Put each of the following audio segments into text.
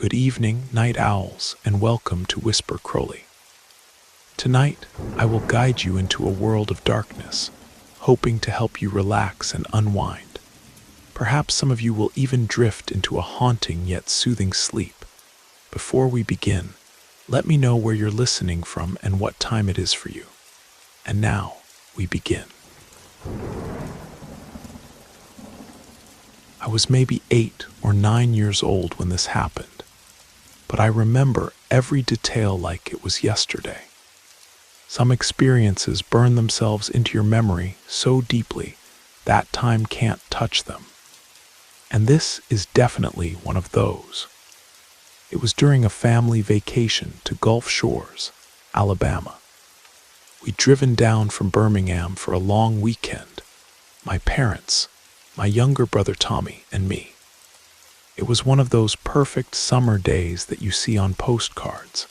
Good evening, night owls, and welcome to Whisper Crowley. Tonight, I will guide you into a world of darkness, hoping to help you relax and unwind. Perhaps some of you will even drift into a haunting yet soothing sleep. Before we begin, let me know where you're listening from and what time it is for you. And now, we begin. I was maybe 8 or 9 years old when this happened, but I remember every detail like it was yesterday. Some experiences burn themselves into your memory so deeply that time can't touch them. And this is definitely one of those. It was during a family vacation to Gulf Shores, Alabama. We'd driven down from Birmingham for a long weekend, my parents, my younger brother Tommy, and me. It was one of those perfect summer days that you see on postcards.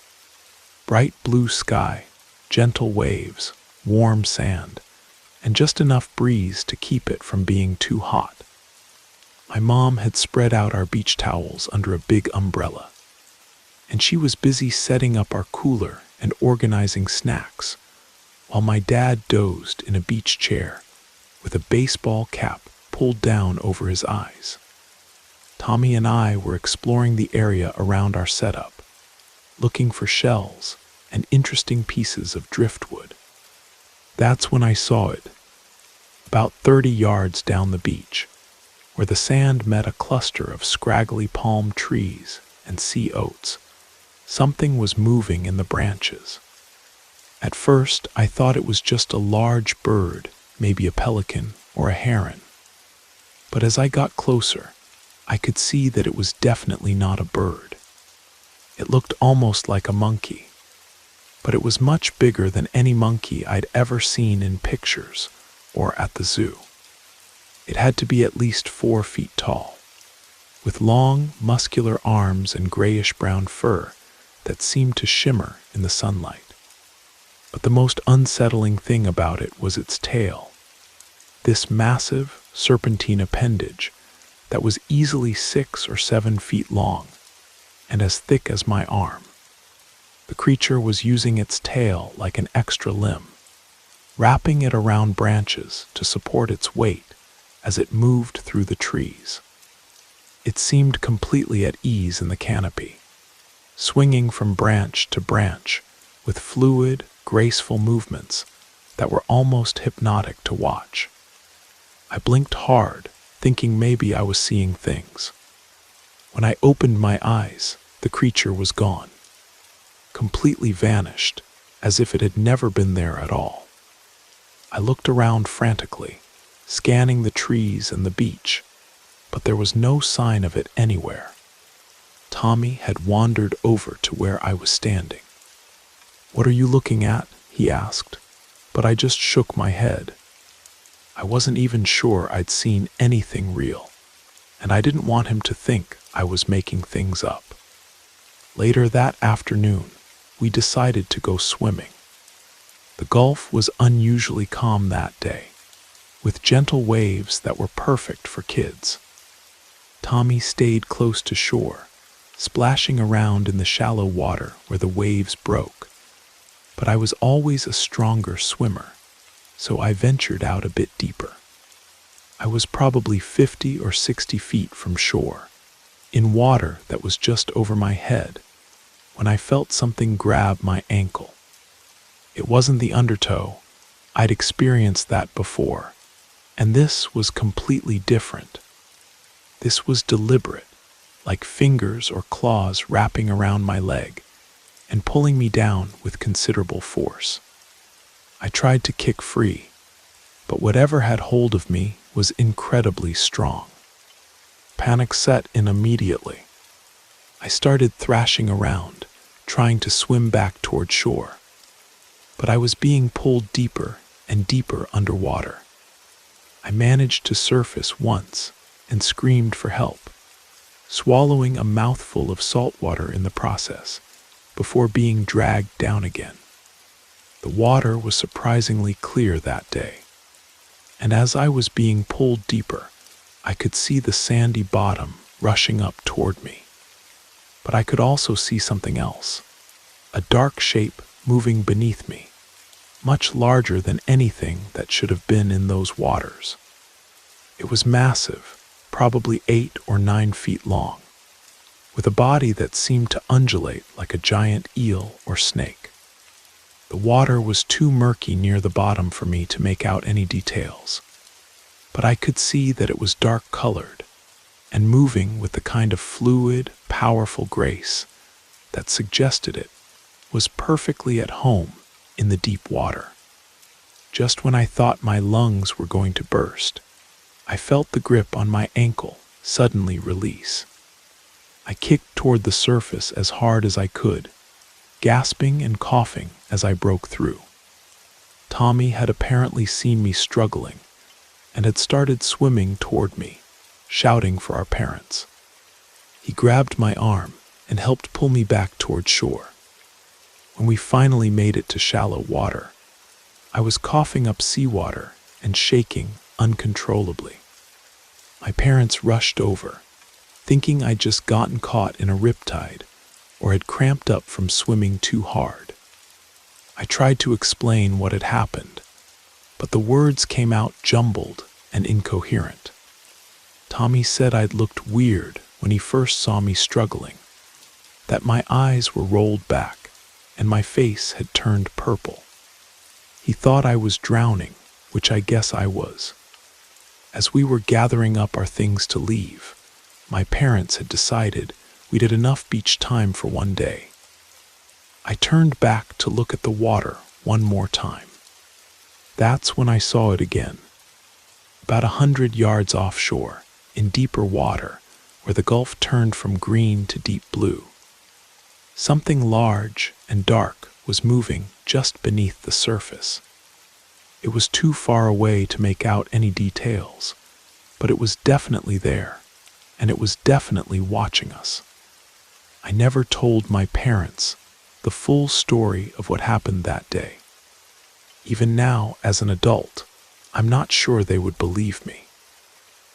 Bright blue sky, gentle waves, warm sand, and just enough breeze to keep it from being too hot. My mom had spread out our beach towels under a big umbrella, and she was busy setting up our cooler and organizing snacks, while my dad dozed in a beach chair with a baseball cap pulled down over his eyes. Tommy and I were exploring the area around our setup, looking for shells and interesting pieces of driftwood. That's when I saw it, about 30 yards down the beach, where the sand met a cluster of scraggly palm trees and sea oats. Something was moving in the branches. At first, I thought it was just a large bird, maybe a pelican or a heron. But as I got closer, I could see that it was definitely not a bird. It looked almost like a monkey, but it was much bigger than any monkey I'd ever seen in pictures or at the zoo. It had to be at least 4 feet tall, with long, muscular arms and grayish-brown fur that seemed to shimmer in the sunlight. But the most unsettling thing about it was its tail, this massive, serpentine appendage that was easily 6 or 7 feet long and as thick as my arm. The creature was using its tail like an extra limb, wrapping it around branches to support its weight as it moved through the trees. It seemed completely at ease in the canopy, swinging from branch to branch with fluid, graceful movements that were almost hypnotic to watch. I blinked hard, thinking maybe I was seeing things. When I opened my eyes, the creature was gone, completely vanished, as if it had never been there at all. I looked around frantically, scanning the trees and the beach, but there was no sign of it anywhere. Tommy had wandered over to where I was standing. "What are you looking at?" he asked, but I just shook my head. I wasn't even sure I'd seen anything real, and I didn't want him to think I was making things up. Later that afternoon, we decided to go swimming. The Gulf was unusually calm that day, with gentle waves that were perfect for kids. Tommy stayed close to shore, splashing around in the shallow water where the waves broke. But I was always a stronger swimmer, so I ventured out a bit deeper. I was probably 50 or 60 feet from shore, in water that was just over my head, when I felt something grab my ankle. It wasn't the undertow. I'd experienced that before, and this was completely different. This was deliberate, like fingers or claws wrapping around my leg and pulling me down with considerable force. I tried to kick free, but whatever had hold of me was incredibly strong. Panic set in immediately. I started thrashing around, trying to swim back toward shore, but I was being pulled deeper and deeper underwater. I managed to surface once and screamed for help, swallowing a mouthful of salt water in the process before being dragged down again. The water was surprisingly clear that day, and as I was being pulled deeper, I could see the sandy bottom rushing up toward me. But but I could also see something else. A dark shape moving beneath me, much larger than anything that should have been in those waters. It was massive, probably 8 or 9 feet long, with a body that seemed to undulate like a giant eel or snake. The water was too murky near the bottom for me to make out any details, but I could see that it was dark-colored and moving with the kind of fluid, powerful grace that suggested it was perfectly at home in the deep water. Just when I thought my lungs were going to burst, I felt the grip on my ankle suddenly release. I kicked toward the surface as hard as I could, gasping and coughing as I broke through. Tommy had apparently seen me struggling and had started swimming toward me, shouting for our parents. He grabbed my arm and helped pull me back toward shore. When we finally made it to shallow water, I was coughing up seawater and shaking uncontrollably. My parents rushed over, thinking I'd just gotten caught in a riptide or had cramped up from swimming too hard. I tried to explain what had happened, but the words came out jumbled and incoherent. Tommy said I'd looked weird when he first saw me struggling, that my eyes were rolled back and my face had turned purple. He thought I was drowning, which I guess I was. As we were gathering up our things to leave, my parents had decided we'd had enough beach time for one day. I turned back to look at the water one more time. That's when I saw it again. About 100 yards offshore, in deeper water, where the Gulf turned from green to deep blue. Something large and dark was moving just beneath the surface. It was too far away to make out any details, but it was definitely there, and it was definitely watching us. I never told my parents the full story of what happened that day. Even now, as an adult, I'm not sure they would believe me.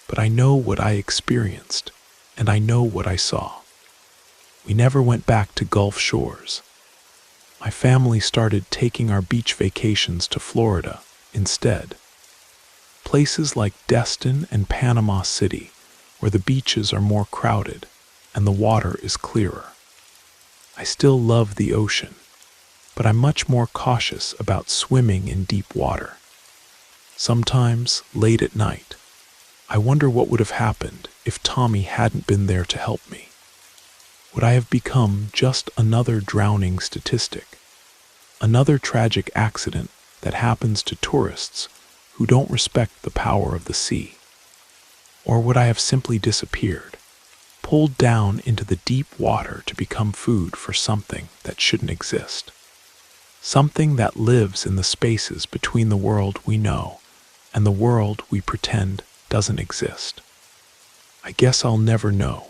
But I know what I experienced, and I know what I saw. We never went back to Gulf shores. My family started taking our beach vacations to Florida instead. Places like Destin and Panama City, where the beaches are more crowded and the water is clearer. I still love the ocean, but I'm much more cautious about swimming in deep water. Sometimes, late at night, I wonder what would have happened if Tommy hadn't been there to help me. Would I have become just another drowning statistic? Another tragic accident that happens to tourists who don't respect the power of the sea? Or would I have simply disappeared, pulled down into the deep water to become food for something that shouldn't exist? Something that lives in the spaces between the world we know and the world we pretend doesn't exist. I guess I'll never know,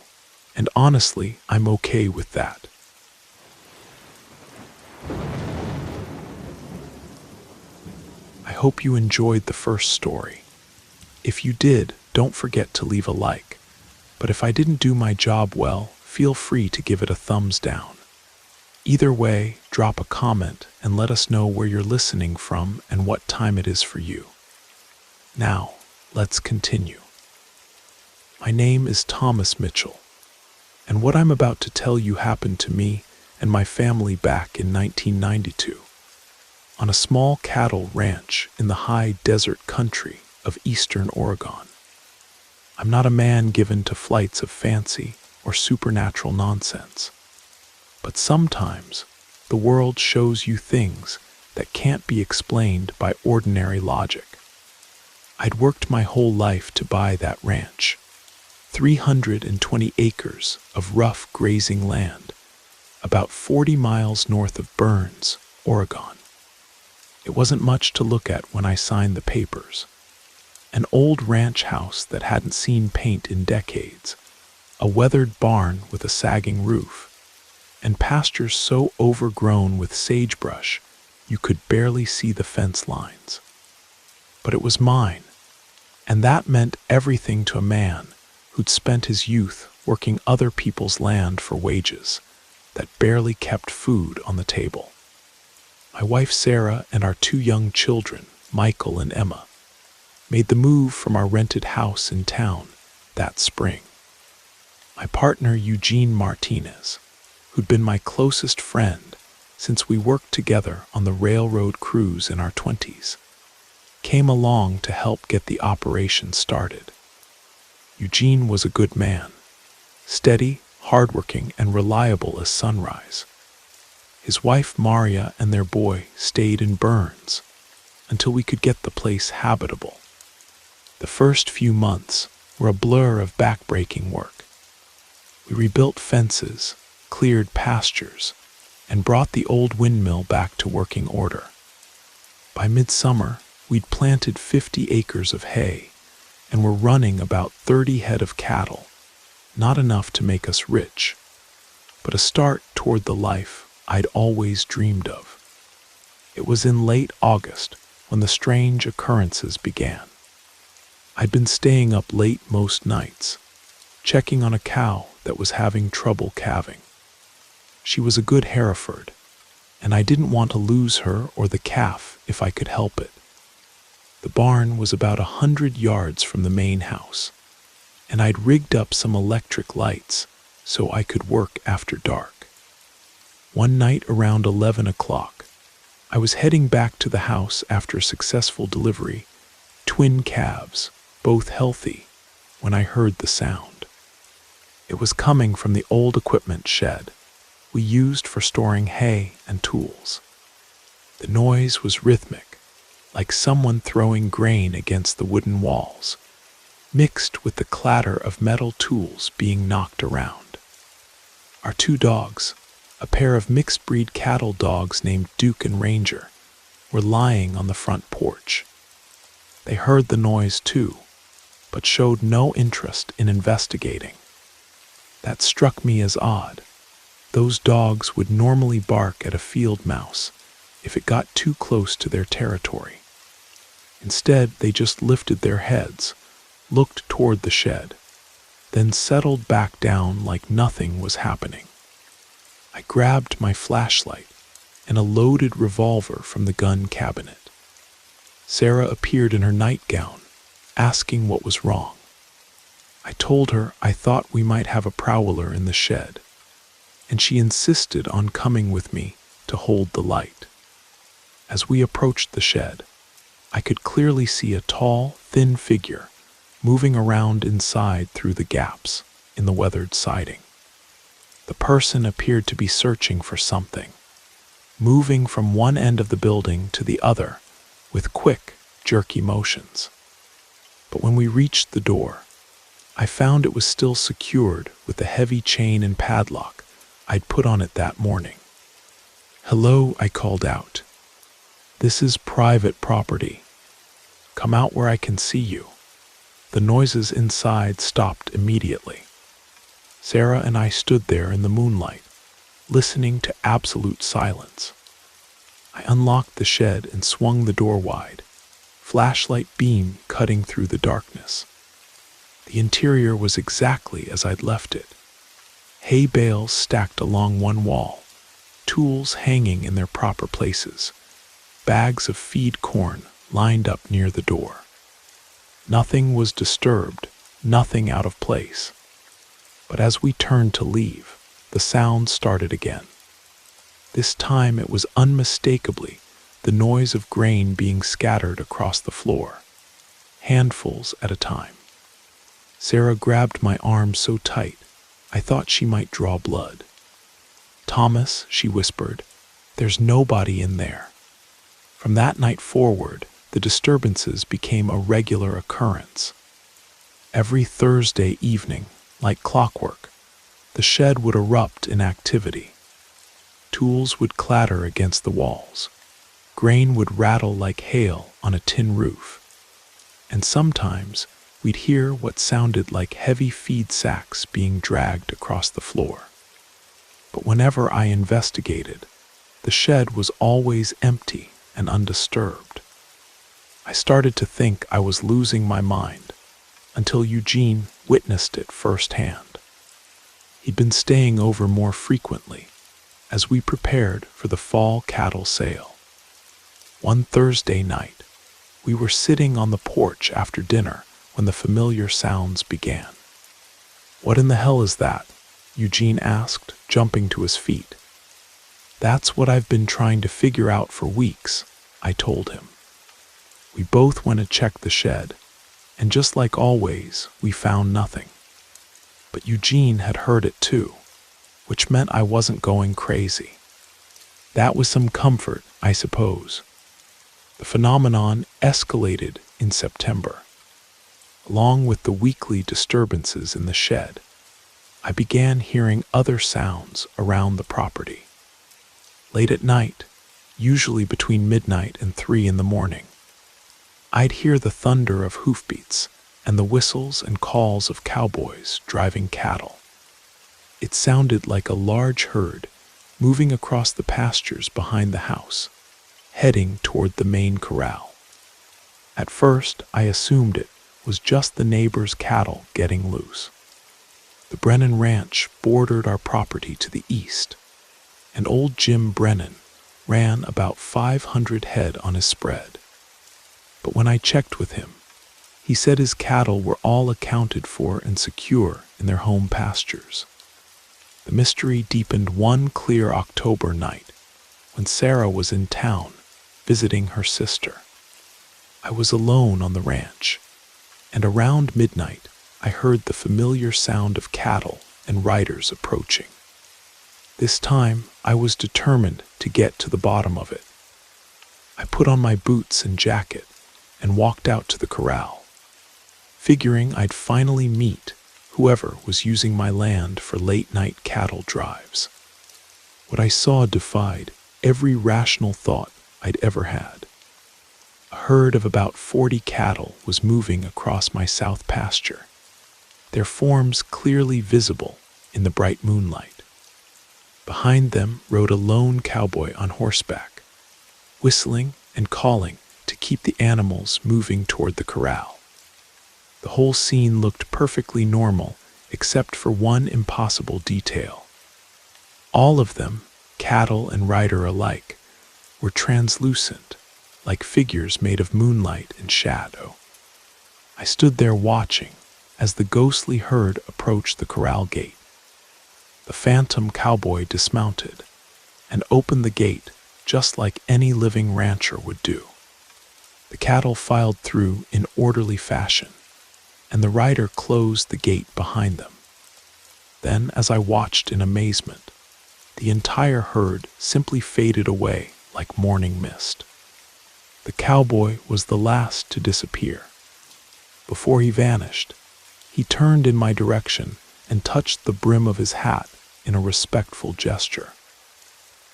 and honestly, I'm okay with that. I hope you enjoyed the first story. If you did, don't forget to leave a like. But if I didn't do my job well, feel free to give it a thumbs down. Either way, drop a comment and let us know where you're listening from and what time it is for you. Now, let's continue. My name is Thomas Mitchell, and what I'm about to tell you happened to me and my family back in 1992 on a small cattle ranch in the high desert country of eastern Oregon. I'm not a man given to flights of fancy or supernatural nonsense, but sometimes the world shows you things that can't be explained by ordinary logic. I'd worked my whole life to buy that ranch, 320 acres of rough grazing land, about 40 miles north of Burns, Oregon. It wasn't much to look at when I signed the papers. An old ranch house that hadn't seen paint in decades, a weathered barn with a sagging roof, and pastures so overgrown with sagebrush you could barely see the fence lines. But it was mine, and that meant everything to a man who'd spent his youth working other people's land for wages that barely kept food on the table. My wife Sarah and our two young children, Michael and Emma, made the move from our rented house in town that spring. My partner Eugene Martinez, who'd been my closest friend since we worked together on the railroad crews in our 20s, came along to help get the operation started. Eugene was a good man, steady, hardworking, and reliable as sunrise. His wife Maria and their boy stayed in Burns until we could get the place habitable. The first few months were a blur of backbreaking work. We rebuilt fences, cleared pastures, and brought the old windmill back to working order. By midsummer, we'd planted 50 acres of hay and were running about 30 head of cattle, not enough to make us rich, but a start toward the life I'd always dreamed of. It was in late August when the strange occurrences began. I'd been staying up late most nights, checking on a cow that was having trouble calving. She was a good Hereford, and I didn't want to lose her or the calf if I could help it. The barn was about 100 yards from the main house, and I'd rigged up some electric lights so I could work after dark. One night around 11 o'clock, I was heading back to the house after a successful delivery, twin calves, both healthy, when I heard the sound. It was coming from the old equipment shed we used for storing hay and tools. The noise was rhythmic, like someone throwing grain against the wooden walls, mixed with the clatter of metal tools being knocked around. Our two dogs, a pair of mixed-breed cattle dogs named Duke and Ranger, were lying on the front porch. They heard the noise too, but showed no interest in investigating. That struck me as odd. Those dogs would normally bark at a field mouse if it got too close to their territory. Instead, they just lifted their heads, looked toward the shed, then settled back down like nothing was happening. I grabbed my flashlight and a loaded revolver from the gun cabinet. Sarah appeared in her nightgown, asking what was wrong. I told her I thought we might have a prowler in the shed, and she insisted on coming with me to hold the light. As we approached the shed, I could clearly see a tall, thin figure moving around inside through the gaps in the weathered siding. The person appeared to be searching for something, moving from one end of the building to the other with quick, jerky motions. But when we reached the door, I found it was still secured with the heavy chain and padlock I'd put on it that morning. "Hello," I called out. "This is private property. Come out where I can see you." The noises inside stopped immediately. Sarah and I stood there in the moonlight, listening to absolute silence. I unlocked the shed and swung the door wide, flashlight beam cutting through the darkness. The interior was exactly as I'd left it. Hay bales stacked along one wall, tools hanging in their proper places, bags of feed corn lined up near the door. Nothing was disturbed, nothing out of place. But as we turned to leave, the sound started again. This time it was unmistakably the noise of grain being scattered across the floor, handfuls at a time. Sarah grabbed my arm so tight, I thought she might draw blood. "Thomas," she whispered, "there's nobody in there." From that night forward, the disturbances became a regular occurrence. Every Thursday evening, like clockwork, the shed would erupt in activity. Tools would clatter against the walls. Grain would rattle like hail on a tin roof. And sometimes we'd hear what sounded like heavy feed sacks being dragged across the floor. But whenever I investigated, the shed was always empty and undisturbed. I started to think I was losing my mind until Eugene witnessed it firsthand. He'd been staying over more frequently as we prepared for the fall cattle sale. One Thursday night, we were sitting on the porch after dinner when the familiar sounds began. "What in the hell is that?" Eugene asked, jumping to his feet. "That's what I've been trying to figure out for weeks," I told him. We both went to check the shed, and just like always, we found nothing. But Eugene had heard it too, which meant I wasn't going crazy. That was some comfort, I suppose. The phenomenon escalated in September. Along with the weekly disturbances in the shed, I began hearing other sounds around the property. Late at night, usually between midnight and 3 in the morning, I'd hear the thunder of hoofbeats and the whistles and calls of cowboys driving cattle. It sounded like a large herd moving across the pastures behind the house, heading toward the main corral. At first, I assumed it was just the neighbors' cattle getting loose. The Brennan Ranch bordered our property to the east, and old Jim Brennan ran about 500 head on his spread. But when I checked with him, he said his cattle were all accounted for and secure in their home pastures. The mystery deepened one clear October night when Sarah was in town visiting her sister. I was alone on the ranch, and around midnight I heard the familiar sound of cattle and riders approaching. This time I was determined to get to the bottom of it. I put on my boots and jacket and walked out to the corral, figuring I'd finally meet whoever was using my land for late-night cattle drives. What I saw defied every rational thought I'd ever had. A herd of about 40 cattle was moving across my south pasture, their forms clearly visible in the bright moonlight. Behind them rode a lone cowboy on horseback, whistling and calling to keep the animals moving toward the corral. The whole scene looked perfectly normal except for one impossible detail. All of them, cattle and rider alike, were translucent, like figures made of moonlight and shadow. I stood there watching as the ghostly herd approached the corral gate. The phantom cowboy dismounted and opened the gate just like any living rancher would do. The cattle filed through in orderly fashion, and the rider closed the gate behind them. Then, as I watched in amazement, the entire herd simply faded away like morning mist. The cowboy was the last to disappear. Before he vanished, he turned in my direction and touched the brim of his hat in a respectful gesture.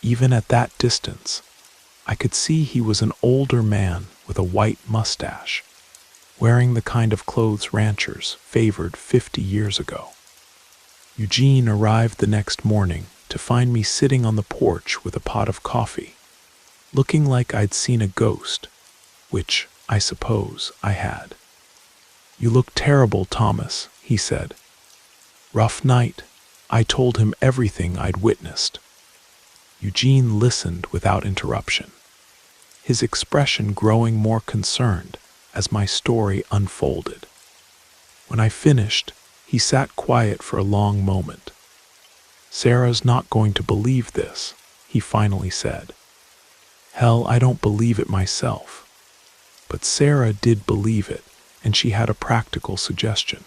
Even at that distance, I could see he was an older man with a white mustache, wearing the kind of clothes ranchers favored 50 years ago. Eugene arrived the next morning to find me sitting on the porch with a pot of coffee, looking like I'd seen a ghost, which I suppose I had. "You look terrible, Thomas," he said. "Rough night." I told him everything I'd witnessed. Eugene listened without interruption, his expression growing more concerned as my story unfolded. When I finished, he sat quiet for a long moment. "Sarah's not going to believe this," he finally said. "Hell, I don't believe it myself." But Sarah did believe it, and she had a practical suggestion.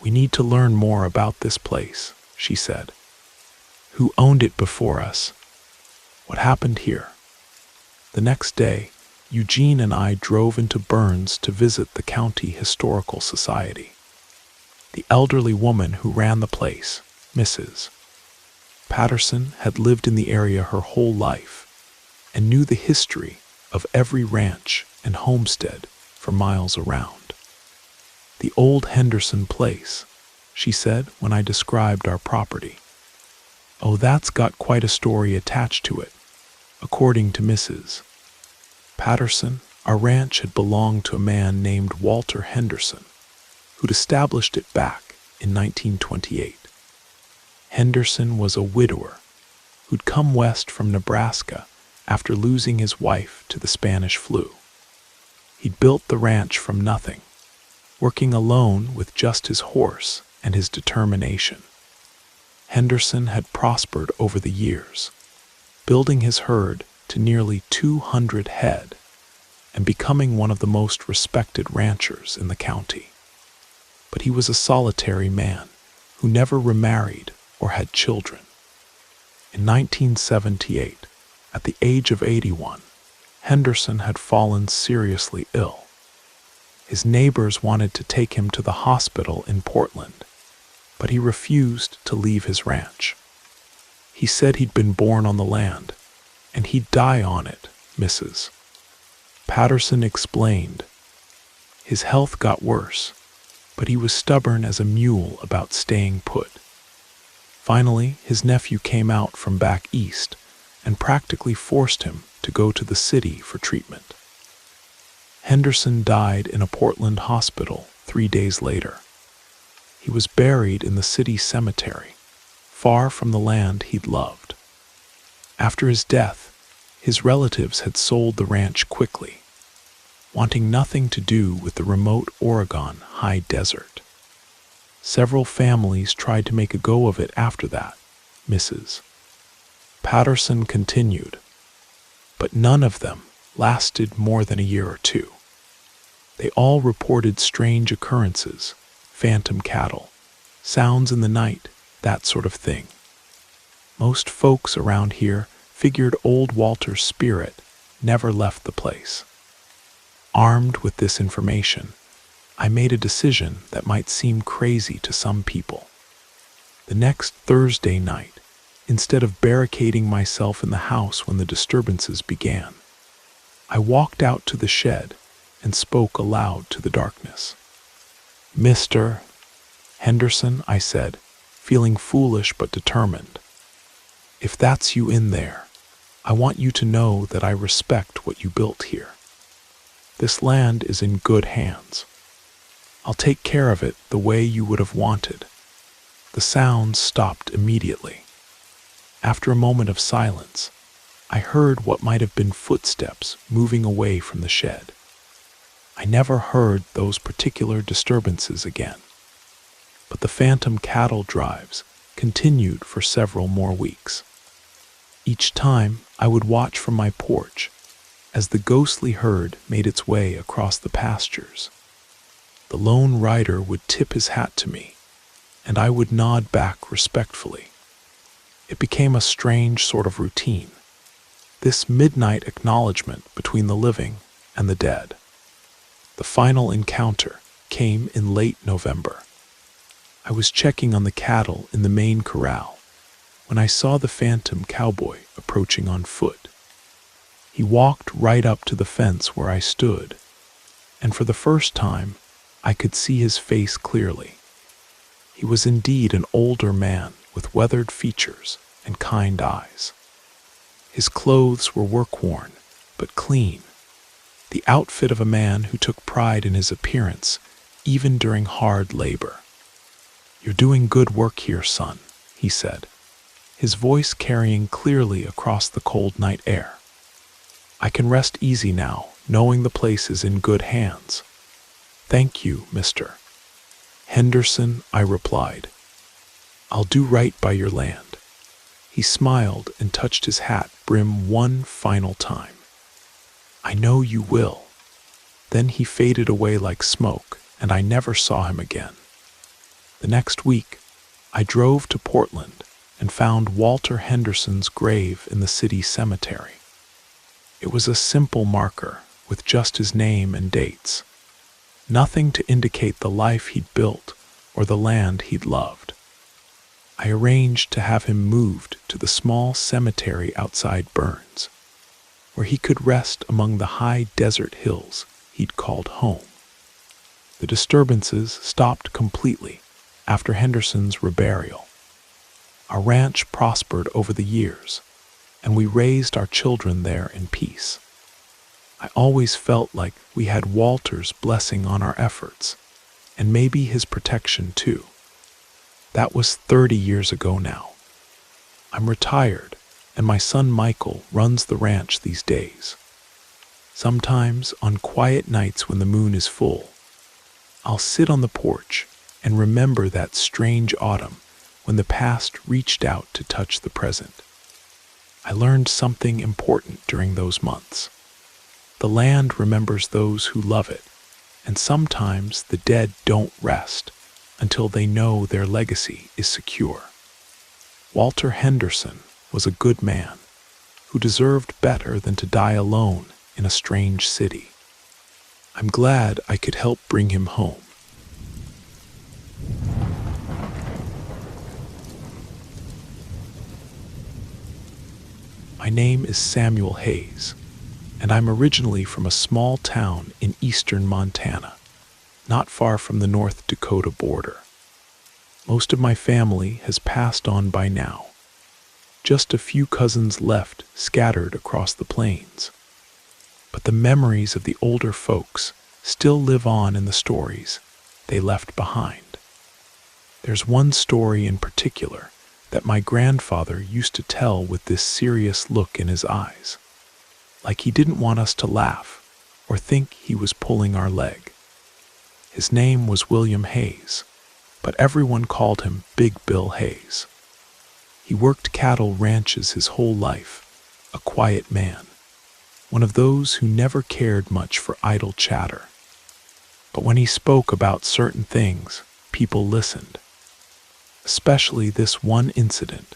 "We need to learn more about this place," she said. "Who owned it before us? What happened here?" The next day, Eugene and I drove into Burns to visit the County Historical Society. The elderly woman who ran the place, Mrs. Patterson, had lived in the area her whole life and knew the history of every ranch and homestead for miles around. "The old Henderson place," she said when I described our property. "Oh, that's got quite a story attached to it," according to Mrs. Patterson. Our ranch had belonged to a man named Walter Henderson, who'd established it back in 1928. Henderson was a widower who'd come west from Nebraska after losing his wife to the Spanish flu. He'd built the ranch from nothing, working alone with just his horse and his determination. Henderson had prospered over the years, building his herd to nearly 200 head and becoming one of the most respected ranchers in the county. But he was a solitary man who never remarried or had children. In 1978, at the age of 81, Henderson had fallen seriously ill. His neighbors wanted to take him to the hospital in Portland, but he refused to leave his ranch. He said he'd been born on the land, and he'd die on it, Mrs. Patterson explained. His health got worse, but he was stubborn as a mule about staying put. Finally, his nephew came out from back east and practically forced him to go to the city for treatment. Henderson died in a Portland hospital 3 days later. He was buried in the city cemetery, far from the land he'd loved. After his death, his relatives had sold the ranch quickly, wanting nothing to do with the remote Oregon high desert. Several families tried to make a go of it after that, Mrs. Patterson continued, but none of them lasted more than a year or two. They all reported strange occurrences, phantom cattle, sounds in the night, that sort of thing. Most folks around here figured old Walter's spirit never left the place. Armed with this information, I made a decision that might seem crazy to some people. The next Thursday night, instead of barricading myself in the house when the disturbances began, I walked out to the shed and spoke aloud to the darkness. "Mr. Henderson," I said, feeling foolish but determined. "If that's you in there, I want you to know that I respect what you built here. This land is in good hands. I'll take care of it the way you would have wanted." The sounds stopped immediately. After a moment of silence, I heard what might have been footsteps moving away from the shed. I never heard those particular disturbances again, but the phantom cattle drives continued for several more weeks. Each time I would watch from my porch as the ghostly herd made its way across the pastures. The lone rider would tip his hat to me, and I would nod back respectfully. It became a strange sort of routine, this midnight acknowledgement between the living and the dead. The final encounter came in late November. I was checking on the cattle in the main corral when I saw the phantom cowboy approaching on foot. He walked right up to the fence where I stood, and for the first time, I could see his face clearly. He was indeed an older man with weathered features and kind eyes. His clothes were work-worn, but clean, the outfit of a man who took pride in his appearance, even during hard labor. "You're doing good work here, son," he said, his voice carrying clearly across the cold night air. "I can rest easy now, knowing the place is in good hands." "Thank you, Mr. Henderson," I replied. "I'll do right by your land." He smiled and touched his hat brim one final time. "I know you will." Then he faded away like smoke, and I never saw him again. The next week, I drove to Portland and found Walter Henderson's grave in the city cemetery. It was a simple marker with just his name and dates. Nothing to indicate the life he'd built or the land he'd loved. I arranged to have him moved to the small cemetery outside Burns, where he could rest among the high desert hills he'd called home. The disturbances stopped completely after Henderson's reburial. Our ranch prospered over the years, and we raised our children there in peace. I always felt like we had Walter's blessing on our efforts, and maybe his protection too. That was 30 years ago now. I'm retired, and my son Michael runs the ranch these days. Sometimes, on quiet nights when the moon is full, I'll sit on the porch and remember that strange autumn when the past reached out to touch the present. I learned something important during those months. The land remembers those who love it, and sometimes the dead don't rest until they know their legacy is secure. Walter Henderson was a good man who deserved better than to die alone in a strange city. I'm glad I could help bring him home. My name is Samuel Hayes, and I'm originally from a small town in eastern Montana, not far from the North Dakota border. Most of my family has passed on by now. Just a few cousins left scattered across the plains. But the memories of the older folks still live on in the stories they left behind. There's one story in particular that my grandfather used to tell with this serious look in his eyes, like he didn't want us to laugh or think he was pulling our leg. His name was William Hayes, but everyone called him Big Bill Hayes. He worked cattle ranches his whole life, a quiet man, one of those who never cared much for idle chatter. But when he spoke about certain things, people listened. Especially this one incident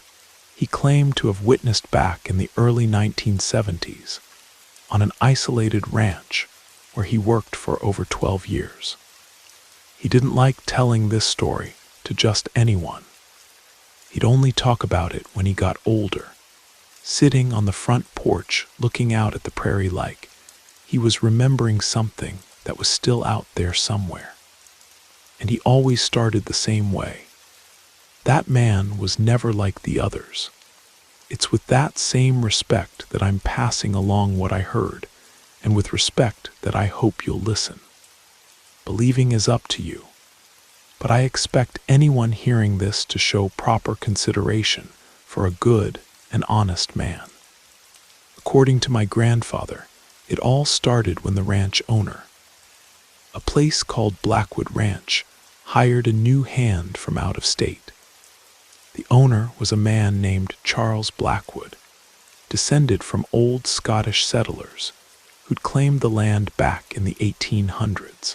he claimed to have witnessed back in the early 1970s on an isolated ranch where he worked for over 12 years. He didn't like telling this story to just anyone. He'd only talk about it when he got older, sitting on the front porch looking out at the prairie like he was remembering something that was still out there somewhere. And he always started the same way. That man was never like the others. It's with that same respect that I'm passing along what I heard, and with respect that I hope you'll listen. Believing is up to you, but I expect anyone hearing this to show proper consideration for a good and honest man. According to my grandfather, it all started when the ranch owner, a place called Blackwood Ranch, hired a new hand from out of state. The owner was a man named Charles Blackwood, descended from old Scottish settlers who'd claimed the land back in the 1800s.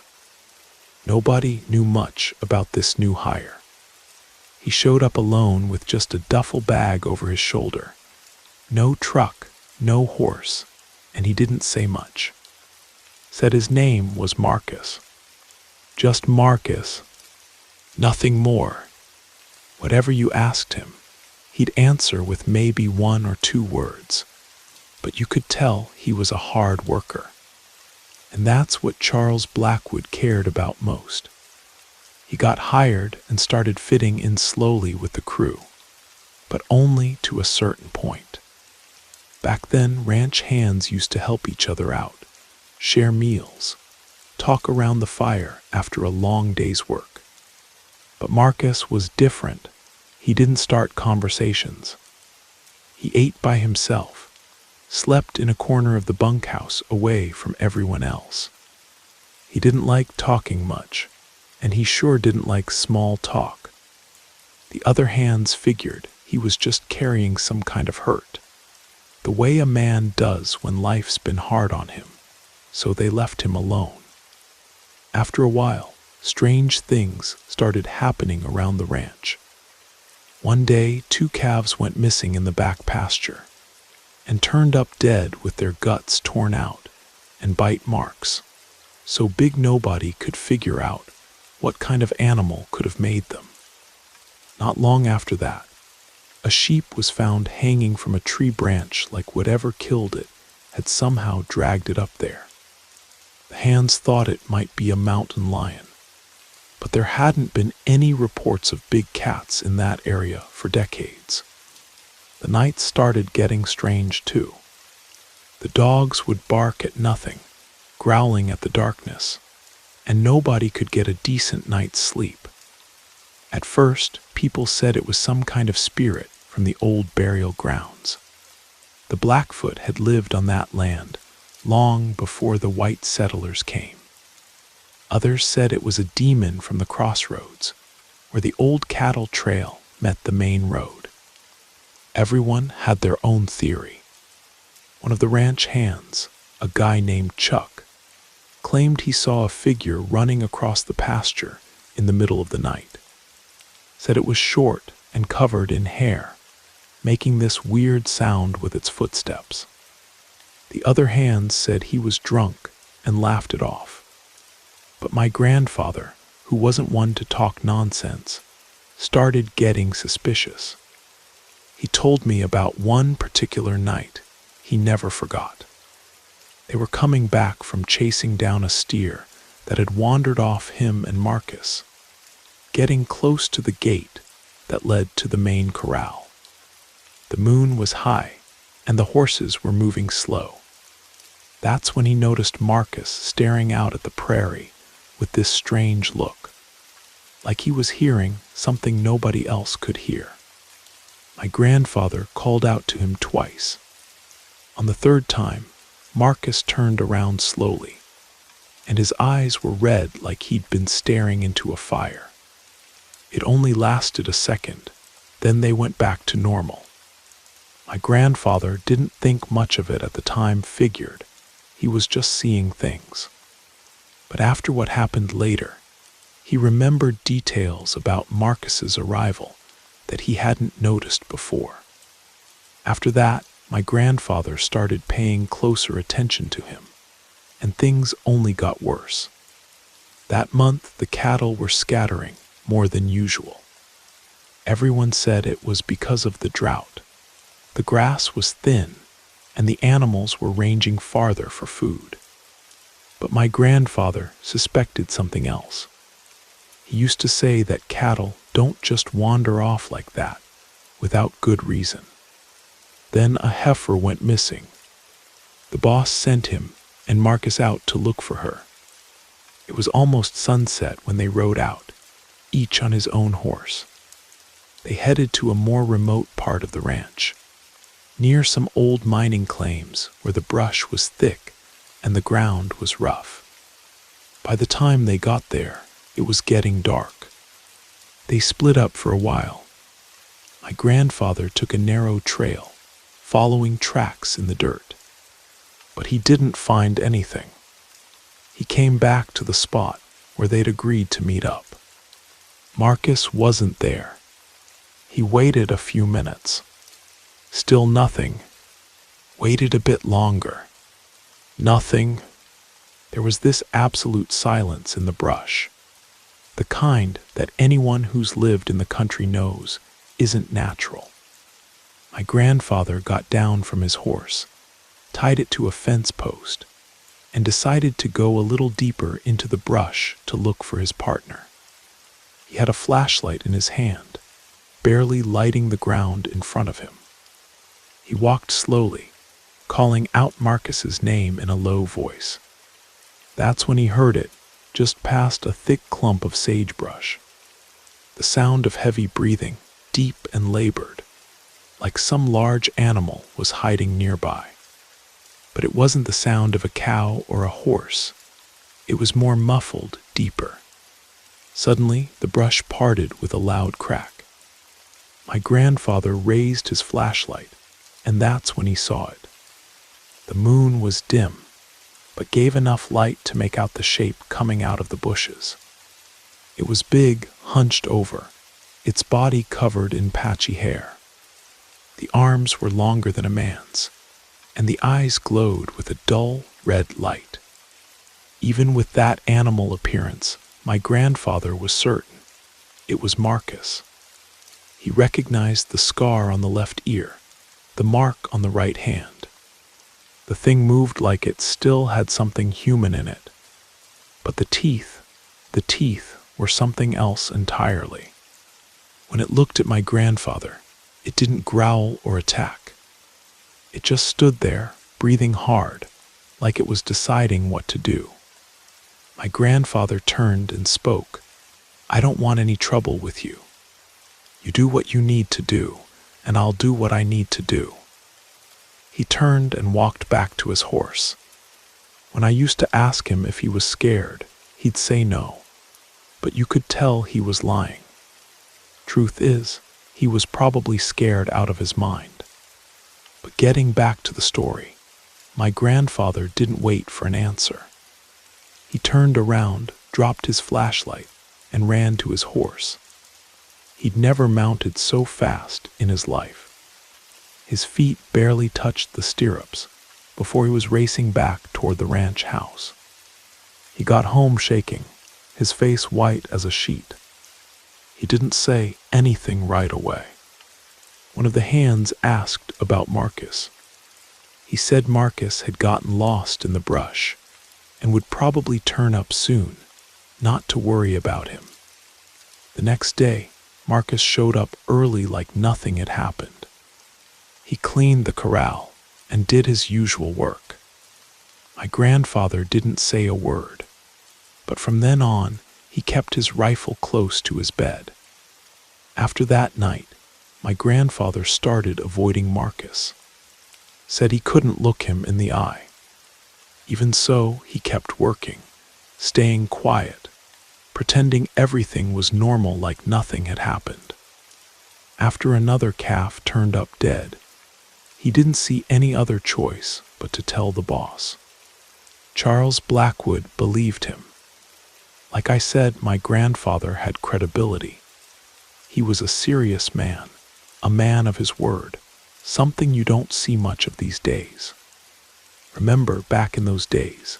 Nobody knew much about this new hire. He showed up alone with just a duffel bag over his shoulder. No truck, no horse, and he didn't say much. Said his name was Marcus. Just Marcus. Nothing more. Whatever you asked him, he'd answer with maybe 1 or 2 words, but you could tell he was a hard worker. And that's what Charles Blackwood cared about most. He got hired and started fitting in slowly with the crew, but only to a certain point. Back then, ranch hands used to help each other out, share meals, talk around the fire after a long day's work. But Marcus was different. He didn't start conversations. He ate by himself, slept in a corner of the bunkhouse away from everyone else. He didn't like talking much, and he sure didn't like small talk. The other hands figured he was just carrying some kind of hurt, the way a man does when life's been hard on him, so they left him alone. After a while, strange things started happening around the ranch. One day, 2 calves went missing in the back pasture and turned up dead with their guts torn out and bite marks, so big nobody could figure out what kind of animal could have made them. Not long after that, a sheep was found hanging from a tree branch like whatever killed it had somehow dragged it up there. The hands thought it might be a mountain lion, but there hadn't been any reports of big cats in that area for decades. The nights started getting strange too. The dogs would bark at nothing, growling at the darkness, and nobody could get a decent night's sleep. At first, people said it was some kind of spirit from the old burial grounds. The Blackfoot had lived on that land long before the white settlers came. Others said it was a demon from the crossroads, where the old cattle trail met the main road. Everyone had their own theory. One of the ranch hands, a guy named Chuck, claimed he saw a figure running across the pasture in the middle of the night. Said it was short and covered in hair, making this weird sound with its footsteps. The other hands said he was drunk and laughed it off. But my grandfather, who wasn't one to talk nonsense, started getting suspicious. He told me about one particular night he never forgot. They were coming back from chasing down a steer that had wandered off him and Marcus, getting close to the gate that led to the main corral. The moon was high, and the horses were moving slow. That's when he noticed Marcus staring out at the prairie with this strange look, like he was hearing something nobody else could hear. My grandfather called out to him twice. On the third time, Marcus turned around slowly, and his eyes were red like he'd been staring into a fire. It only lasted a second, then they went back to normal. My grandfather didn't think much of it at the time, figured he was just seeing things. But after what happened later, he remembered details about Marcus's arrival that he hadn't noticed before. After that, my grandfather started paying closer attention to him, and things only got worse. That month, the cattle were scattering more than usual. Everyone said it was because of the drought. The grass was thin, and the animals were ranging farther for food. But my grandfather suspected something else. He used to say that cattle don't just wander off like that, without good reason. Then a heifer went missing. The boss sent him and Marcus out to look for her. It was almost sunset when they rode out, each on his own horse. They headed to a more remote part of the ranch, near some old mining claims where the brush was thick and the ground was rough. By the time they got there, it was getting dark. They split up for a while. My grandfather took a narrow trail, following tracks in the dirt. But he didn't find anything. He came back to the spot where they'd agreed to meet up. Marcus wasn't there. He waited a few minutes. Still nothing. Waited a bit longer. Nothing. There was this absolute silence in the brush. The kind that anyone who's lived in the country knows isn't natural. My grandfather got down from his horse, tied it to a fence post, and decided to go a little deeper into the brush to look for his partner. He had a flashlight in his hand, barely lighting the ground in front of him. He walked slowly, calling out Marcus's name in a low voice. That's when he heard it, just past a thick clump of sagebrush. The sound of heavy breathing, deep and labored, like some large animal was hiding nearby. But it wasn't the sound of a cow or a horse. It was more muffled, deeper. Suddenly, the brush parted with a loud crack. My grandfather raised his flashlight, and that's when he saw it. The moon was dim, but gave enough light to make out the shape coming out of the bushes. It was big, hunched over, its body covered in patchy hair. The arms were longer than a man's, and the eyes glowed with a dull red light. Even with that animal appearance, my grandfather was certain it was Marcus. He recognized the scar on the left ear, the mark on the right hand. The thing moved like it still had something human in it. But the teeth were something else entirely. When it looked at my grandfather, it didn't growl or attack. It just stood there, breathing hard, like it was deciding what to do. My grandfather turned and spoke. "I don't want any trouble with you," You do what you need to do, and I'll do what I need to do." He turned and walked back to his horse. When I used to ask him if he was scared, he'd say no, but you could tell he was lying. Truth is, he was probably scared out of his mind. But getting back to the story, my grandfather didn't wait for an answer. He turned around, dropped his flashlight, and ran to his horse. He'd never mounted so fast in his life. His feet barely touched the stirrups before he was racing back toward the ranch house. He got home shaking, his face white as a sheet. He didn't say anything right away. One of the hands asked about Marcus. He said Marcus had gotten lost in the brush and would probably turn up soon, not to worry about him. The next day, Marcus showed up early like nothing had happened. He cleaned the corral and did his usual work. My grandfather didn't say a word, but from then on, he kept his rifle close to his bed. After that night, my grandfather started avoiding Marcus, said he couldn't look him in the eye. Even so, he kept working, staying quiet, pretending everything was normal like nothing had happened. After another calf turned up dead, he didn't see any other choice but to tell the boss. Charles Blackwood believed him. Like I said, my grandfather had credibility. He was a serious man, a man of his word, something you don't see much of these days. Remember, back in those days,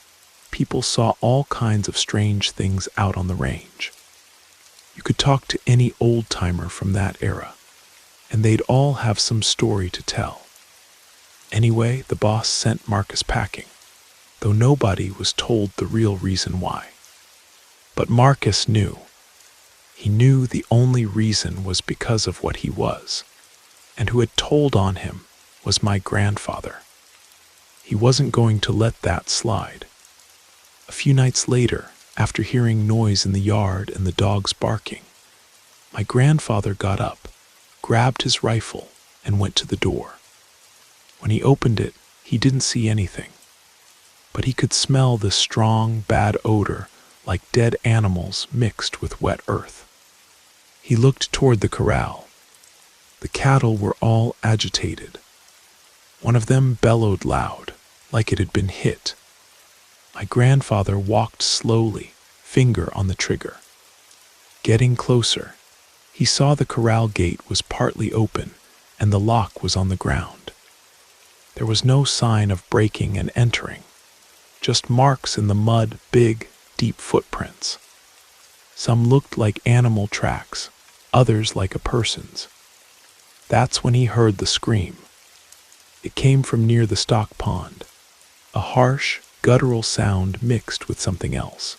people saw all kinds of strange things out on the range. You could talk to any old-timer from that era, and they'd all have some story to tell. Anyway, the boss sent Marcus packing, though nobody was told the real reason why. But Marcus knew. He knew the only reason was because of what he was, and who had told on him was my grandfather. He wasn't going to let that slide. A few nights later, after hearing noise in the yard and the dogs barking, my grandfather got up, grabbed his rifle, and went to the door. When he opened it, he didn't see anything, but he could smell the strong, bad odor like dead animals mixed with wet earth. He looked toward the corral. The cattle were all agitated. One of them bellowed loud, like it had been hit. My grandfather walked slowly, finger on the trigger. Getting closer, he saw the corral gate was partly open and the lock was on the ground. There was no sign of breaking and entering, just marks in the mud, big, deep footprints. Some looked like animal tracks, others like a person's. That's when he heard the scream. It came from near the stock pond, a harsh, guttural sound mixed with something else.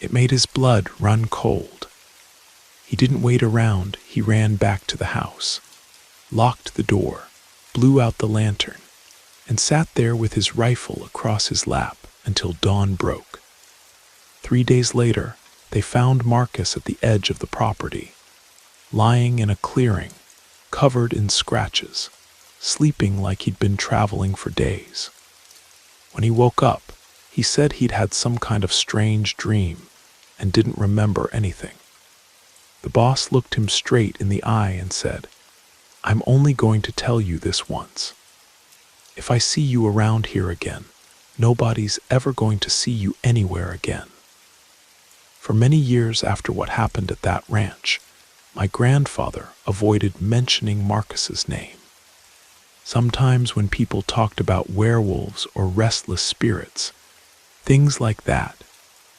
It made his blood run cold. He didn't wait around, he ran back to the house, locked the door, blew out the lantern, and sat there with his rifle across his lap until dawn broke. 3 days later, they found Marcus at the edge of the property, lying in a clearing, covered in scratches, sleeping like he'd been traveling for days. When he woke up, he said he'd had some kind of strange dream and didn't remember anything. The boss looked him straight in the eye and said, "I'm only going to tell you this once. If I see you around here again, nobody's ever going to see you anywhere again." For many years after what happened at that ranch, my grandfather avoided mentioning Marcus's name. Sometimes when people talked about werewolves or restless spirits, things like that,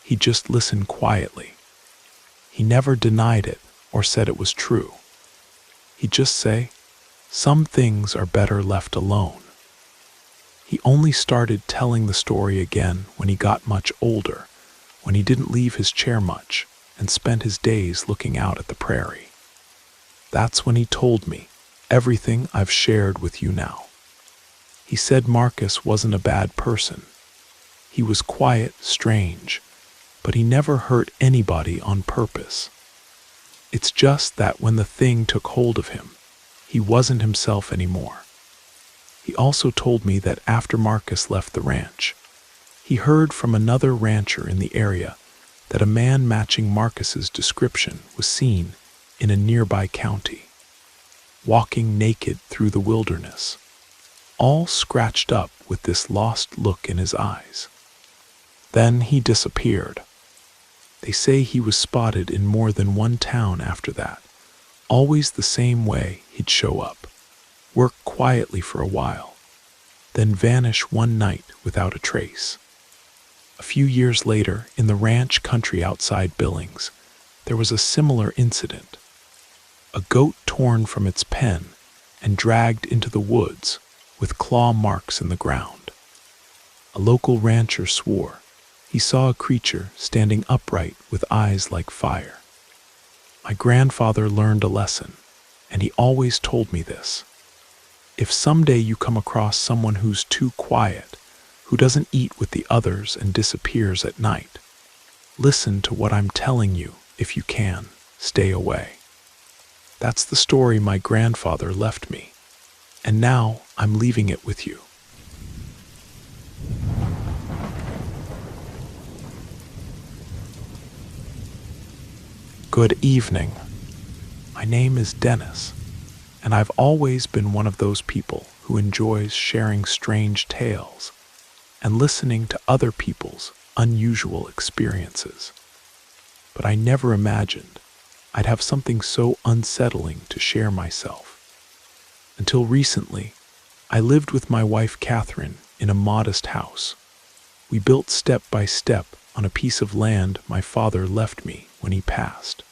he just listened quietly. He never denied it or said it was true. He'd just say, "Some things are better left alone." He only started telling the story again when he got much older, when he didn't leave his chair much and spent his days looking out at the prairie. That's when he told me everything I've shared with you now. He said Marcus wasn't a bad person. He was quiet, strange, but he never hurt anybody on purpose. It's just that when the thing took hold of him, he wasn't himself anymore. He also told me that after Marcus left the ranch, he heard from another rancher in the area that a man matching Marcus's description was seen in a nearby county, walking naked through the wilderness, all scratched up with this lost look in his eyes. Then he disappeared. They say he was spotted in more than one town after that, always the same way he'd show up, work quietly for a while, then vanish one night without a trace. A few years later, in the ranch country outside Billings, there was a similar incident. A goat torn from its pen and dragged into the woods with claw marks in the ground. A local rancher swore he saw a creature standing upright with eyes like fire. My grandfather learned a lesson, and he always told me this. If someday you come across someone who's too quiet, who doesn't eat with the others and disappears at night, listen to what I'm telling you. If you can, stay away. That's the story my grandfather left me, and now I'm leaving it with you. Good evening. My name is Dennis, and I've always been one of those people who enjoys sharing strange tales and listening to other people's unusual experiences. But I never imagined I'd have something so unsettling to share myself. Until recently, I lived with my wife Catherine in a modest house. We built step by step on a piece of land my father left me when he passed.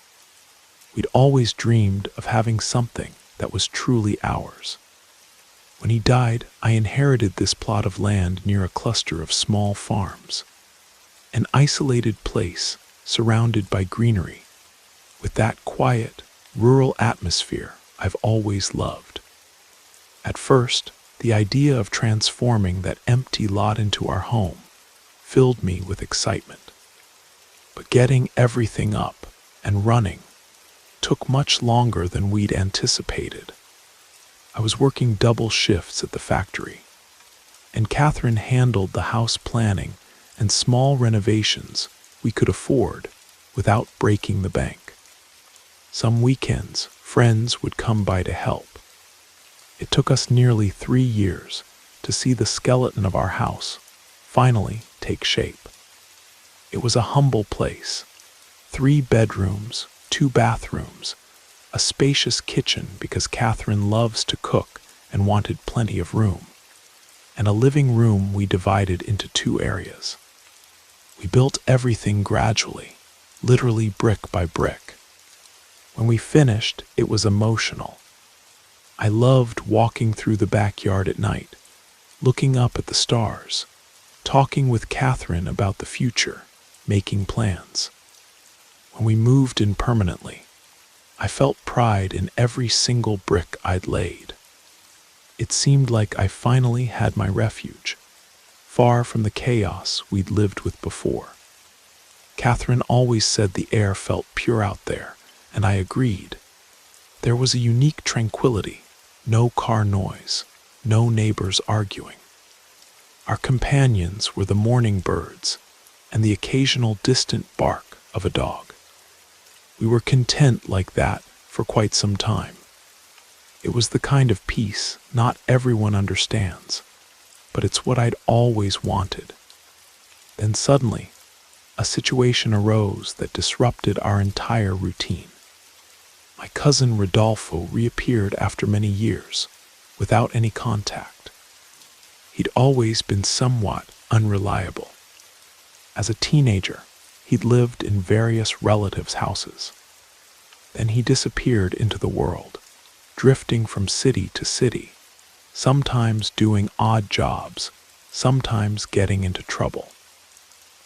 We'd always dreamed of having something that was truly ours. When he died, I inherited this plot of land near a cluster of small farms, an isolated place surrounded by greenery, with that quiet, rural atmosphere I've always loved. At first, the idea of transforming that empty lot into our home filled me with excitement. But getting everything up and running took much longer than we'd anticipated. I was working double shifts at the factory, and Catherine handled the house planning and small renovations we could afford without breaking the bank. Some weekends, friends would come by to help. It took us nearly 3 years to see the skeleton of our house finally take shape. It was a humble place, 3 bedrooms, 2 bathrooms, a spacious kitchen because Catherine loves to cook and wanted plenty of room, and a living room we divided into 2 areas. We built everything gradually, literally brick by brick. When we finished, it was emotional. I loved walking through the backyard at night, looking up at the stars, talking with Catherine about the future, making plans. When we moved in permanently, I felt pride in every single brick I'd laid. It seemed like I finally had my refuge, far from the chaos we'd lived with before. Catherine always said the air felt pure out there, and I agreed. There was a unique tranquility, no car noise, no neighbors arguing. Our companions were the morning birds and the occasional distant bark of a dog. We were content like that for quite some time. It was the kind of peace not everyone understands, but it's what I'd always wanted. Then suddenly, a situation arose that disrupted our entire routine. My cousin Rodolfo reappeared after many years, without any contact. He'd always been somewhat unreliable. As a teenager, he'd lived in various relatives' houses. Then he disappeared into the world, drifting from city to city, sometimes doing odd jobs, sometimes getting into trouble.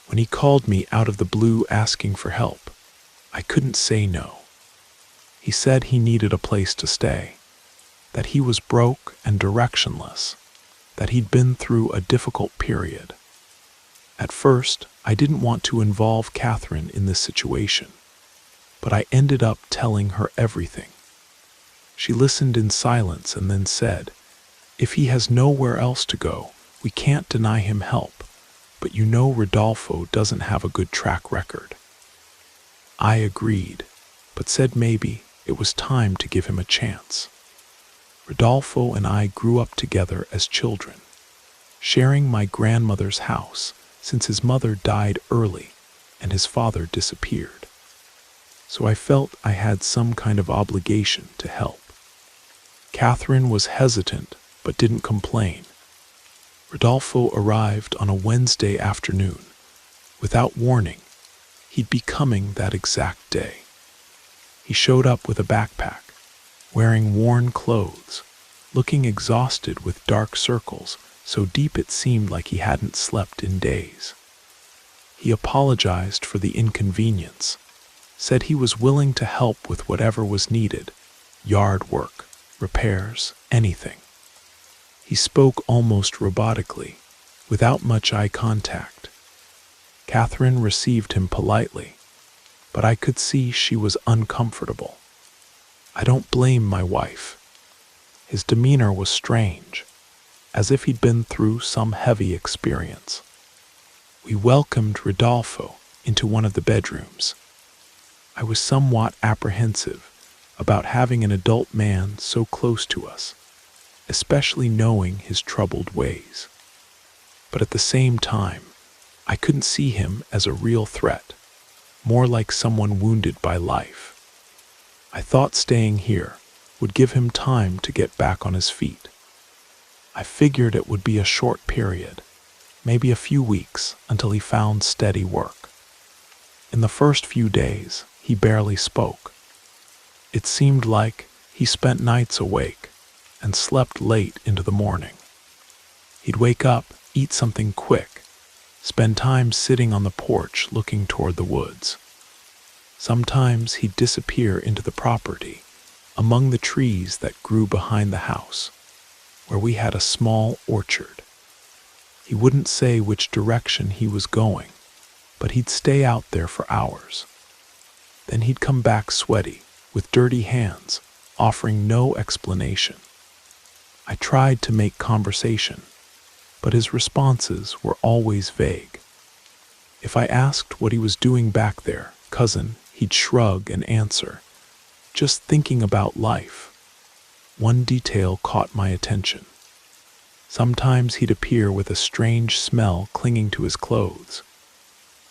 When he called me out of the blue asking for help, I couldn't say no. He said he needed a place to stay, that he was broke and directionless, that he'd been through a difficult period. At first, I didn't want to involve Catherine in this situation. but I ended up telling her everything. She listened in silence and then said, "If he has nowhere else to go, we can't deny him help, but you know Rodolfo doesn't have a good track record." I agreed, but said maybe it was time to give him a chance. Rodolfo and I grew up together as children, sharing my grandmother's house since his mother died early and his father disappeared. So I felt I had some kind of obligation to help. Catherine was hesitant but didn't complain. Rodolfo arrived on a Wednesday afternoon. Without warning, he'd be coming that exact day. He showed up with a backpack, wearing worn clothes, looking exhausted with dark circles so deep it seemed like he hadn't slept in days. He apologized for the inconvenience, said he was willing to help with whatever was needed, yard work, repairs, anything. He spoke almost robotically, without much eye contact. Catherine received him politely, but I could see she was uncomfortable. I don't blame my wife. His demeanor was strange, as if he'd been through some heavy experience. We welcomed Rodolfo into one of the bedrooms. I was somewhat apprehensive about having an adult man so close to us, especially knowing his troubled ways. But at the same time, I couldn't see him as a real threat, more like someone wounded by life. I thought staying here would give him time to get back on his feet. I figured it would be a short period, maybe a few weeks until he found steady work. In the first few days, he barely spoke. It seemed like he spent nights awake and slept late into the morning. He'd wake up, eat something quick, spend time sitting on the porch looking toward the woods. Sometimes he'd disappear into the property, among the trees that grew behind the house, where we had a small orchard. He wouldn't say which direction he was going, but he'd stay out there for hours. Then he'd come back sweaty, with dirty hands, offering no explanation. I tried to make conversation, but his responses were always vague. If I asked what he was doing back there, cousin, he'd shrug and answer, "Just thinking about life." One detail caught my attention. Sometimes he'd appear with a strange smell clinging to his clothes,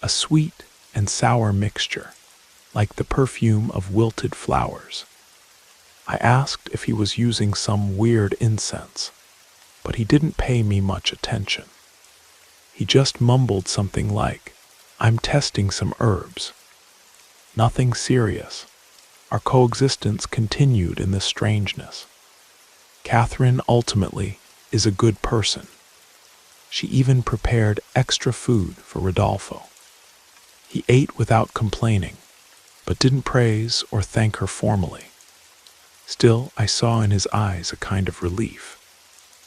a sweet and sour mixture, like the perfume of wilted flowers. I asked if he was using some weird incense, but he didn't pay me much attention. He just mumbled something like, "I'm testing some herbs." Nothing serious. Our coexistence continued in this strangeness. Catherine ultimately is a good person. She even prepared extra food for Rodolfo. He ate without complaining, but didn't praise or thank her formally. Still, I saw in his eyes a kind of relief,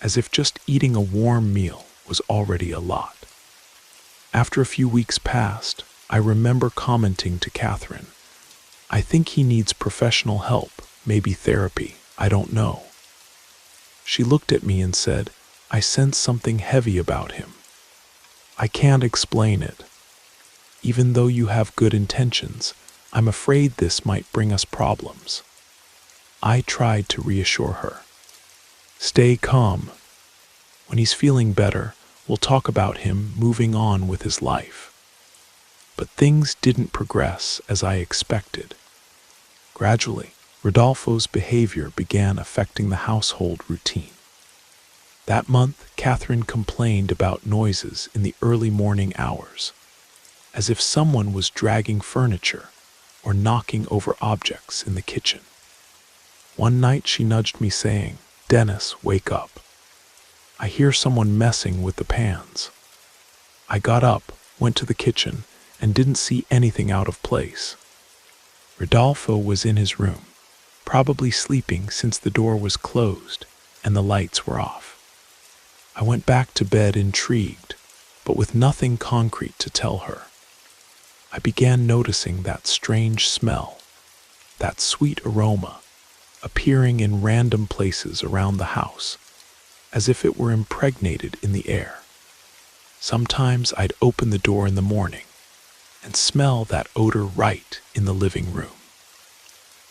as if just eating a warm meal was already a lot. After a few weeks passed, I remember commenting to Catherine, "I think he needs professional help, maybe therapy, I don't know." She looked at me and said, "I sense something heavy about him. I can't explain it. Even though you have good intentions, I'm afraid this might bring us problems." I tried to reassure her. "Stay calm. When he's feeling better, we'll talk about him moving on with his life." But things didn't progress as I expected. Gradually, Rodolfo's behavior began affecting the household routine. That month, Catherine complained about noises in the early morning hours, as if someone was dragging furniture or knocking over objects in the kitchen. One night she nudged me saying, "Dennis, wake up. I hear someone messing with the pans." I got up, went to the kitchen, and didn't see anything out of place. Rodolfo was in his room, probably sleeping since the door was closed and the lights were off. I went back to bed intrigued, but with nothing concrete to tell her. I began noticing that strange smell, that sweet aroma, appearing in random places around the house, as if it were impregnated in the air. Sometimes I'd open the door in the morning and smell that odor right in the living room.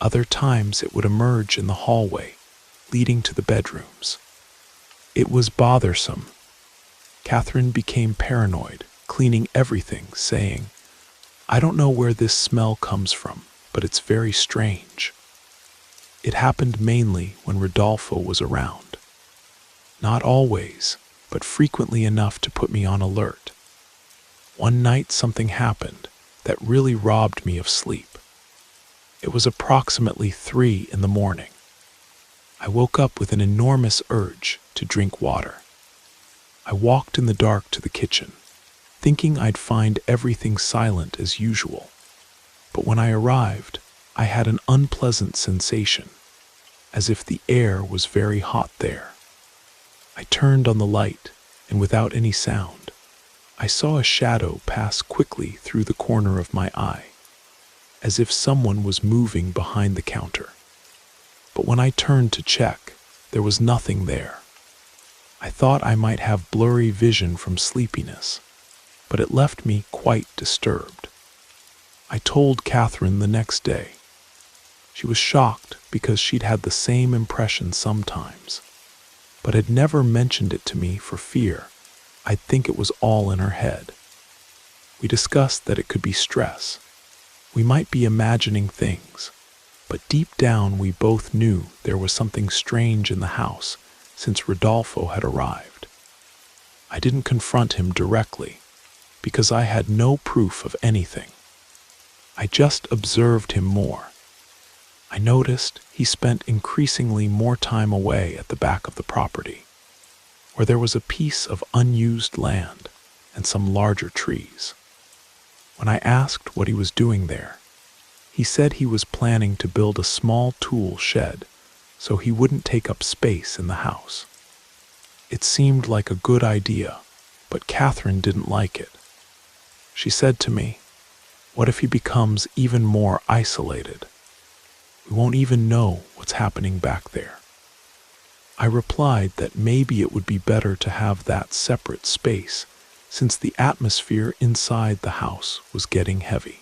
Other times it would emerge in the hallway, leading to the bedrooms. It was bothersome. Catherine became paranoid, cleaning everything, saying, "I don't know where this smell comes from, but it's very strange." It happened mainly when Rodolfo was around. Not always, but frequently enough to put me on alert. One night something happened that really robbed me of sleep. It was approximately 3 in the morning. I woke up with an enormous urge to drink water. I walked in the dark to the kitchen, thinking I'd find everything silent as usual. But when I arrived, I had an unpleasant sensation, as if the air was very hot there. I turned on the light, and without any sound, I saw a shadow pass quickly through the corner of my eye, as if someone was moving behind the counter. But when I turned to check, there was nothing there. I thought I might have blurry vision from sleepiness, but it left me quite disturbed. I told Catherine the next day. She was shocked because she'd had the same impression sometimes, but had never mentioned it to me for fear I'd think it was all in her head. We discussed that it could be stress. We might be imagining things, but deep down we both knew there was something strange in the house since Rodolfo had arrived. I didn't confront him directly because I had no proof of anything. I just observed him more. I noticed he spent increasingly more time away at the back of the property, where there was a piece of unused land and some larger trees. When I asked what he was doing there, he said he was planning to build a small tool shed so he wouldn't take up space in the house. It seemed like a good idea, but Catherine didn't like it. She said to me, "What if he becomes even more isolated? We won't even know what's happening back there." I replied that maybe it would be better to have that separate space since the atmosphere inside the house was getting heavy.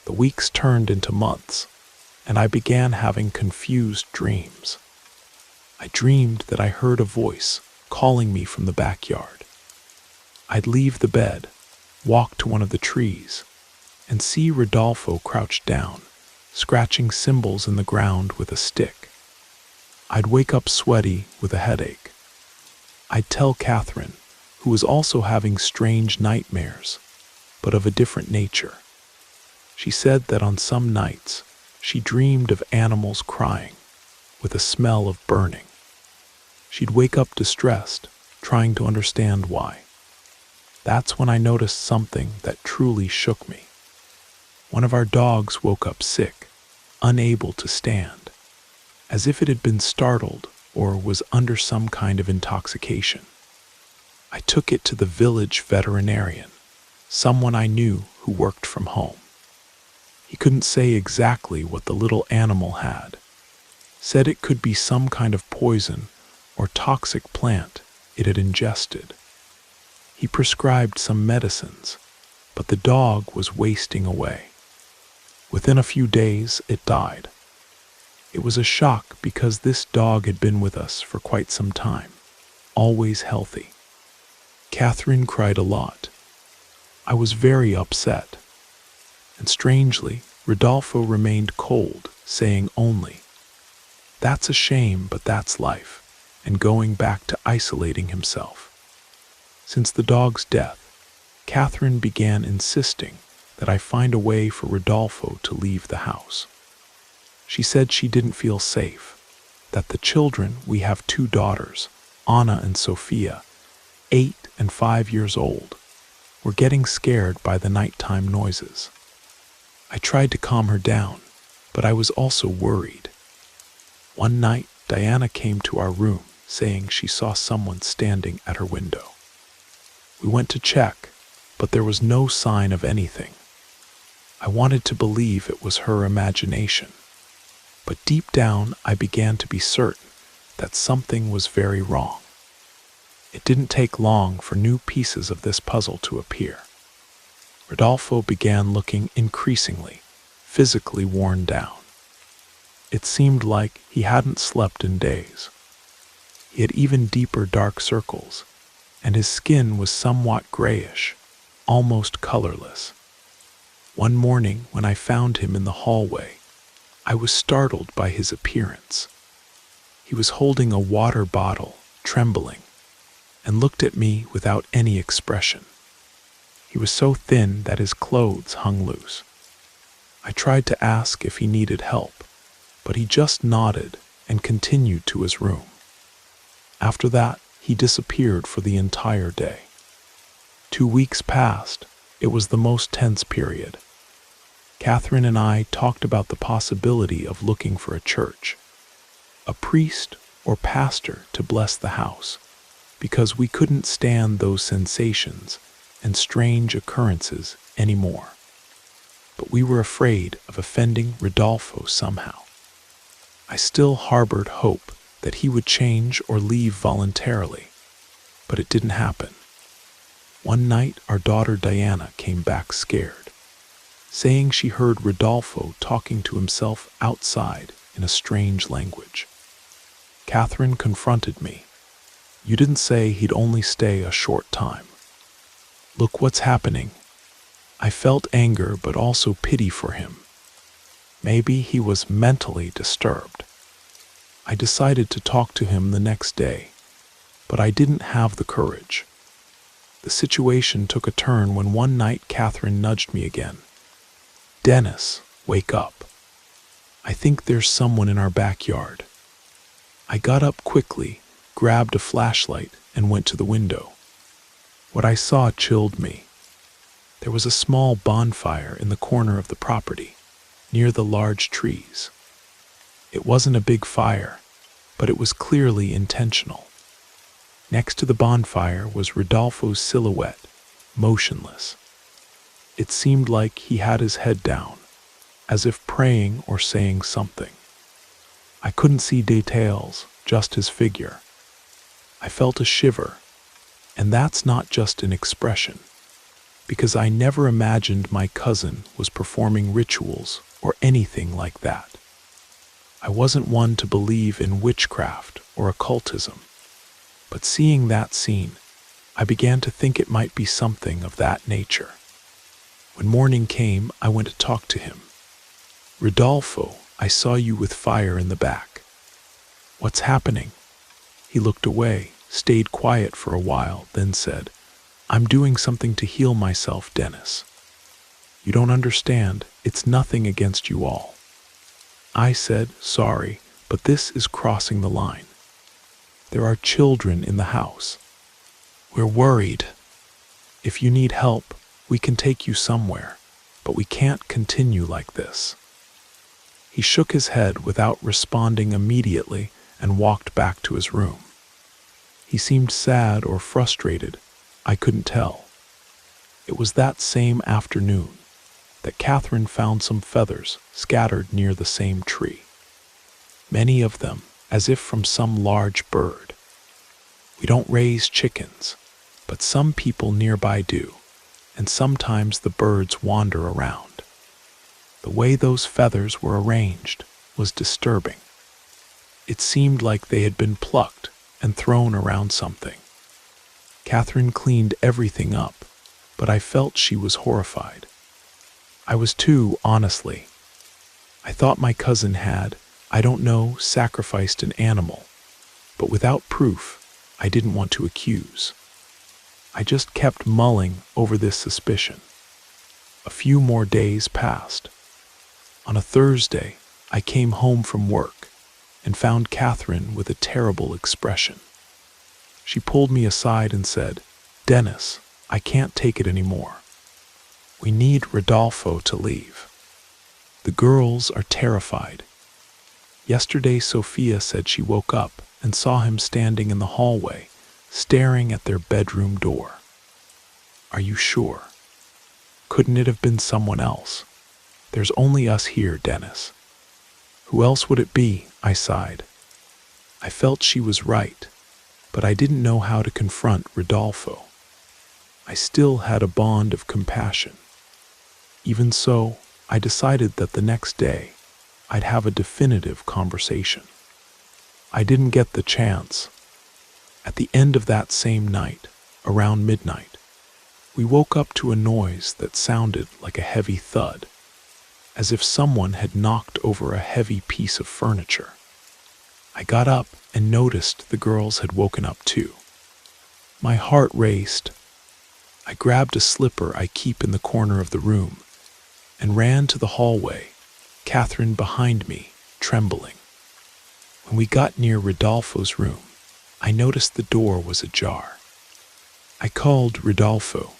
The weeks turned into months, and I began having confused dreams. I dreamed that I heard a voice calling me from the backyard. I'd leave the bed, walk to one of the trees, and see Rodolfo crouched down, scratching symbols in the ground with a stick. I'd wake up sweaty with a headache. I'd tell Catherine, who was also having strange nightmares, but of a different nature. She said that on some nights she dreamed of animals crying, with a smell of burning. She'd wake up distressed, trying to understand why. That's when I noticed something that truly shook me. One of our dogs woke up sick, unable to stand, as if it had been startled or was under some kind of intoxication. I took it to the village veterinarian, someone I knew who worked from home. He couldn't say exactly what the little animal had, said it could be some kind of poison or toxic plant it had ingested. He prescribed some medicines, but the dog was wasting away. Within a few days, it died. It was a shock because this dog had been with us for quite some time, always healthy. Catherine cried a lot. I was very upset. And strangely, Rodolfo remained cold, saying only, "That's a shame, but that's life," and going back to isolating himself. Since the dog's death, Catherine began insisting that I find a way for Rodolfo to leave the house. She said she didn't feel safe, that the children, we have 2 daughters, Anna and Sophia, 8 and 5 years old, were getting scared by the nighttime noises. I tried to calm her down, but I was also worried. One night, Diana came to our room, saying she saw someone standing at her window. We went to check, but there was no sign of anything. I wanted to believe it was her imagination, But deep down, I began to be certain that something was very wrong. It didn't take long for new pieces of this puzzle to appear. Rodolfo began looking increasingly physically worn down. It seemed like he hadn't slept in days. He had even deeper dark circles, and his skin was somewhat grayish, almost colorless. One morning when I found him in the hallway, I was startled by his appearance. He was holding a water bottle, trembling, and looked at me without any expression. He was so thin that his clothes hung loose. I tried to ask if he needed help, but he just nodded and continued to his room. After that, he disappeared for the entire day. 2 weeks passed. It was the most tense period. Catherine and I talked about the possibility of looking for a church, a priest or pastor to bless the house, because we couldn't stand those sensations and strange occurrences anymore. But we were afraid of offending Rodolfo somehow. I still harbored hope that he would change or leave voluntarily, but it didn't happen. One night, our daughter Diana came back scared, saying she heard Rodolfo talking to himself outside in a strange language. Catherine confronted me. "You didn't say he'd only stay a short time. Look what's happening." I felt anger but also pity for him. Maybe he was mentally disturbed. I decided to talk to him the next day, but I didn't have the courage. The situation took a turn when one night Catherine nudged me again. "Dennis, wake up. I think there's someone in our backyard." I got up quickly, grabbed a flashlight, and went to the window. What I saw chilled me. There was a small bonfire in the corner of the property, near the large trees. It wasn't a big fire, but it was clearly intentional. Next to the bonfire was Rodolfo's silhouette, motionless. It seemed like he had his head down, as if praying or saying something. I couldn't see details, just his figure. I felt a shiver, and that's not just an expression, because I never imagined my cousin was performing rituals or anything like that. I wasn't one to believe in witchcraft or occultism, but seeing that scene, I began to think it might be something of that nature. When morning came, I went to talk to him. "Rodolfo, I saw you with fire in the back. What's happening?" He looked away, stayed quiet for a while, then said, "I'm doing something to heal myself, Dennis. You don't understand. It's nothing against you all." I said, "Sorry, but this is crossing the line. There are children in the house. We're worried. If you need help, we can take you somewhere, but we can't continue like this." He shook his head without responding immediately and walked back to his room. He seemed sad or frustrated. I couldn't tell. It was that same afternoon that Catherine found some feathers scattered near the same tree. Many of them, as if from some large bird. We don't raise chickens, but some people nearby do, and sometimes the birds wander around. The way those feathers were arranged was disturbing. It seemed like they had been plucked and thrown around something. Catherine cleaned everything up, but I felt she was horrified. I was too, honestly. I thought my cousin had, I don't know, sacrificed an animal, but without proof, I didn't want to accuse. I just kept mulling over this suspicion. A few more days passed. On a Thursday, I came home from work and found Catherine with a terrible expression. She pulled me aside and said, "Dennis, I can't take it anymore. We need Rodolfo to leave. The girls are terrified. Yesterday, Sophia said she woke up and saw him standing in the hallway, staring at their bedroom door." "Are you sure? Couldn't it have been someone else? There's only us here, Dennis." Who else would it be? I sighed. I felt she was right, but I didn't know how to confront Rodolfo. I still had a bond of compassion. Even so, I decided that the next day, I'd have a definitive conversation. I didn't get the chance. At the end of that same night, around midnight, we woke up to a noise that sounded like a heavy thud, as if someone had knocked over a heavy piece of furniture. I got up and noticed the girls had woken up too. My heart raced. I grabbed a slipper I keep in the corner of the room and ran to the hallway, Catherine behind me, trembling. When we got near Rodolfo's room, I noticed the door was ajar. I called Rodolfo.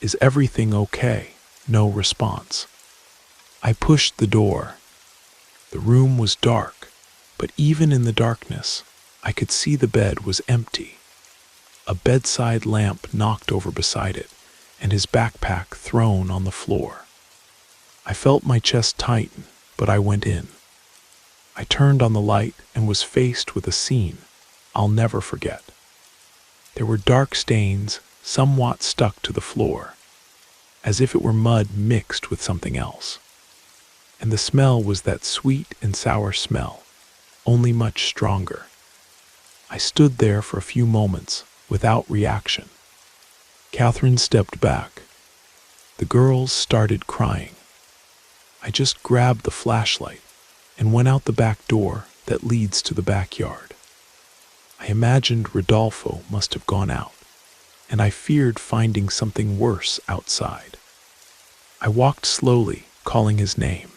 "Is everything okay?" No response. I pushed the door. The room was dark, but even in the darkness, I could see the bed was empty. A bedside lamp knocked over beside it, and his backpack thrown on the floor. I felt my chest tighten, but I went in. I turned on the light and was faced with a scene I'll never forget. There were dark stains, somewhat stuck to the floor, as if it were mud mixed with something else. And the smell was that sweet and sour smell, only much stronger. I stood there for a few moments without reaction. Catherine stepped back. The girls started crying. I just grabbed the flashlight and went out the back door that leads to the backyard. I imagined Rodolfo must have gone out, and I feared finding something worse outside. I walked slowly, calling his name.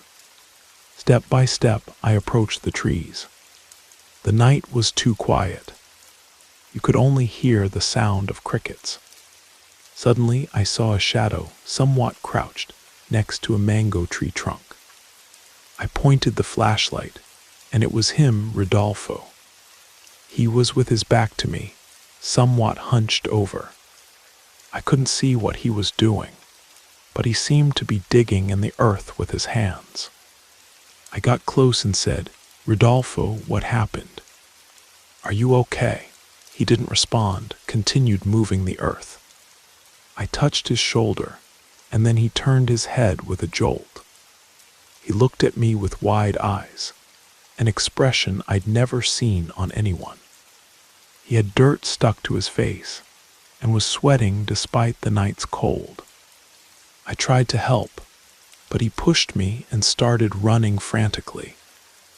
Step by step, I approached the trees. The night was too quiet. You could only hear the sound of crickets. Suddenly, I saw a shadow, somewhat crouched, next to a mango tree trunk. I pointed the flashlight, and it was him, Rodolfo. He was with his back to me, somewhat hunched over. I couldn't see what he was doing, but he seemed to be digging in the earth with his hands. I got close and said, "Rodolfo, what happened? Are you okay?" He didn't respond, continued moving the earth. I touched his shoulder, and then he turned his head with a jolt. He looked at me with wide eyes, an expression I'd never seen on anyone. He had dirt stuck to his face and was sweating despite the night's cold. I tried to help, but he pushed me and started running frantically,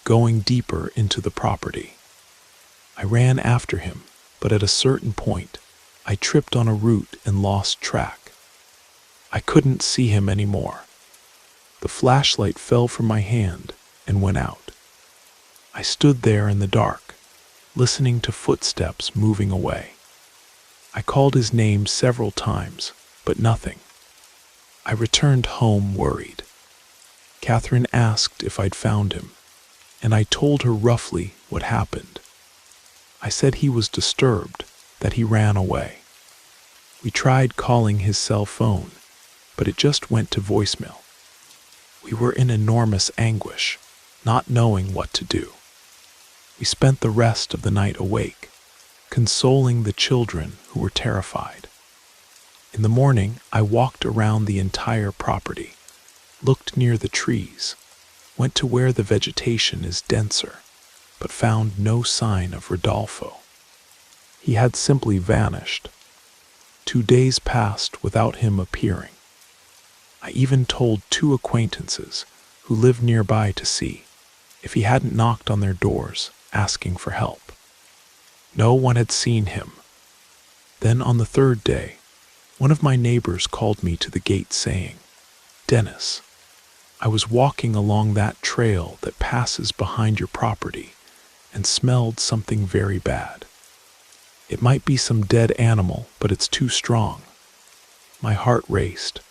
going deeper into the property. I ran after him, but at a certain point, I tripped on a root and lost track. I couldn't see him anymore. The flashlight fell from my hand and went out. I stood there in the dark, listening to footsteps moving away. I called his name several times, but nothing. I returned home worried. Catherine asked if I'd found him, and I told her roughly what happened. I said he was disturbed, that he ran away. We tried calling his cell phone, but it just went to voicemail. We were in enormous anguish, not knowing what to do. We spent the rest of the night awake, consoling the children who were terrified. In the morning, I walked around the entire property, looked near the trees, went to where the vegetation is denser, but found no sign of Rodolfo. He had simply vanished. 2 days passed without him appearing. I even told 2 acquaintances who lived nearby to see if he hadn't knocked on their doors asking for help. No one had seen him. Then on the 3rd day, one of my neighbors called me to the gate saying, "Dennis, I was walking along that trail that passes behind your property and smelled something very bad. It might be some dead animal, but it's too strong." My heart raced.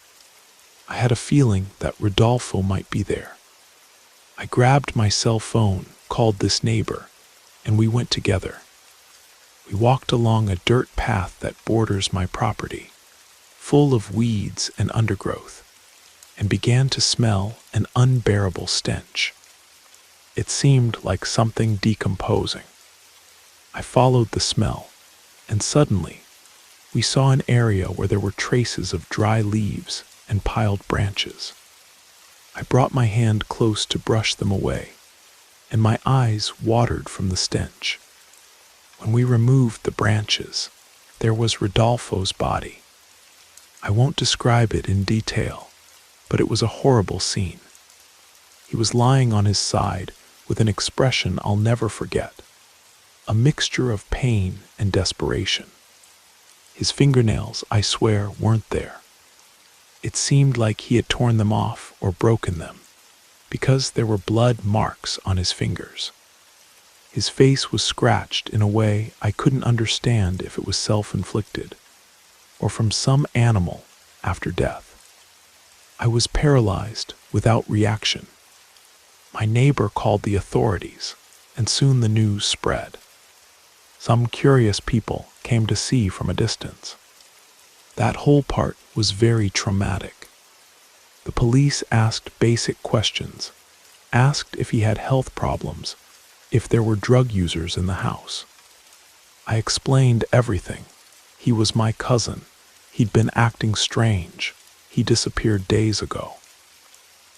I had a feeling that Rodolfo might be there. I grabbed my cell phone, called this neighbor, and we went together. We walked along a dirt path that borders my property, full of weeds and undergrowth, and began to smell an unbearable stench. It seemed like something decomposing. I followed the smell, and suddenly we saw an area where there were traces of dry leaves and piled branches. I brought my hand close to brush them away, and my eyes watered from the stench. When we removed the branches, there was Rodolfo's body. I won't describe it in detail, but it was a horrible scene. He was lying on his side with an expression I'll never forget, a mixture of pain and desperation. His fingernails, I swear, weren't there. It seemed like he had torn them off or broken them, because there were blood marks on his fingers. His face was scratched in a way I couldn't understand if it was self-inflicted or from some animal after death. I was paralyzed without reaction. My neighbor called the authorities, and soon the news spread. Some curious people came to see from a distance. That whole part was very traumatic. The police asked basic questions, asked if he had health problems, if there were drug users in the house. I explained everything. He was my cousin. He'd been acting strange. He disappeared days ago.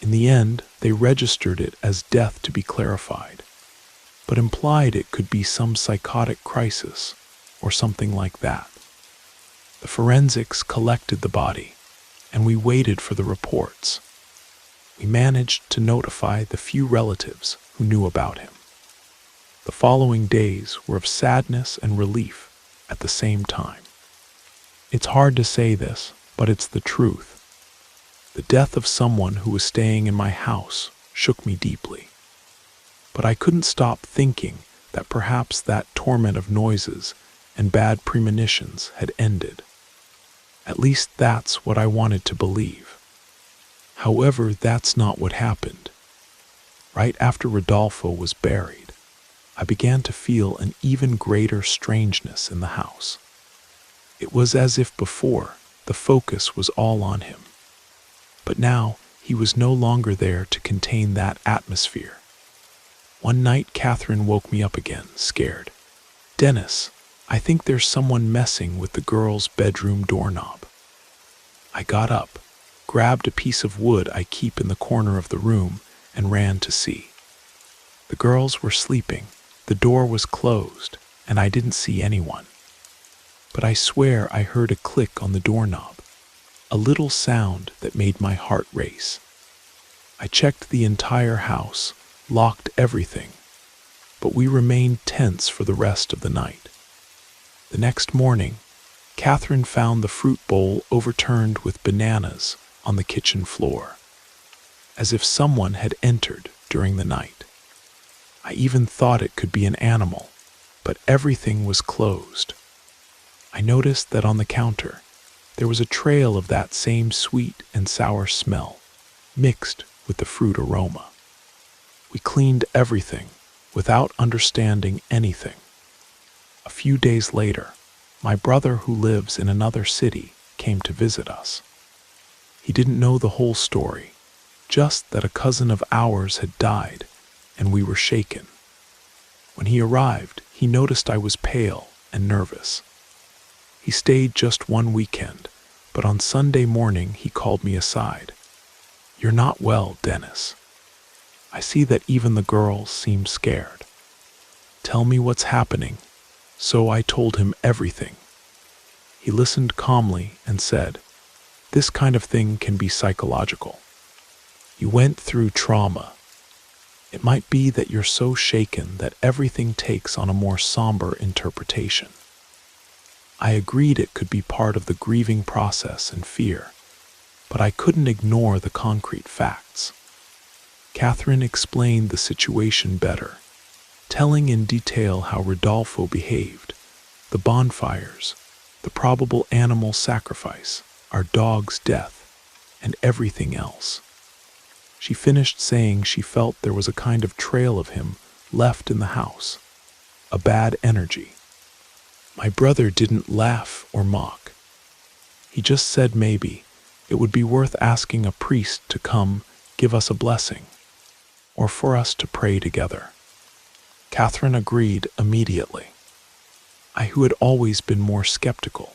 In the end, they registered it as death to be clarified, but implied it could be some psychotic crisis or something like that. The forensics collected the body, and we waited for the reports. We managed to notify the few relatives who knew about him. The following days were of sadness and relief at the same time. It's hard to say this, but it's the truth. The death of someone who was staying in my house shook me deeply. But I couldn't stop thinking that perhaps that torment of noises and bad premonitions had ended. At least that's what I wanted to believe. However, that's not what happened. Right after Rodolfo was buried, I began to feel an even greater strangeness in the house. It was as if before the focus was all on him. But now he was no longer there to contain that atmosphere. One night, Catherine woke me up again, scared. "Dennis, I think there's someone messing with the girl's bedroom doorknob." I got up, grabbed a piece of wood I keep in the corner of the room, and ran to see. The girls were sleeping, the door was closed, and I didn't see anyone. But I swear I heard a click on the doorknob, a little sound that made my heart race. I checked the entire house, locked everything, but we remained tense for the rest of the night. The next morning, Catherine found the fruit bowl overturned with bananas on the kitchen floor, as if someone had entered during the night. I even thought it could be an animal, but everything was closed. I noticed that on the counter, there was a trail of that same sweet and sour smell, mixed with the fruit aroma. We cleaned everything without understanding anything. A few days later, my brother, who lives in another city, came to visit us. He didn't know the whole story, just that a cousin of ours had died, and we were shaken. When he arrived, he noticed I was pale and nervous. He stayed just one weekend, but on Sunday morning he called me aside. "You're not well, Dennis. I see that even the girls seem scared. Tell me what's happening." So I told him everything. He listened calmly and said, "This kind of thing can be psychological. You went through trauma. It might be that you're so shaken that everything takes on a more somber interpretation." I agreed it could be part of the grieving process and fear, but I couldn't ignore the concrete facts. Catherine explained the situation better, telling in detail how Rodolfo behaved, the bonfires, the probable animal sacrifice, our dog's death, and everything else. She finished saying she felt there was a kind of trail of him left in the house, a bad energy. My brother didn't laugh or mock. He just said maybe it would be worth asking a priest to come give us a blessing. or for us to pray together. Catherine agreed immediately. I, who had always been more skeptical,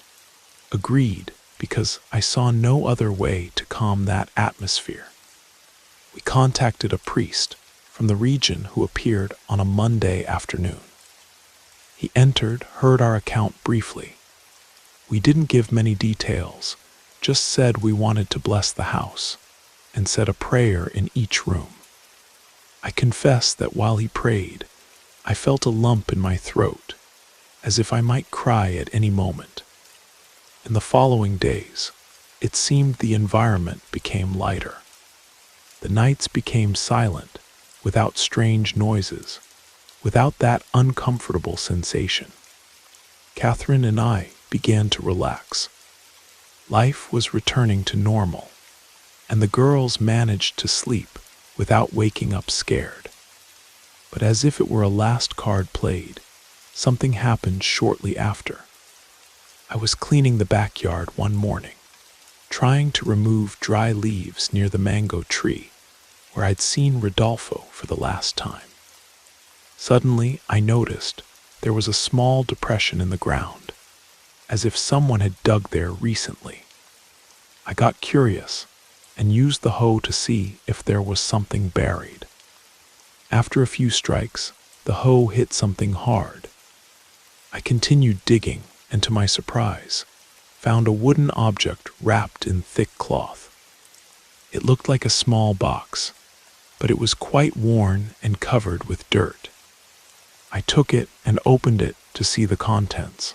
agreed because I saw no other way to calm that atmosphere. We contacted a priest from the region who appeared on a Monday afternoon. He entered, heard our account briefly. We didn't give many details, just said we wanted to bless the house and said a prayer in each room. I confess that while he prayed, I felt a lump in my throat, as if I might cry at any moment. In the following days, it seemed the environment became lighter. The nights became silent, without strange noises, without that uncomfortable sensation. Catherine and I began to relax. Life was returning to normal, and the girls managed to sleep without waking up scared. But as if it were a last card played, something happened shortly after. I was cleaning the backyard one morning, trying to remove dry leaves near the mango tree where I'd seen Rodolfo for the last time. Suddenly, I noticed there was a small depression in the ground, as if someone had dug there recently. I got curious and used the hoe to see if there was something buried. After a few strikes, the hoe hit something hard. I continued digging and, to my surprise, found a wooden object wrapped in thick cloth. It looked like a small box, but it was quite worn and covered with dirt. I took it and opened it to see the contents.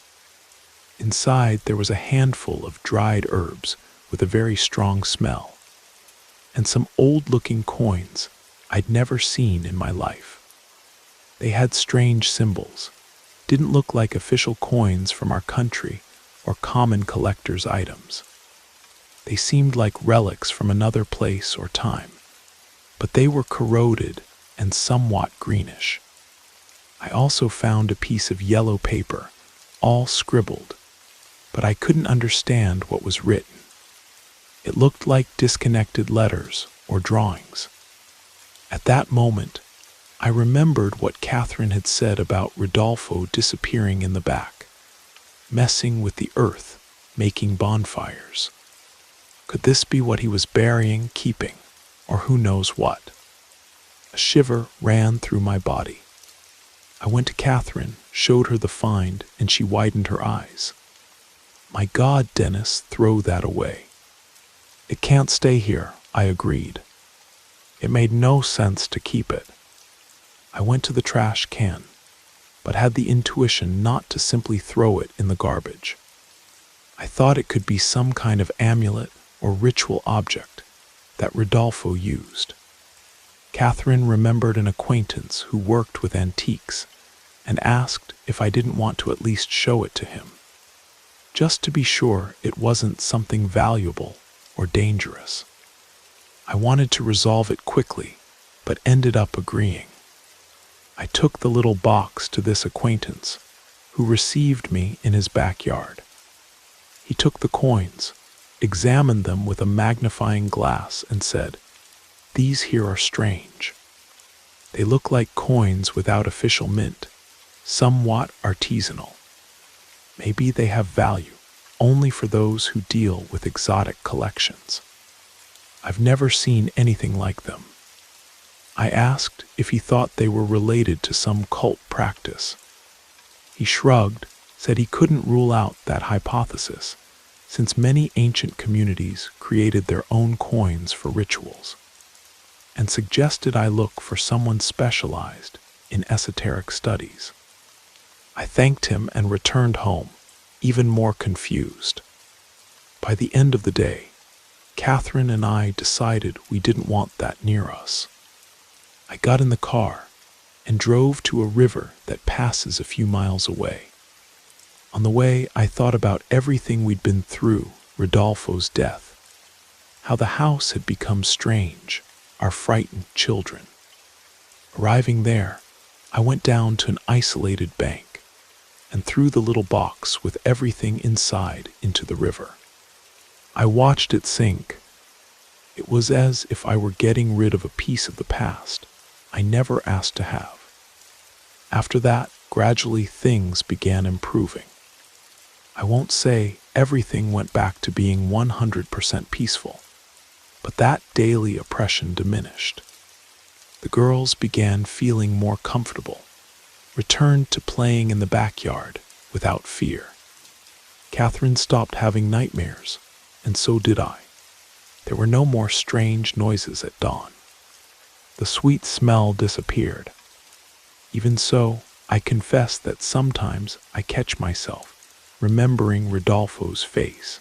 Inside there was a handful of dried herbs with a very strong smell, and some old-looking coins I'd never seen in my life. They had strange symbols, didn't look like official coins from our country or common collector's items. They seemed like relics from another place or time, but they were corroded and somewhat greenish. I also found a piece of yellow paper, all scribbled, but I couldn't understand what was written. It looked like disconnected letters or drawings. At that moment, I remembered what Catherine had said about Rodolfo disappearing in the back, messing with the earth, making bonfires. Could this be what he was burying, keeping, or who knows what? A shiver ran through my body. I went to Catherine, showed her the find, and she widened her eyes. My God, Dennis, throw that away. It can't stay here, I agreed. It made no sense to keep it. I went to the trash can, but had the intuition not to simply throw it in the garbage. I thought it could be some kind of amulet or ritual object that Rodolfo used. Catherine remembered an acquaintance who worked with antiques and asked if I didn't want to at least show it to him, just to be sure it wasn't something valuable or dangerous. I wanted to resolve it quickly, but ended up agreeing. I took the little box to this acquaintance, who received me in his backyard. He took the coins, examined them with a magnifying glass, and said, "These here are strange. They look like coins without official mint, somewhat artisanal. Maybe they have value only for those who deal with exotic collections. I've never seen anything like them." I asked if he thought they were related to some cult practice. He shrugged, said he couldn't rule out that hypothesis, since many ancient communities created their own coins for rituals, and suggested I look for someone specialized in esoteric studies. I thanked him and returned home, even more confused. By the end of the day, Catherine and I decided we didn't want that near us. I got in the car and drove to a river that passes a few miles away. On the way, I thought about everything we'd been through, Rodolfo's death, how the house had become strange, our frightened children. Arriving there, I went down to an isolated bank and threw the little box with everything inside into the river. I watched it sink. It was as if I were getting rid of a piece of the past, I never asked to have. After that, gradually things began improving. I won't say everything went back to being 100% peaceful, but that daily oppression diminished. The girls began feeling more comfortable, returned to playing in the backyard without fear. Catherine stopped having nightmares, and so did I. There were no more strange noises at dawn. The sweet smell disappeared. Even so, I confess that sometimes I catch myself remembering Rodolfo's face.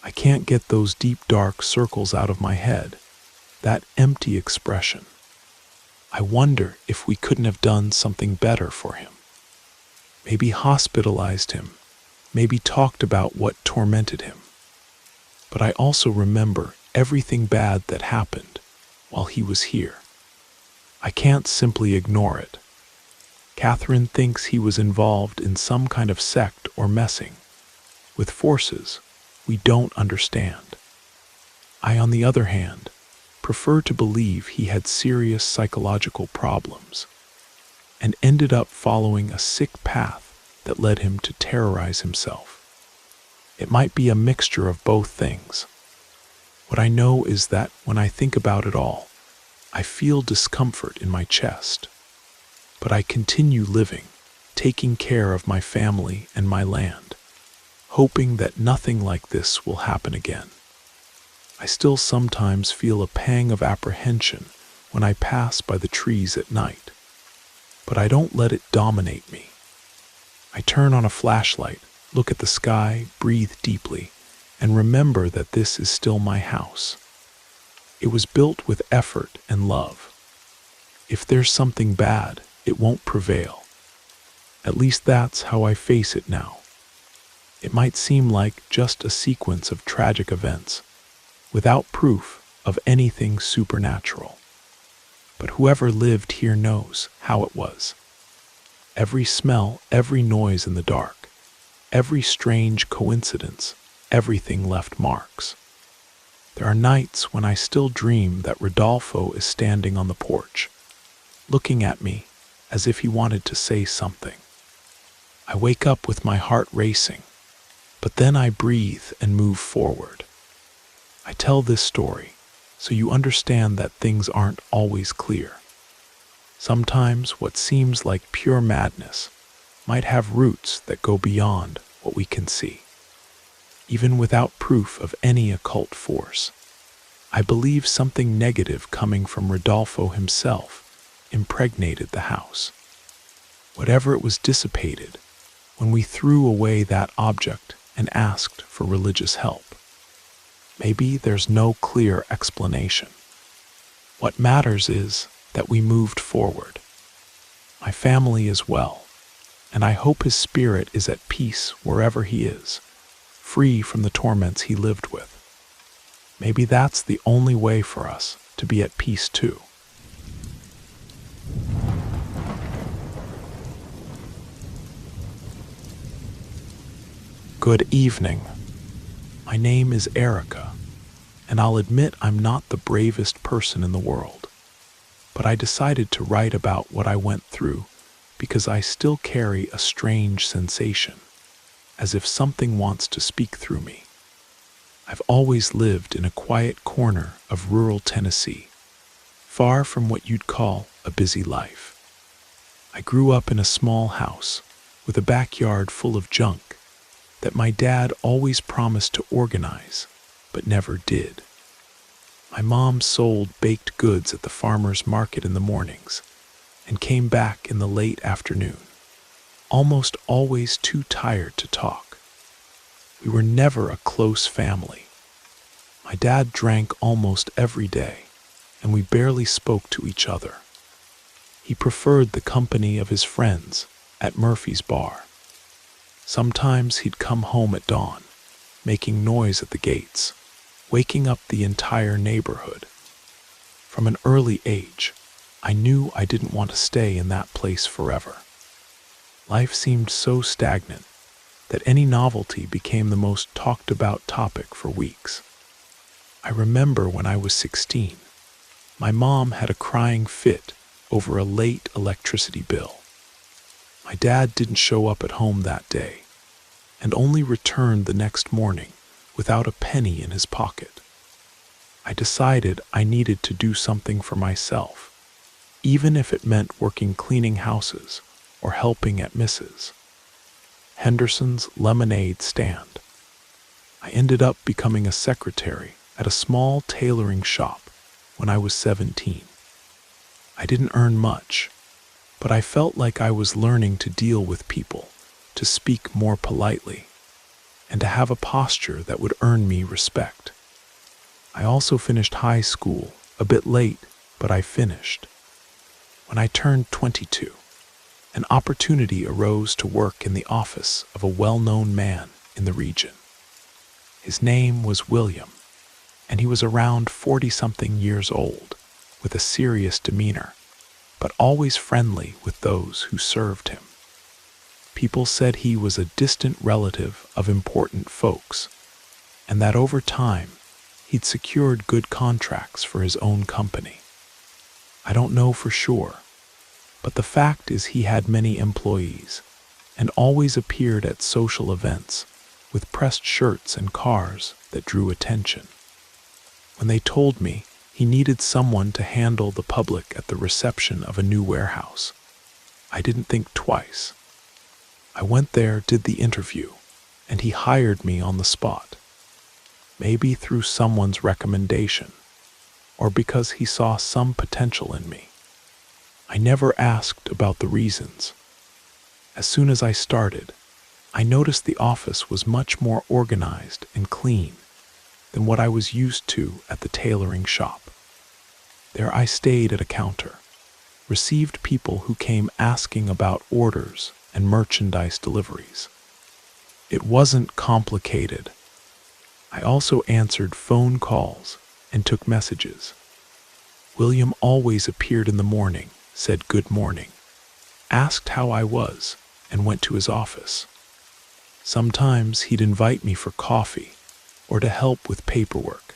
I can't get those deep dark circles out of my head, that empty expression. I wonder if we couldn't have done something better for him. Maybe hospitalized him, maybe talked about what tormented him. But I also remember everything bad that happened while he was here. I can't simply ignore it. Catherine thinks he was involved in some kind of sect or messing with forces we don't understand. I, on the other hand, prefer to believe he had serious psychological problems and ended up following a sick path that led him to terrorize himself. It might be a mixture of both things. What I know is that when I think about it all, I feel discomfort in my chest. But I continue living, taking care of my family and my land, hoping that nothing like this will happen again. I still sometimes feel a pang of apprehension when I pass by the trees at night, but I don't let it dominate me. I turn on a flashlight, look at the sky, breathe deeply, and remember that this is still my house. It was built with effort and love. If there's something bad, it won't prevail. At least that's how I face it now. It might seem like just a sequence of tragic events, without proof of anything supernatural. But whoever lived here knows how it was. Every smell, every noise in the dark, every strange coincidence, everything left marks. There are nights when I still dream that Rodolfo is standing on the porch, looking at me as if he wanted to say something. I wake up with my heart racing, but then I breathe and move forward. I tell this story so you understand that things aren't always clear. Sometimes what seems like pure madness might have roots that go beyond what we can see. Even without proof of any occult force, I believe something negative coming from Rodolfo himself impregnated the house. Whatever it was dissipated when we threw away that object and asked for religious help. Maybe there's no clear explanation. What matters is that we moved forward. My family is well, and I hope his spirit is at peace wherever he is, free from the torments he lived with. Maybe that's the only way for us to be at peace too. Good evening. My name is Erica, and I'll admit I'm not the bravest person in the world, but I decided to write about what I went through because I still carry a strange sensation, as if something wants to speak through me. I've always lived in a quiet corner of rural Tennessee, far from what you'd call a busy life. I grew up in a small house with a backyard full of junk that my dad always promised to organize, but never did. My mom sold baked goods at the farmer's market in the mornings and came back in the late afternoon, almost always too tired to talk. We were never a close family. My dad drank almost every day, and we barely spoke to each other. He preferred the company of his friends at Murphy's bar. Sometimes he'd come home at dawn, making noise at the gates, waking up the entire neighborhood. From an early age, I knew I didn't want to stay in that place forever. Life seemed so stagnant that any novelty became the most talked about topic for weeks. I remember when I was 16, my mom had a crying fit over a late electricity bill. My dad didn't show up at home that day and only returned the next morning without a penny in his pocket. I decided I needed to do something for myself, even if it meant working cleaning houses or helping at Mrs. Henderson's lemonade stand. I ended up becoming a secretary at a small tailoring shop when I was 17. I didn't earn much, but I felt like I was learning to deal with people, to speak more politely, and to have a posture that would earn me respect. I also finished high school, a bit late, but I finished. When I turned 22, an opportunity arose to work in the office of a well-known man in the region. His name was William, and he was around 40-something years old, with a serious demeanor, but always friendly with those who served him. People said he was a distant relative of important folks, and that over time, he'd secured good contracts for his own company. I don't know for sure, but the fact is he had many employees and always appeared at social events with pressed shirts and cars that drew attention. When they told me he needed someone to handle the public at the reception of a new warehouse, I didn't think twice. I went there, did the interview, and he hired me on the spot. Maybe through someone's recommendation, or because he saw some potential in me. I never asked about the reasons. As soon as I started, I noticed the office was much more organized and clean than what I was used to at the tailoring shop. There I stayed at a counter, received people who came asking about orders and merchandise deliveries. It wasn't complicated. I also answered phone calls and took messages. William always appeared in the morning, said good morning, asked how I was, and went to his office. Sometimes he'd invite me for coffee or to help with paperwork.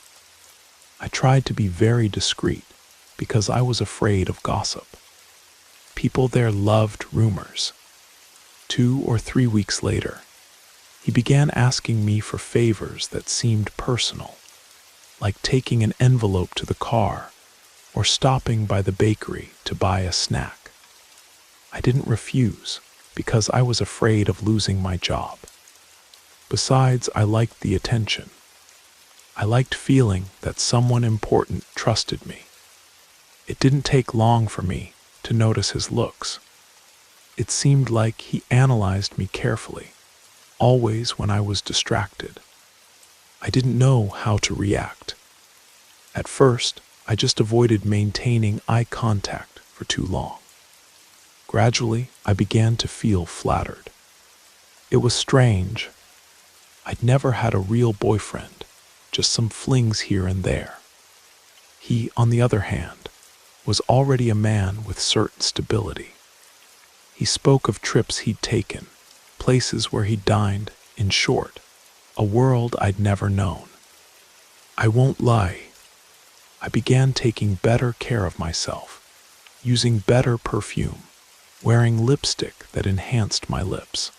I tried to be very discreet because I was afraid of gossip. People there loved rumors. 2 or 3 weeks later, he began asking me for favors that seemed personal, like taking an envelope to the car or stopping by the bakery to buy a snack. I didn't refuse because I was afraid of losing my job. Besides, I liked the attention. I liked feeling that someone important trusted me. It didn't take long for me to notice his looks. It seemed like he analyzed me carefully, always when I was distracted. I didn't know how to react. At first, I just avoided maintaining eye contact for too long. Gradually, I began to feel flattered. It was strange. I'd never had a real boyfriend, just some flings here and there. He, on the other hand, was already a man with certain stability. He spoke of trips he'd taken, places where he'd dined, in short, a world I'd never known. I won't lie. I began taking better care of myself, using better perfume, wearing lipstick that enhanced my lips.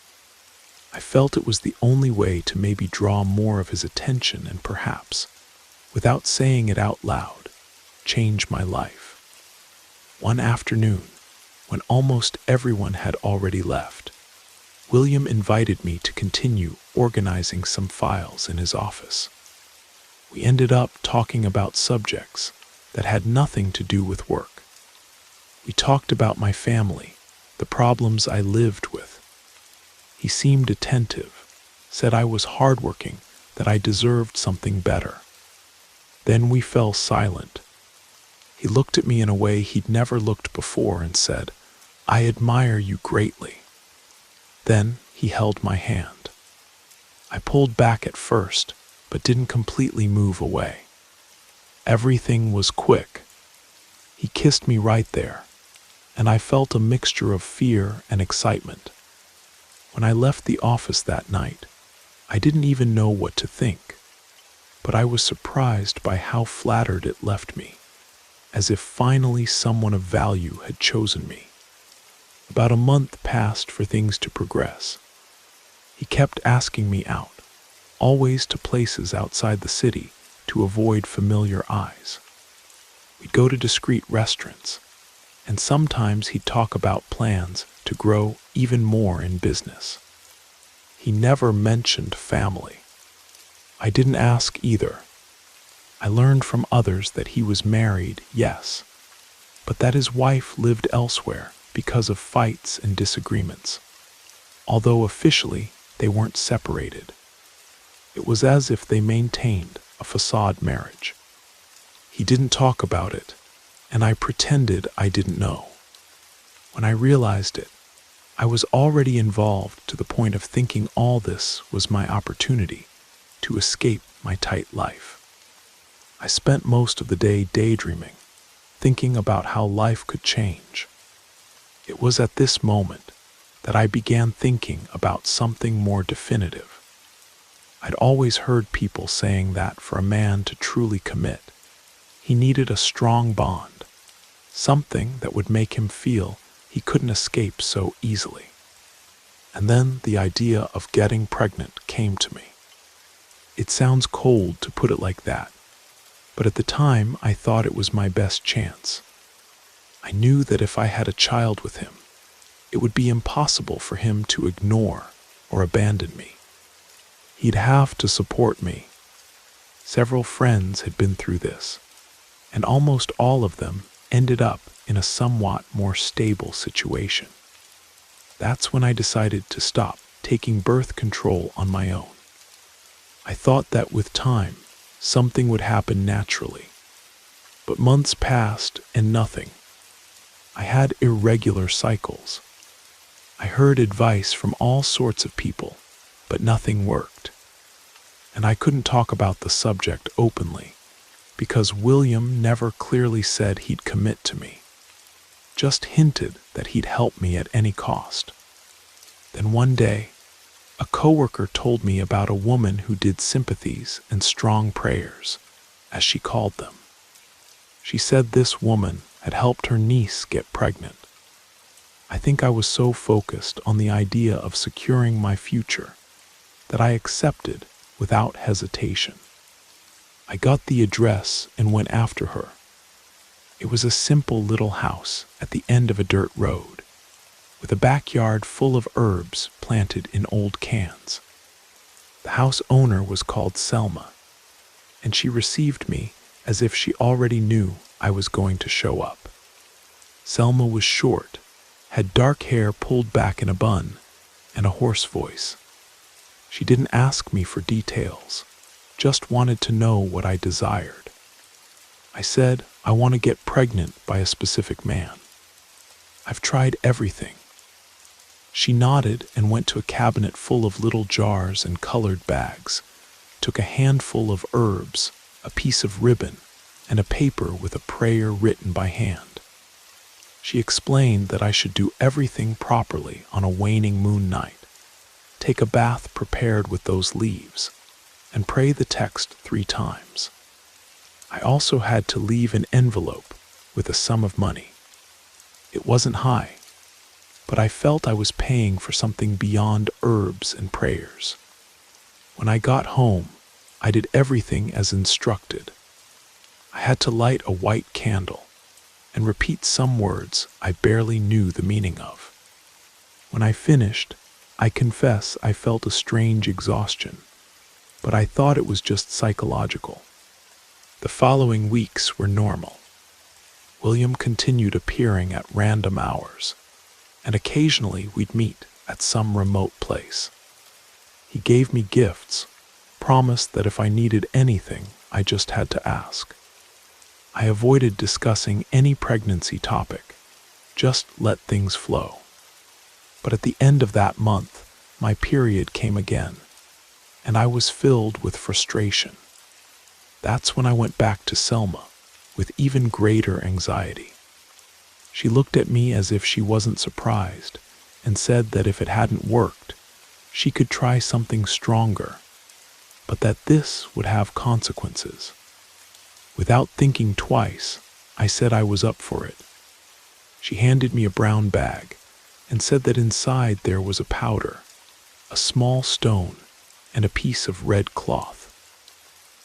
I felt it was the only way to maybe draw more of his attention and perhaps, without saying it out loud, change my life. One afternoon, when almost everyone had already left, William invited me to continue organizing some files in his office. We ended up talking about subjects that had nothing to do with work. We talked about my family, the problems I lived with. He seemed attentive, said I was hardworking, that I deserved something better. Then we fell silent. He looked at me in a way he'd never looked before and said, "I admire you greatly." Then he held my hand. I pulled back at first, but didn't completely move away. Everything was quick. He kissed me right there, and I felt a mixture of fear and excitement. When I left the office that night, I didn't even know what to think, but I was surprised by how flattered it left me. as if finally someone of value had chosen me. About a month passed for things to progress. He kept asking me out, always to places outside the city to avoid familiar eyes. We'd go to discreet restaurants, and sometimes he'd talk about plans to grow even more in business. He never mentioned family. I didn't ask either. I learned from others that he was married, yes, but that his wife lived elsewhere because of fights and disagreements. Although officially they weren't separated, it was as if they maintained a facade marriage. He didn't talk about it, and I pretended I didn't know. When I realized it, I was already involved to the point of thinking all this was my opportunity to escape my tight life. I spent most of the day daydreaming, thinking about how life could change. It was at this moment that I began thinking about something more definitive. I'd always heard people saying that for a man to truly commit, he needed a strong bond, something that would make him feel he couldn't escape so easily. And then the idea of getting pregnant came to me. It sounds cold to put it like that, but at the time I thought it was my best chance. I knew that if I had a child with him, it would be impossible for him to ignore or abandon me. He'd have to support me. Several friends had been through this, and almost all of them ended up in a somewhat more stable situation. That's when I decided to stop taking birth control on my own. I thought that with time, something would happen naturally. But months passed and nothing. I had irregular cycles. I heard advice from all sorts of people, but nothing worked. And I couldn't talk about the subject openly, because William never clearly said he'd commit to me, just hinted that he'd help me at any cost. Then one day, a coworker told me about a woman who did sympathies and strong prayers, as she called them. She said this woman had helped her niece get pregnant. I think I was so focused on the idea of securing my future that I accepted without hesitation. I got the address and went after her. It was a simple little house at the end of a dirt road, with a backyard full of herbs planted in old cans. The house owner was called Selma, and she received me as if she already knew I was going to show up. Selma was short, had dark hair pulled back in a bun, and a hoarse voice. She didn't ask me for details, just wanted to know what I desired. I said, I want to get pregnant by a specific man. I've tried everything. She nodded and went to a cabinet full of little jars and colored bags, took a handful of herbs, a piece of ribbon, and a paper with a prayer written by hand. She explained that I should do everything properly on a waning moon night, take a bath prepared with those leaves, and pray the text 3 times. I also had to leave an envelope with a sum of money. It wasn't high, but I felt I was paying for something beyond herbs and prayers. When I got home, I did everything as instructed. I had to light a white candle and repeat some words I barely knew the meaning of. When I finished, I confess I felt a strange exhaustion, but I thought it was just psychological. The following weeks were normal. William continued appearing at random hours, and occasionally we'd meet at some remote place. He gave me gifts, promised that if I needed anything, I just had to ask. I avoided discussing any pregnancy topic, just let things flow. But at the end of that month, my period came again, and I was filled with frustration. That's when I went back to Selma with even greater anxiety. She looked at me as if she wasn't surprised and said that if it hadn't worked, she could try something stronger, but that this would have consequences. Without thinking twice, I said I was up for it. She handed me a brown bag and said that inside there was a powder, a small stone, and a piece of red cloth.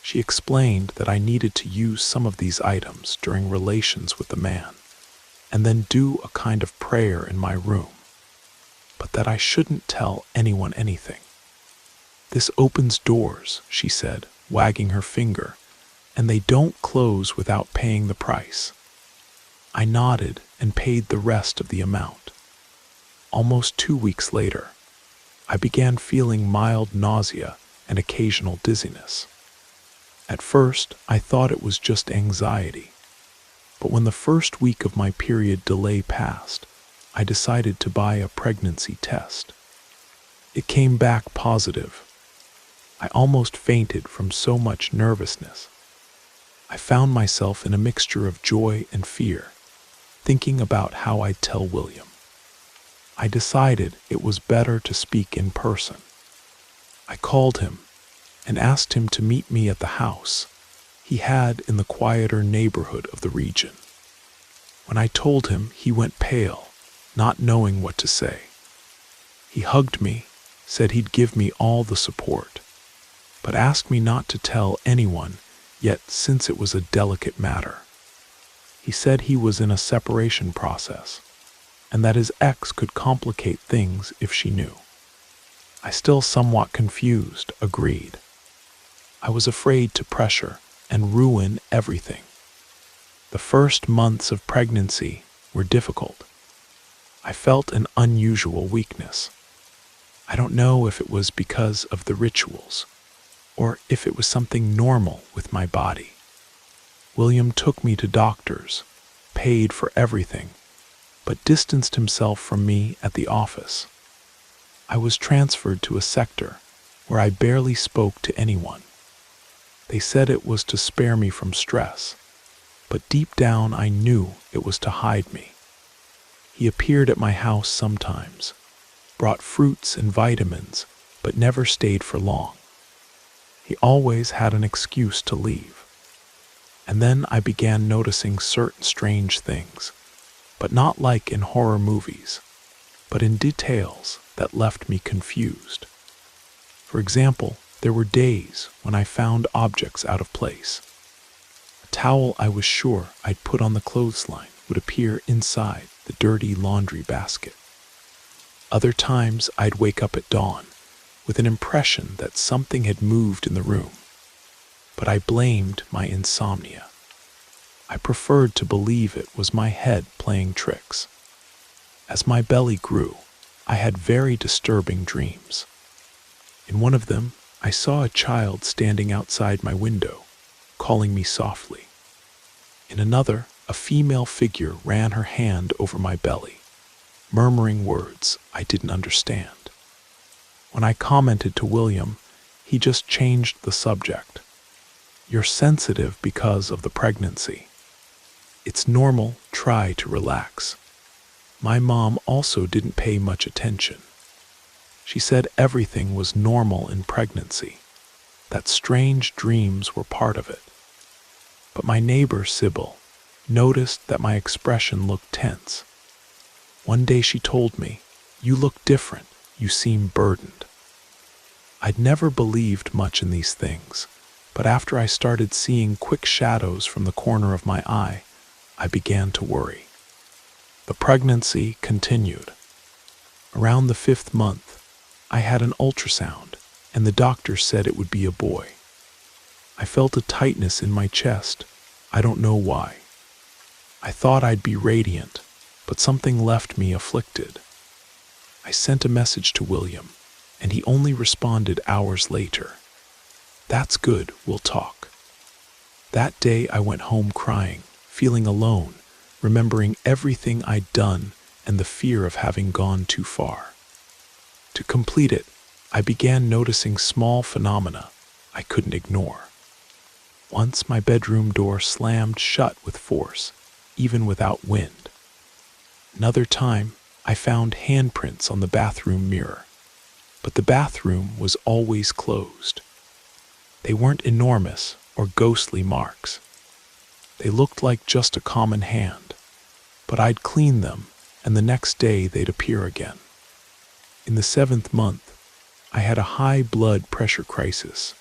She explained that I needed to use some of these items during relations with the man, and then do a kind of prayer in my room, but that I shouldn't tell anyone anything. "This opens doors," she said, wagging her finger, "and they don't close without paying the price." I nodded and paid the rest of the amount. Almost 2 weeks later, I began feeling mild nausea and occasional dizziness. At first, I thought it was just anxiety, but when the first week of my period delay passed, I decided to buy a pregnancy test. It came back positive. I almost fainted from so much nervousness. I found myself in a mixture of joy and fear, thinking about how I'd tell William. I decided it was better to speak in person. I called him and asked him to meet me at the house he had in the quieter neighborhood of the region. When I told him, he went pale, not knowing what to say. He hugged me, said he'd give me all the support, but asked me not to tell anyone yet since it was a delicate matter. He said he was in a separation process, and that his ex could complicate things if she knew. I, still somewhat confused, agreed. I was afraid to pressure and ruin everything. The first months of pregnancy were difficult. I felt an unusual weakness. I don't know if it was because of the rituals, or if it was something normal with my body. William took me to doctors, paid for everything, but distanced himself from me at the office. I was transferred to a sector where I barely spoke to anyone. They said it was to spare me from stress, but deep down I knew it was to hide me. He appeared at my house sometimes, brought fruits and vitamins, but never stayed for long. He always had an excuse to leave. And then I began noticing certain strange things, but not like in horror movies, but in details that left me confused. For example, there were days when I found objects out of place. A towel I was sure I'd put on the clothesline would appear inside the dirty laundry basket. Other times I'd wake up at dawn with an impression that something had moved in the room, but I blamed my insomnia. I preferred to believe it was my head playing tricks. As my belly grew, I had very disturbing dreams. In one of them, I saw a child standing outside my window, calling me softly. In another, a female figure ran her hand over my belly, murmuring words I didn't understand. When I commented to William, he just changed the subject. "You're sensitive because of the pregnancy. It's normal, try to relax." My mom also didn't pay much attention. She said everything was normal in pregnancy, that strange dreams were part of it. But my neighbor, Sybil, noticed that my expression looked tense. One day she told me, "You look different, you seem burdened." I'd never believed much in these things, but after I started seeing quick shadows from the corner of my eye, I began to worry. The pregnancy continued. Around the 5th month, I had an ultrasound, and the doctor said it would be a boy. I felt a tightness in my chest. I don't know why. I thought I'd be radiant, but something left me afflicted. I sent a message to William, and he only responded hours later. "That's good, we'll talk." That day I went home crying, feeling alone, remembering everything I'd done and the fear of having gone too far. To complete it, I began noticing small phenomena I couldn't ignore. Once my bedroom door slammed shut with force, even without wind. Another time, I found handprints on the bathroom mirror, but the bathroom was always closed. They weren't enormous or ghostly marks. They looked like just a common hand, but I'd clean them, and the next day they'd appear again. In the 7th month, I had a high blood pressure crisis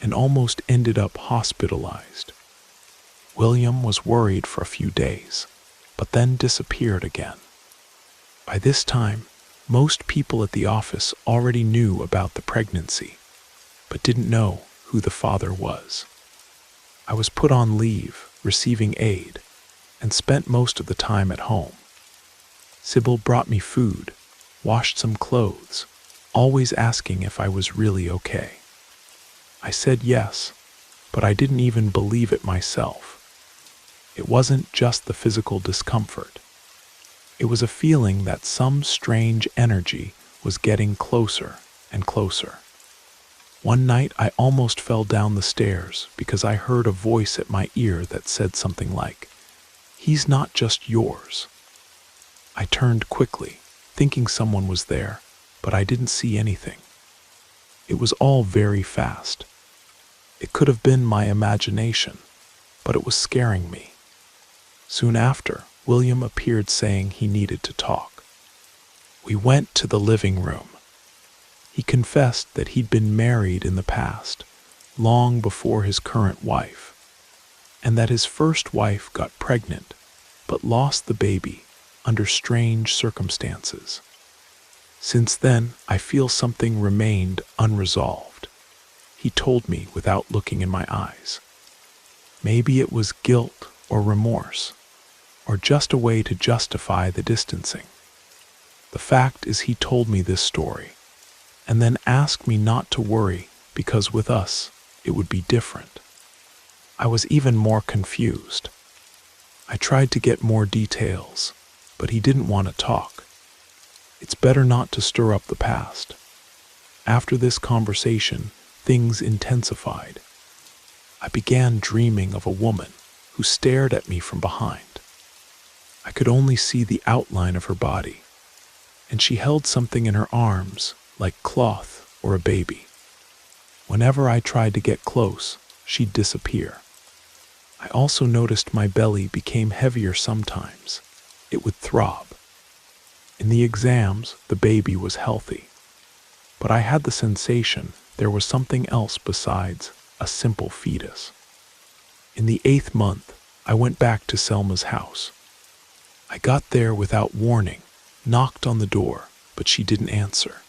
and almost ended up hospitalized. William was worried for a few days, but then disappeared again. By this time, most people at the office already knew about the pregnancy, but didn't know who the father was. I was put on leave, receiving aid, and spent most of the time at home. Sybil brought me food, washed some clothes, always asking if I was really okay. I said yes, but I didn't even believe it myself. It wasn't just the physical discomfort. It was a feeling that some strange energy was getting closer and closer. One night I almost fell down the stairs because I heard a voice at my ear that said something like, "He's not just yours." I turned quickly, thinking someone was there, but I didn't see anything. It was all very fast. It could have been my imagination, but it was scaring me. Soon after, William appeared saying he needed to talk. We went to the living room. He confessed that he'd been married in the past, long before his current wife, and that his first wife got pregnant, but lost the baby under strange circumstances. Since then, I feel something remained unresolved, he told me without looking in my eyes. Maybe it was guilt or remorse, or just a way to justify the distancing. The fact is, he told me this story, and then asked me not to worry because with us, it would be different. I was even more confused. I tried to get more details, but he didn't want to talk. It's better not to stir up the past. After this conversation, things intensified. I began dreaming of a woman who stared at me from behind. I could only see the outline of her body, and she held something in her arms, like cloth or a baby. Whenever I tried to get close, she'd disappear. I also noticed my belly became heavier sometimes. It would throb. In the exams, the baby was healthy, but I had the sensation there was something else besides a simple fetus. In the 8th month, I went back to Selma's house. I got there without warning, knocked on the door, but she didn't answer.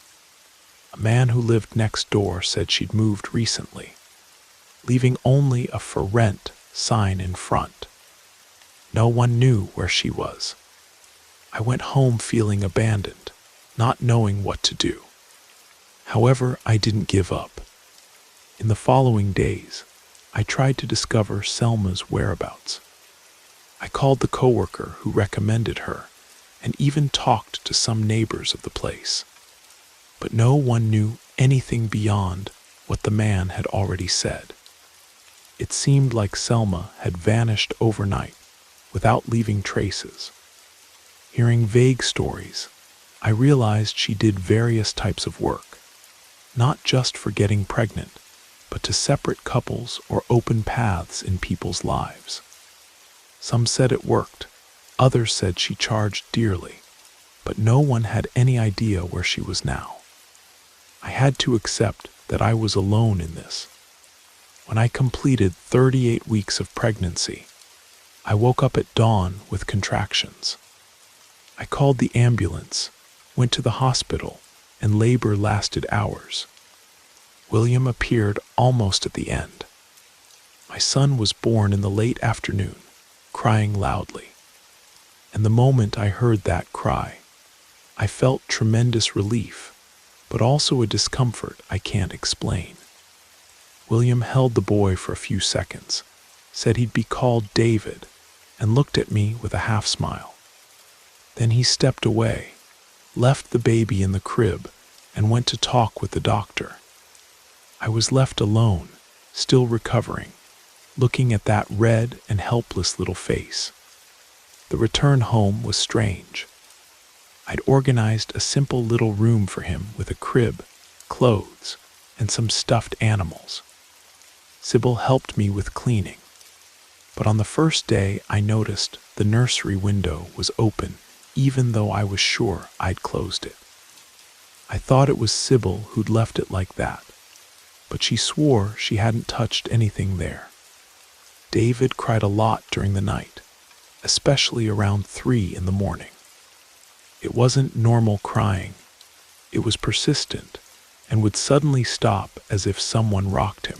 A man who lived next door said she'd moved recently, leaving only a "for rent" sign in front. No one knew where she was. I went home feeling abandoned, not knowing what to do. However, I didn't give up. In the following days, I tried to discover Selma's whereabouts. I called the coworker who recommended her and even talked to some neighbors of the place. But no one knew anything beyond what the man had already said. It seemed like Selma had vanished overnight without leaving traces. Hearing vague stories, I realized she did various types of work, not just for getting pregnant, but to separate couples or open paths in people's lives. Some said it worked, others said she charged dearly, but no one had any idea where she was now. I had to accept that I was alone in this. When I completed 38 weeks of pregnancy, I woke up at dawn with contractions. I called the ambulance, went to the hospital, and labor lasted hours. William appeared almost at the end. My son was born in the late afternoon, crying loudly. And the moment I heard that cry, I felt tremendous relief, but also a discomfort I can't explain. William held the boy for a few seconds, said he'd be called David, and looked at me with a half smile. Then he stepped away, left the baby in the crib, and went to talk with the doctor. I was left alone, still recovering, looking at that red and helpless little face. The return home was strange. I'd organized a simple little room for him with a crib, clothes, and some stuffed animals. Sybil helped me with cleaning. But on the first day, I noticed the nursery window was open, even though I was sure I'd closed it. I thought it was Sybil who'd left it like that, but she swore she hadn't touched anything there. David cried a lot during the night, especially around 3 in the morning. It wasn't normal crying. It was persistent and would suddenly stop as if someone rocked him.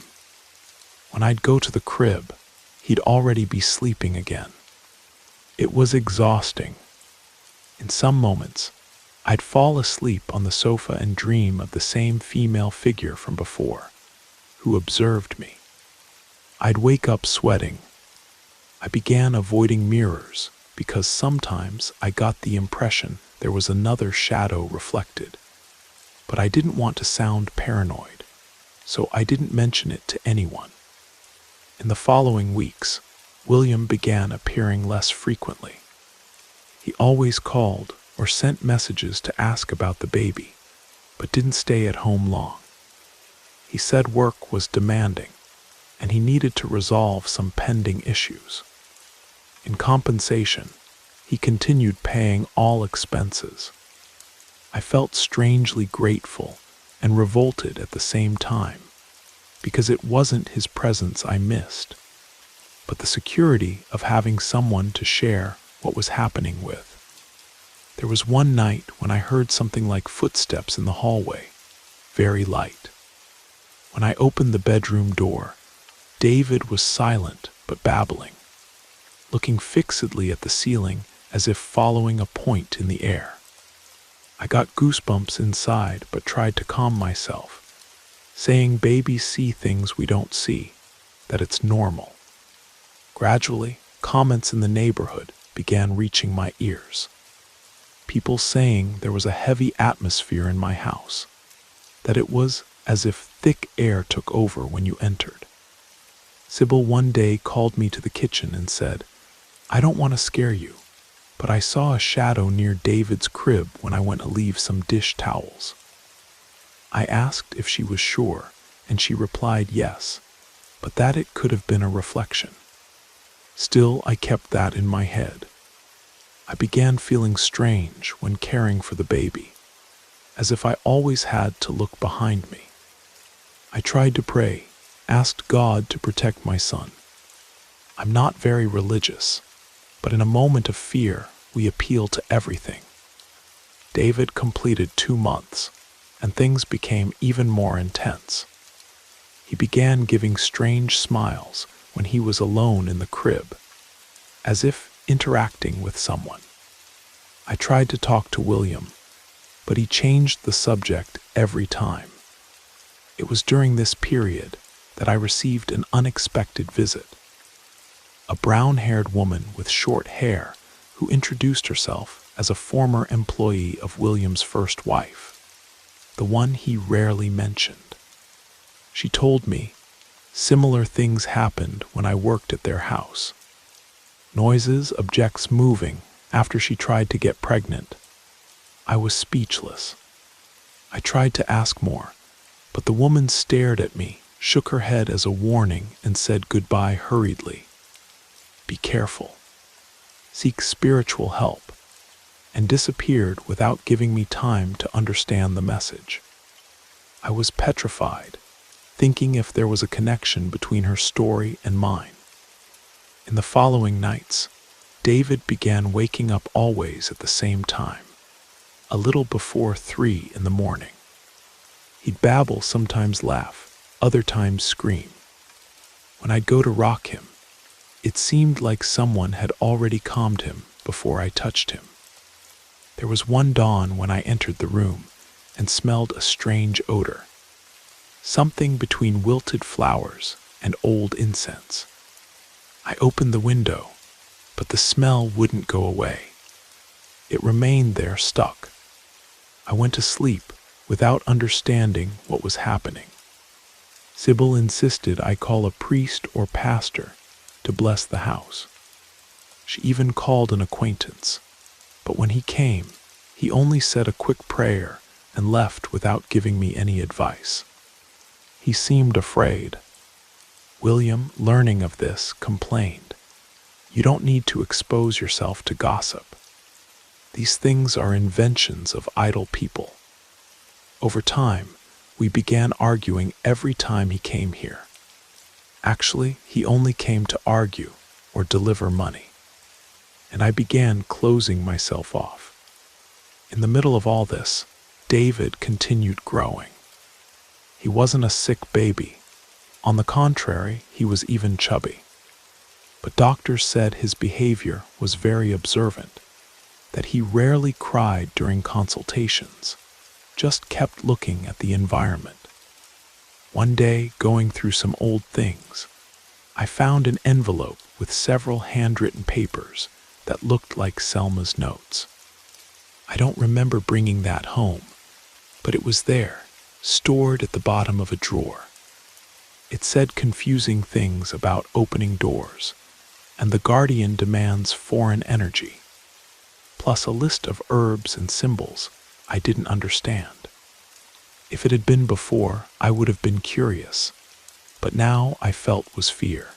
When I'd go to the crib, he'd already be sleeping again. It was exhausting. In some moments, I'd fall asleep on the sofa and dream of the same female figure from before, who observed me. I'd wake up sweating. I began avoiding mirrors because sometimes I got the impression there was another shadow reflected. But I didn't want to sound paranoid, so I didn't mention it to anyone. In the following weeks, William began appearing less frequently. He always called or sent messages to ask about the baby, but didn't stay at home long. He said work was demanding, and he needed to resolve some pending issues. In compensation, he continued paying all expenses. I felt strangely grateful and revolted at the same time, because it wasn't his presence I missed, but the security of having someone to share what was happening with. There was one night when I heard something like footsteps in the hallway, very light. When I opened the bedroom door, David was silent but babbling, looking fixedly at the ceiling as if following a point in the air. I got goosebumps inside but tried to calm myself, saying babies see things we don't see, that it's normal. Gradually, comments in the neighborhood began reaching my ears. People saying there was a heavy atmosphere in my house, that it was as if thick air took over when you entered. Sybil one day called me to the kitchen and said, "I don't want to scare you, but I saw a shadow near David's crib when I went to leave some dish towels." I asked if she was sure, and she replied yes, but that it could have been a reflection. Still, I kept that in my head. I began feeling strange when caring for the baby, as if I always had to look behind me. I tried to pray, asked God to protect my son. I'm not very religious, but in a moment of fear, we appeal to everything. David completed 2 months, and things became even more intense. He began giving strange smiles when he was alone in the crib, as if interacting with someone. I tried to talk to William, but he changed the subject every time. It was during this period that I received an unexpected visit. A brown-haired woman with short hair who introduced herself as a former employee of William's first wife, the one he rarely mentioned. She told me similar things happened when I worked at their house. Noises, objects moving after she tried to get pregnant. I was speechless. I tried to ask more, but the woman stared at me, shook her head as a warning, and said goodbye hurriedly. Be careful. Seek spiritual help, and disappeared without giving me time to understand the message. I was petrified, thinking if there was a connection between her story and mine. In the following nights, David began waking up always at the same time, a little before 3 in the morning. He'd babble, sometimes laugh, other times scream. When I'd go to rock him, it seemed like someone had already calmed him before I touched him. There was one dawn when I entered the room and smelled a strange odor, something between wilted flowers and old incense. I opened the window, but the smell wouldn't go away. It remained there, stuck. I went to sleep without understanding what was happening. Sybil insisted I call a priest or pastor to bless the house. She even called an acquaintance, but when he came, he only said a quick prayer and left without giving me any advice. He seemed afraid. William, learning of this, complained, You don't need to expose yourself to gossip. These things are inventions of idle people. Over time, we began arguing every time he came here. Actually, he only came to argue or deliver money. And I began closing myself off. In the middle of all this, David continued growing. He wasn't a sick baby. On the contrary, he was even chubby. But doctors said his behavior was very observant, that he rarely cried during consultations, just kept looking at the environment. One day, going through some old things, I found an envelope with several handwritten papers that looked like Selma's notes. I don't remember bringing that home, but it was there, stored at the bottom of a drawer. It said confusing things about opening doors, and the guardian demands foreign energy, plus a list of herbs and symbols I didn't understand. If it had been before, I would have been curious, but now I felt was fear.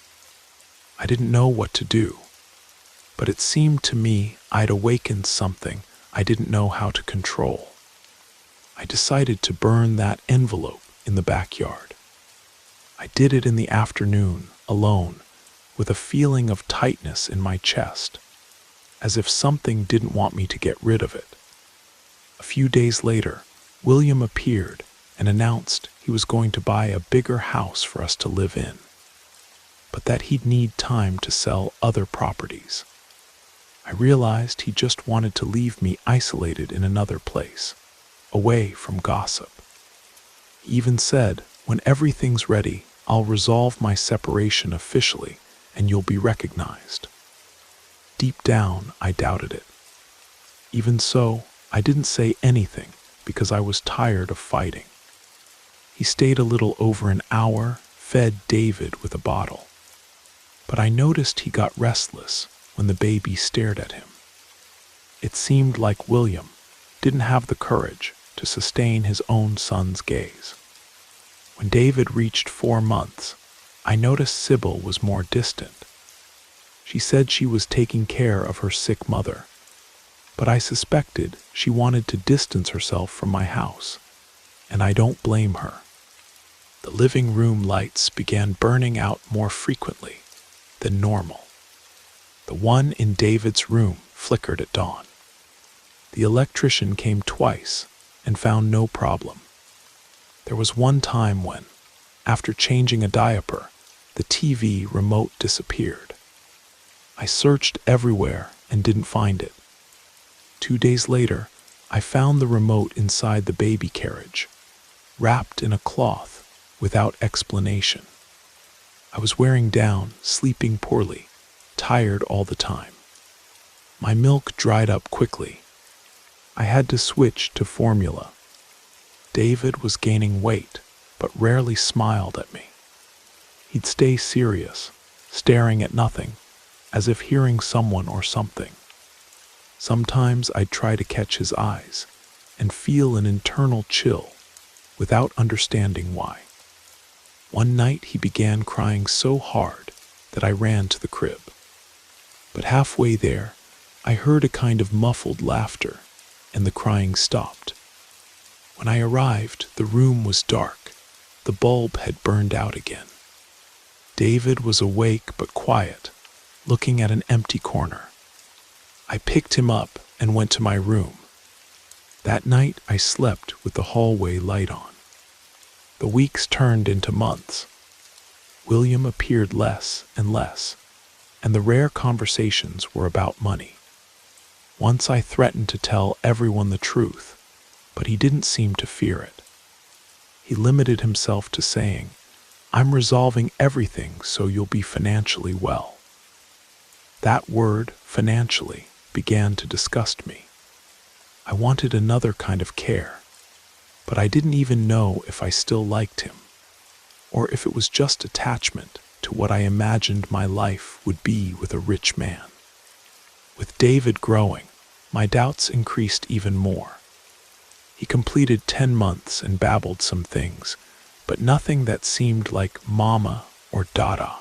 I didn't know what to do, but it seemed to me I'd awakened something I didn't know how to control. I decided to burn that envelope in the backyard. I did it in the afternoon, alone, with a feeling of tightness in my chest, as if something didn't want me to get rid of it. A few days later, William appeared and announced he was going to buy a bigger house for us to live in, but that he'd need time to sell other properties. I realized he just wanted to leave me isolated in another place, away from gossip. He even said, "When everything's ready, I'll resolve my separation officially and you'll be recognized." Deep down, I doubted it. Even so, I didn't say anything because I was tired of fighting. He stayed a little over an hour, fed David with a bottle. But I noticed he got restless when the baby stared at him. It seemed like William didn't have the courage to sustain his own son's gaze. When David reached 4 months, I noticed Sybil was more distant. She said she was taking care of her sick mother, but I suspected she wanted to distance herself from my house, and I don't blame her. The living room lights began burning out more frequently than normal. The one in David's room flickered at dawn. The electrician came twice and found no problem. There was one time when, after changing a diaper, the TV remote disappeared. I searched everywhere and didn't find it. 2 days later, I found the remote inside the baby carriage, wrapped in a cloth without explanation. I was wearing down, sleeping poorly, tired all the time. My milk dried up quickly. I had to switch to formula. David was gaining weight, but rarely smiled at me. He'd stay serious, staring at nothing, as if hearing someone or something. Sometimes I'd try to catch his eyes and feel an internal chill without understanding why. One night he began crying so hard that I ran to the crib. But halfway there, I heard a kind of muffled laughter, and the crying stopped. When I arrived, the room was dark. The bulb had burned out again. David was awake but quiet, looking at an empty corner. I picked him up and went to my room. That night I slept with the hallway light on. The weeks turned into months. William appeared less and less, and the rare conversations were about money. Once I threatened to tell everyone the truth, but he didn't seem to fear it. He limited himself to saying, "I'm resolving everything so you'll be financially well." That word, financially, began to disgust me. I wanted another kind of care, but I didn't even know if I still liked him, or if it was just attachment to what I imagined my life would be with a rich man. With David growing, my doubts increased even more. He completed 10 months and babbled some things, but nothing that seemed like mama or dada.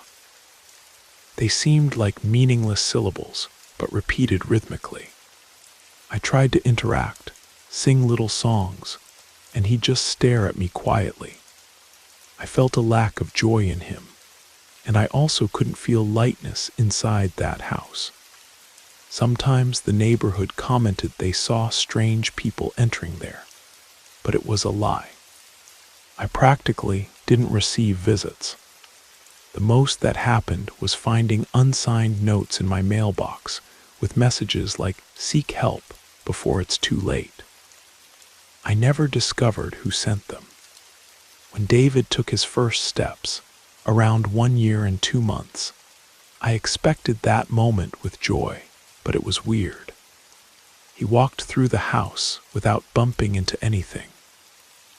They seemed like meaningless syllables, but repeated rhythmically. I tried to interact, sing little songs, and he'd just stare at me quietly. I felt a lack of joy in him, and I also couldn't feel lightness inside that house. Sometimes the neighborhood commented they saw strange people entering there, but it was a lie. I practically didn't receive visits. The most that happened was finding unsigned notes in my mailbox with messages like "Seek help before it's too late." I never discovered who sent them. When David took his first steps, around 1 year and 2 months, I expected that moment with joy, but it was weird. He walked through the house without bumping into anything,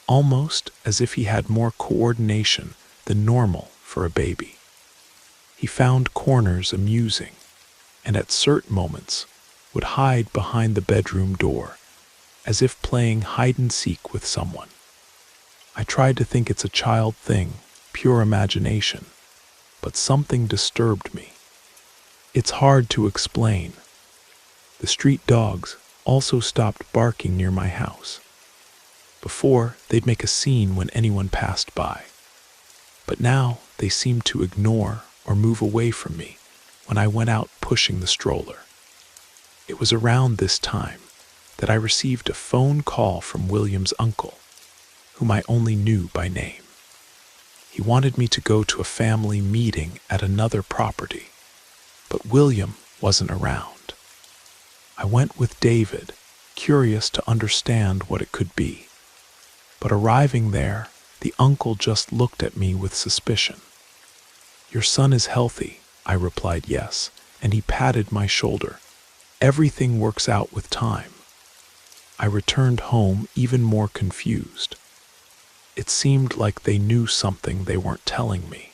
almost as if he had more coordination than normal for a baby. He found corners amusing, and at certain moments would hide behind the bedroom door, as if playing hide-and-seek with someone. I tried to think it's a child thing, pure imagination, but something disturbed me. It's hard to explain. The street dogs also stopped barking near my house. Before, they'd make a scene when anyone passed by, but now they seemed to ignore or move away from me when I went out pushing the stroller. It was around this time that I received a phone call from William's uncle, whom I only knew by name. He wanted me to go to a family meeting at another property, but William wasn't around. I went with David, curious to understand what it could be. But arriving there, the uncle just looked at me with suspicion. "Your son is healthy," I replied yes, and he patted my shoulder. "Everything works out with time." I returned home even more confused. It seemed like they knew something they weren't telling me,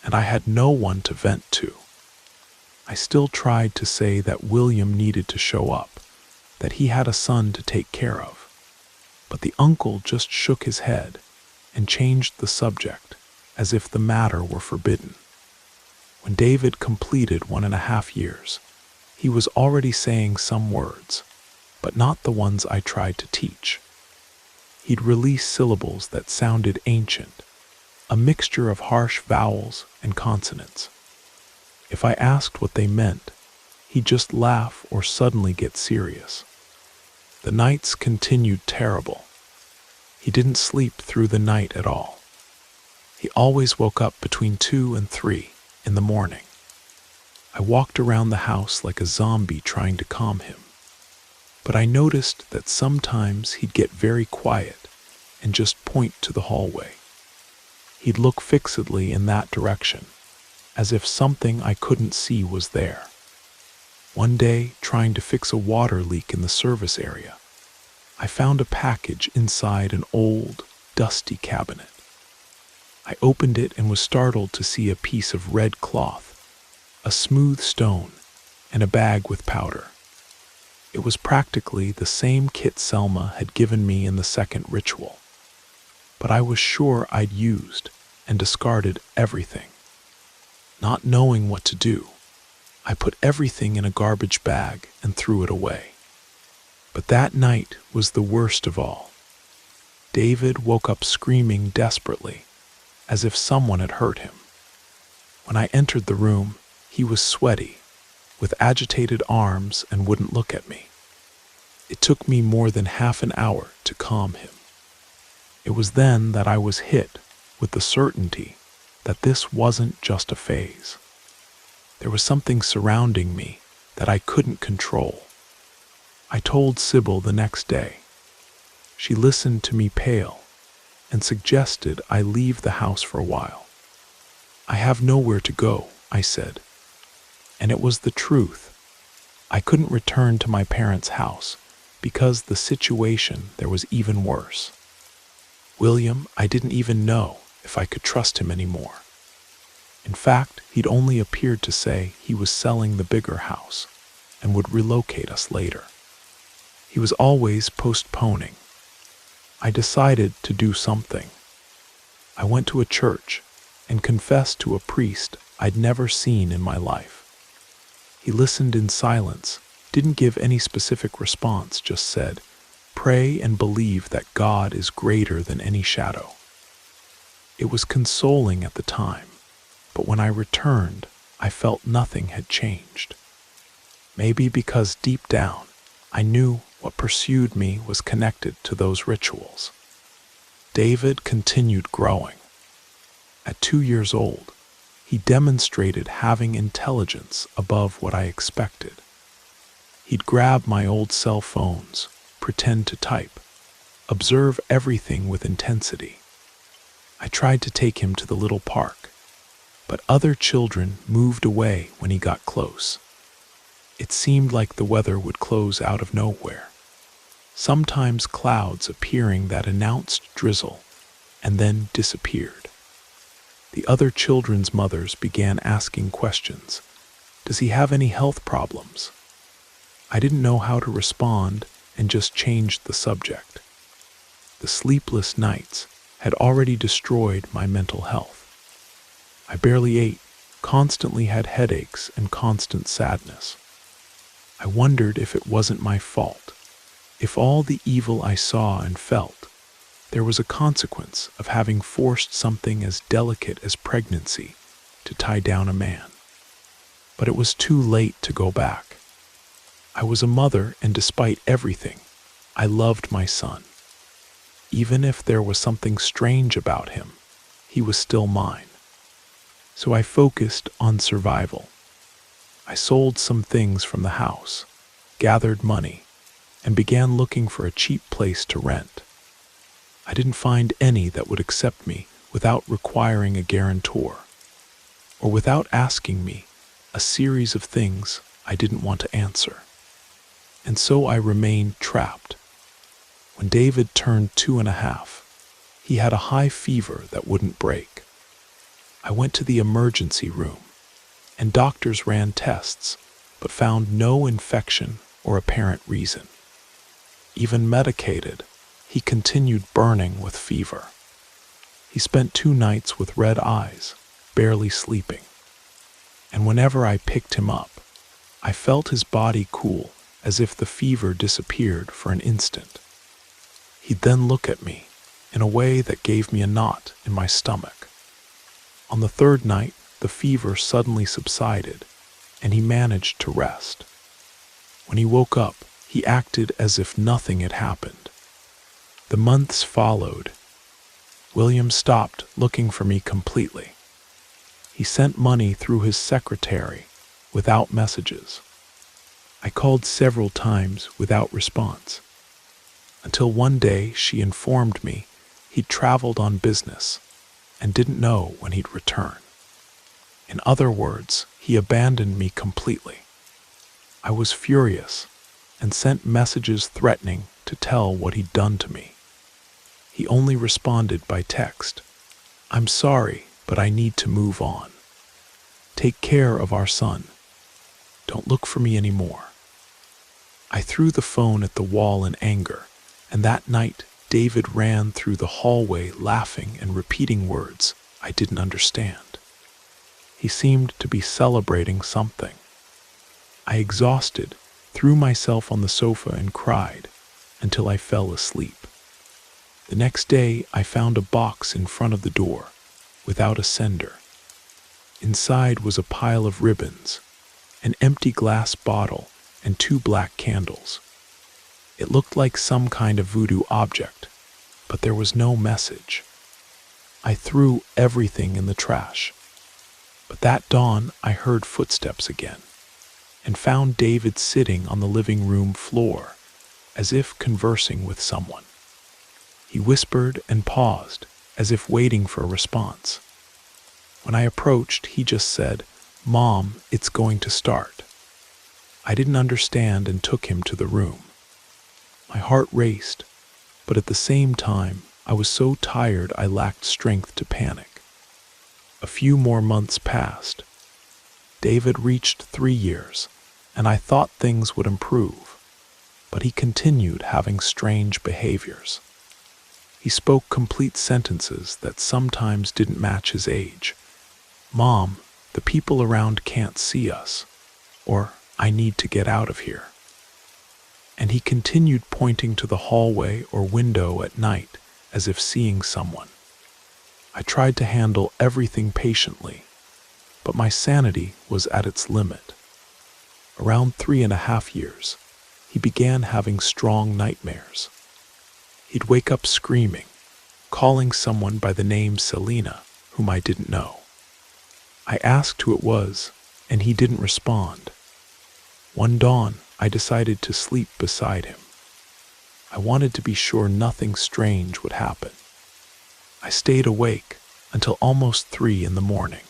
and I had no one to vent to. I still tried to say that William needed to show up, that he had a son to take care of. But the uncle just shook his head and changed the subject as if the matter were forbidden. When David completed 1.5 years, he was already saying some words, but not the ones I tried to teach. He'd release syllables that sounded ancient, a mixture of harsh vowels and consonants. If I asked what they meant, he'd just laugh or suddenly get serious. The nights continued terrible. He didn't sleep through the night at all. He always woke up between 2 and 3 in the morning. I walked around the house like a zombie trying to calm him. But I noticed that sometimes he'd get very quiet and just point to the hallway. He'd look fixedly in that direction, as if something I couldn't see was there. One day, trying to fix a water leak in the service area, I found a package inside an old, dusty cabinet. I opened it and was startled to see a piece of red cloth, a smooth stone, and a bag with powder. It was practically the same kit Selma had given me in the second ritual, but I was sure I'd used and discarded everything. Not knowing what to do, I put everything in a garbage bag and threw it away. But that night was the worst of all. David woke up screaming desperately, as if someone had hurt him. When I entered the room, he was sweaty, with agitated arms, and wouldn't look at me. It took me more than half an hour to calm him. It was then that I was hit with the certainty that this wasn't just a phase. There was something surrounding me that I couldn't control. I told Sybil the next day. She listened to me pale and suggested I leave the house for a while. "I have nowhere to go," I said. And it was the truth. I couldn't return to my parents' house because the situation there was even worse. William, I didn't even know if I could trust him anymore. In fact, he'd only appeared to say he was selling the bigger house and would relocate us later. He was always postponing. I decided to do something. I went to a church and confessed to a priest I'd never seen in my life. He listened in silence, didn't give any specific response, just said, "Pray and believe that God is greater than any shadow." It was consoling at the time, but when I returned, I felt nothing had changed. Maybe because deep down, I knew what pursued me was connected to those rituals. David continued growing. At 2 years old, he demonstrated having intelligence above what I expected. He'd grab my old cell phones, pretend to type, observe everything with intensity. I tried to take him to the little park, but other children moved away when he got close. It seemed like the weather would close out of nowhere. Sometimes clouds appearing that announced drizzle and then disappeared. The other children's mothers began asking questions. Does he have any health problems? I didn't know how to respond and just changed the subject. The sleepless nights had already destroyed my mental health. I barely ate, constantly had headaches and constant sadness. I wondered if it wasn't my fault. If all the evil I saw and felt, there was a consequence of having forced something as delicate as pregnancy to tie down a man. But it was too late to go back. I was a mother, and despite everything, I loved my son. Even if there was something strange about him, he was still mine. So I focused on survival. I sold some things from the house, gathered money, and began looking for a cheap place to rent. I didn't find any that would accept me without requiring a guarantor, or without asking me a series of things I didn't want to answer. And so I remained trapped. When David turned 2.5, he had a high fever that wouldn't break. I went to the emergency room, and doctors ran tests, but found no infection or apparent reason. Even medicated, he continued burning with fever. He spent 2 nights with red eyes, barely sleeping. And whenever I picked him up, I felt his body cool, as if the fever disappeared for an instant. He'd then look at me in a way that gave me a knot in my stomach. On the 3rd night, the fever suddenly subsided, and he managed to rest. When he woke up, he acted as if nothing had happened. The months followed. William stopped looking for me completely. He sent money through his secretary without messages. I called several times without response, until one day she informed me he'd traveled on business and didn't know when he'd return. In other words, he abandoned me completely. I was furious and sent messages threatening to tell what he'd done to me. He only responded by text, "I'm sorry, but I need to move on. Take care of our son. Don't look for me anymore." I threw the phone at the wall in anger, and that night David ran through the hallway laughing and repeating words I didn't understand. He seemed to be celebrating something. I, exhausted, threw myself on the sofa and cried until I fell asleep. The next day I found a box in front of the door without a sender. Inside was a pile of ribbons, an empty glass bottle, and 2 black candles. It looked like some kind of voodoo object, but there was no message. I threw everything in the trash. But that dawn I heard footsteps again, and found David sitting on the living room floor, as if conversing with someone. He whispered and paused, as if waiting for a response. When I approached, he just said, "Mom, it's going to start." I didn't understand and took him to the room. My heart raced, but at the same time, I was so tired I lacked strength to panic. A few more months passed. David reached 3 years, and I thought things would improve, but he continued having strange behaviors. He spoke complete sentences that sometimes didn't match his age. "Mom, The people around can't see us, or I need to get out of here. And he continued pointing to the hallway or window at night as if seeing someone. I tried to handle everything patiently, but my sanity was at its limit. Around 3.5 years, he began having strong nightmares. He'd wake up screaming, calling someone by the name Selena, whom I didn't know. I asked who it was, and he didn't respond. One dawn, I decided to sleep beside him. I wanted to be sure nothing strange would happen. I stayed awake until almost 3 in the morning.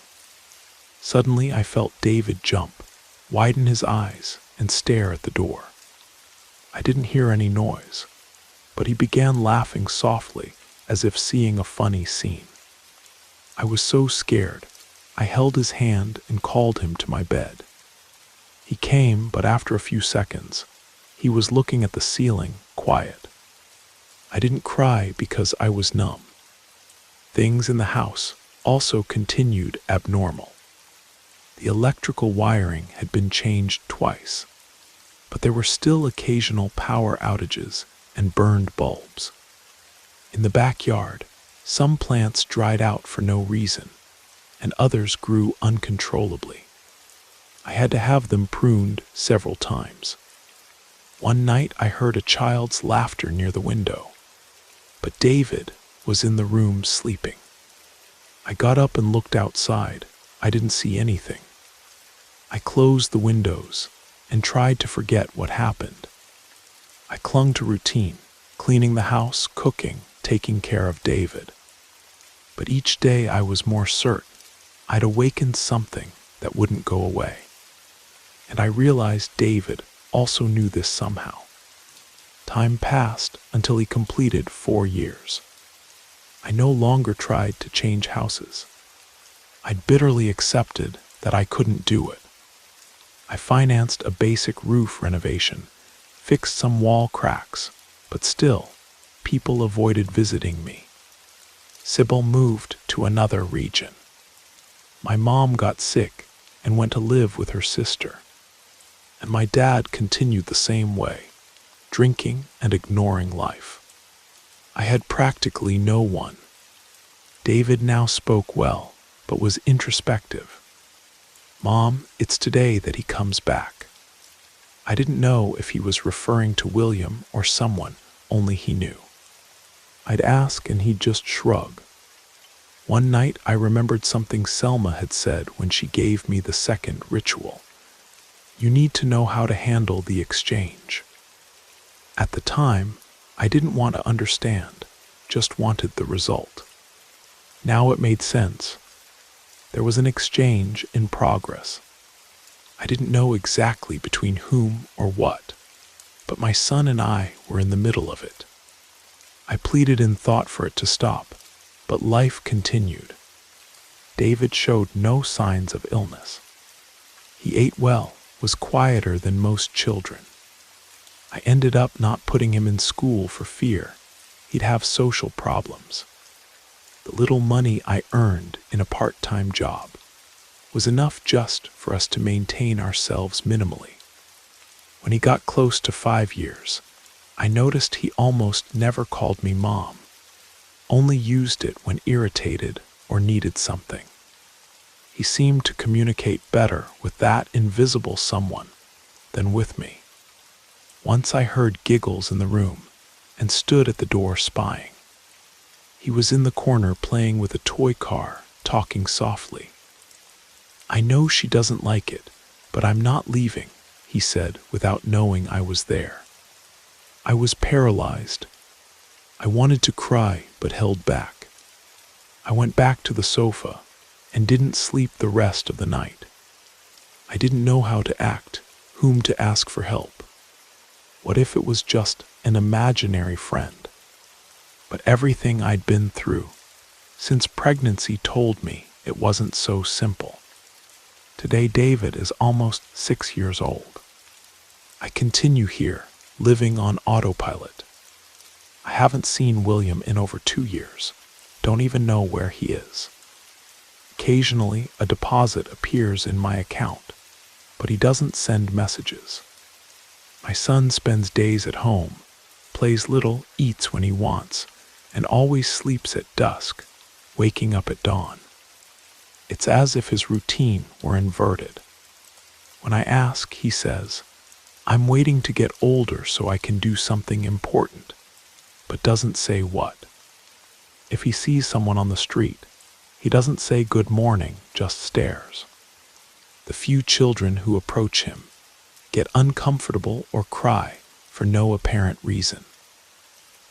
Suddenly, I felt David jump, widen his eyes, and stare at the door. I didn't hear any noise, but he began laughing softly as if seeing a funny scene. I was so scared, I held his hand and called him to my bed. He came, but after a few seconds, he was looking at the ceiling, quiet. I didn't cry because I was numb. Things in the house also continued abnormal. The electrical wiring had been changed twice, but there were still occasional power outages and burned bulbs. In the backyard, some plants dried out for no reason, and others grew uncontrollably. I had to have them pruned several times. One night I heard a child's laughter near the window, but David was in the room sleeping. I got up and looked outside. I didn't see anything. I closed the windows and tried to forget what happened. I clung to routine, cleaning the house, cooking, taking care of David. But each day I was more certain I'd awakened something that wouldn't go away. And I realized David also knew this somehow. Time passed until he completed 4 years. I no longer tried to change houses. I'd bitterly accepted that I couldn't do it. I financed a basic roof renovation, fixed some wall cracks, but still, people avoided visiting me. Sybil moved to another region. My mom got sick and went to live with her sister. And my dad continued the same way, drinking and ignoring life. I had practically no one. David now spoke well, but was introspective. "Mom, it's today that he comes back." I didn't know if he was referring to William or someone, only he knew. I'd ask and he'd just shrug. One night I remembered something Selma had said when she gave me the second ritual. You need to know how to handle the exchange. At the time, I didn't want to understand, just wanted the result. Now it made sense. There was an exchange in progress. I didn't know exactly between whom or what, but my son and I were in the middle of it. I pleaded in thought for it to stop, but life continued. David showed no signs of illness. He ate well, was quieter than most children. I ended up not putting him in school for fear he'd have social problems. The little money I earned in a part-time job was enough just for us to maintain ourselves minimally. When he got close to 5 years, I noticed he almost never called me Mom, only used it when irritated or needed something. He seemed to communicate better with that invisible someone than with me. Once I heard giggles in the room and stood at the door spying. He was in the corner playing with a toy car, talking softly. "I know she doesn't like it, but I'm not leaving," he said without knowing I was there. I was paralyzed. I wanted to cry but held back. I went back to the sofa and didn't sleep the rest of the night. I didn't know how to act, whom to ask for help. What if it was just an imaginary friend? But everything I'd been through since pregnancy told me it wasn't so simple. Today David is almost 6 years old. I continue here, living on autopilot. I haven't seen William in over 2 years. Don't even know where he is. Occasionally, a deposit appears in my account, but he doesn't send messages. My son spends days at home, plays little, eats when he wants, and always sleeps at dusk, waking up at dawn. It's as if his routine were inverted. When I ask, he says, "I'm waiting to get older so I can do something important," but doesn't say what. If he sees someone on the street, he doesn't say good morning, just stares. The few children who approach him get uncomfortable or cry for no apparent reason.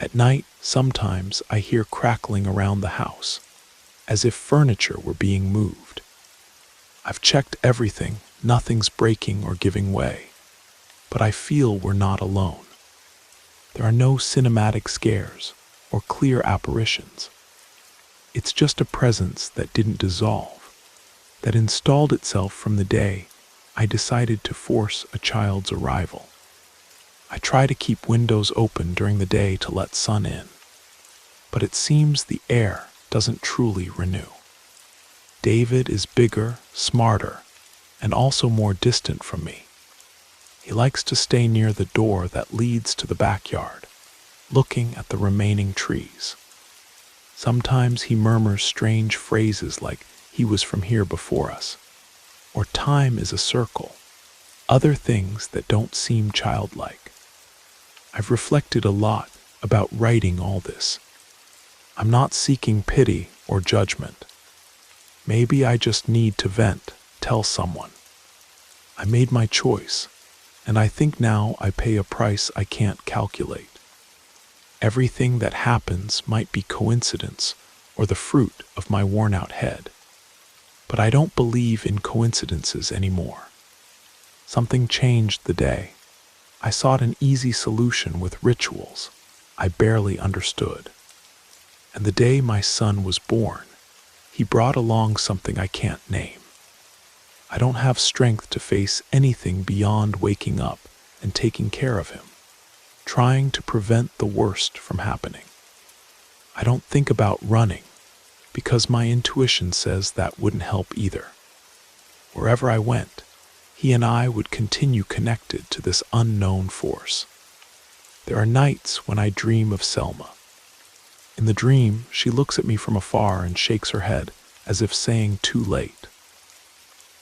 At night, sometimes I hear crackling around the house, as if furniture were being moved. I've checked everything, nothing's breaking or giving way, but I feel we're not alone. There are no cinematic scares or clear apparitions. It's just a presence that didn't dissolve, that installed itself from the day I decided to force a child's arrival. I try to keep windows open during the day to let sun in, but it seems the air doesn't truly renew. David is bigger, smarter, and also more distant from me. He likes to stay near the door that leads to the backyard, looking at the remaining trees. Sometimes he murmurs strange phrases like he was from here before us, or time is a circle, other things that don't seem childlike. I've reflected a lot about writing all this. I'm not seeking pity or judgment. Maybe I just need to vent, tell someone. I made my choice, and I think now I pay a price I can't calculate. Everything that happens might be coincidence or the fruit of my worn-out head. But I don't believe in coincidences anymore. Something changed the day. I sought an easy solution with rituals I barely understood. And the day my son was born, he brought along something I can't name. I don't have strength to face anything beyond waking up and taking care of him, trying to prevent the worst from happening. I don't think about running, because my intuition says that wouldn't help either. Wherever I went, he and I would continue connected to this unknown force. There are nights when I dream of Selma. In the dream, she looks at me from afar and shakes her head, as if saying too late.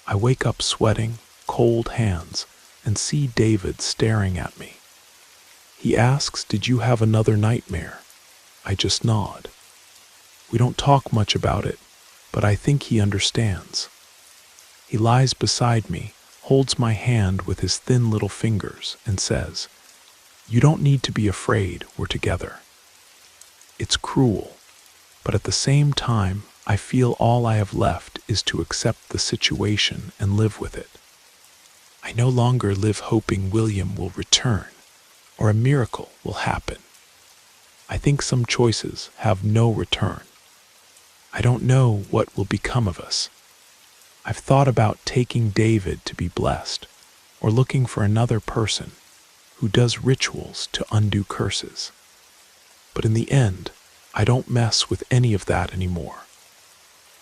I wake up sweating, cold hands, and see David staring at me. He asks, "Did you have another nightmare?" I just nod. We don't talk much about it, but I think he understands. He lies beside me, holds my hand with his thin little fingers, and says, "You don't need to be afraid, we're together." It's cruel, but at the same time, I feel all I have left is to accept the situation and live with it. I no longer live hoping William will return or a miracle will happen. I think some choices have no return. I don't know what will become of us. I've thought about taking David to be blessed, or looking for another person who does rituals to undo curses. But in the end, I don't mess with any of that anymore.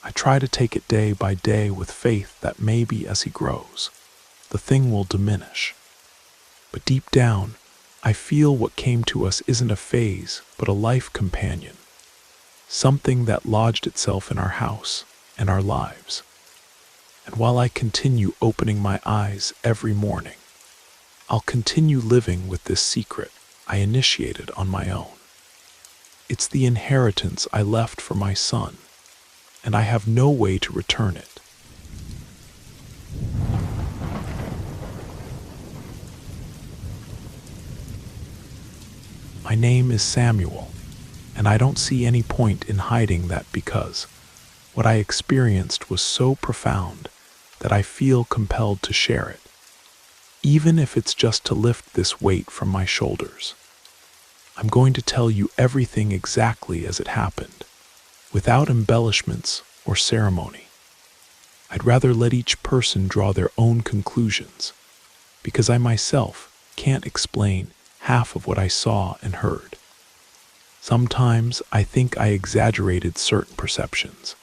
I try to take it day by day with faith that maybe as he grows, the thing will diminish. But deep down, I feel what came to us isn't a phase, but a life companion. Something that lodged itself in our house and our lives. And while I continue opening my eyes every morning, I'll continue living with this secret I initiated on my own. It's the inheritance I left for my son, and I have no way to return it. My name is Samuel, and I don't see any point in hiding that because what I experienced was so profound that I feel compelled to share it, even if it's just to lift this weight from my shoulders. I'm going to tell you everything exactly as it happened, without embellishments or ceremony. I'd rather let each person draw their own conclusions, because I myself can't explain half of what I saw and heard. Sometimes I think I exaggerated certain perceptions,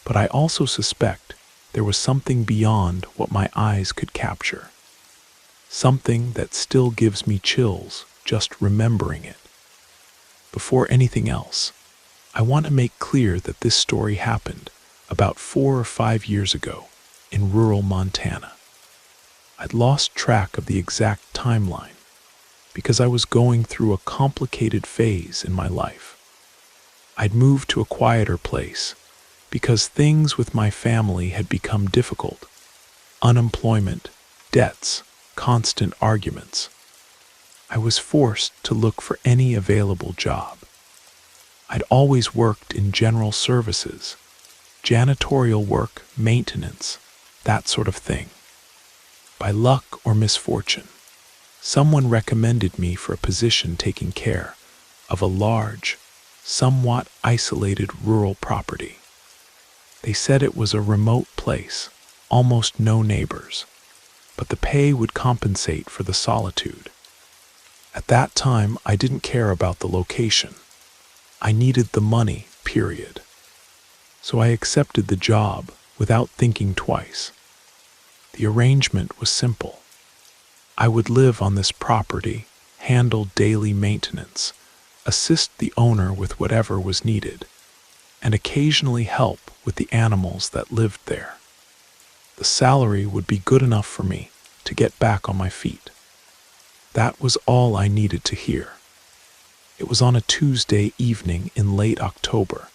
But I also suspect there was something beyond what my eyes could capture. Something that still gives me chills just remembering it. Before anything else, I want to make clear that this story happened about 4 or 5 years ago in rural Montana. I'd lost track of the exact timeline because I was going through a complicated phase in my life. I'd moved to a quieter place because things with my family had become difficult. Unemployment, debts, constant arguments. I was forced to look for any available job. I'd always worked in general services, janitorial work, maintenance, that sort of thing. By luck or misfortune, someone recommended me for a position taking care of a large, somewhat isolated rural property. They said it was a remote place, almost no neighbors, but the pay would compensate for the solitude. At that time, I didn't care about the location. I needed the money, period. So I accepted the job without thinking twice. The arrangement was simple. I would live on this property, handle daily maintenance, assist the owner with whatever was needed, and occasionally help with the animals that lived there. The salary would be good enough for me to get back on my feet. That was all I needed to hear. It was on a Tuesday evening in late October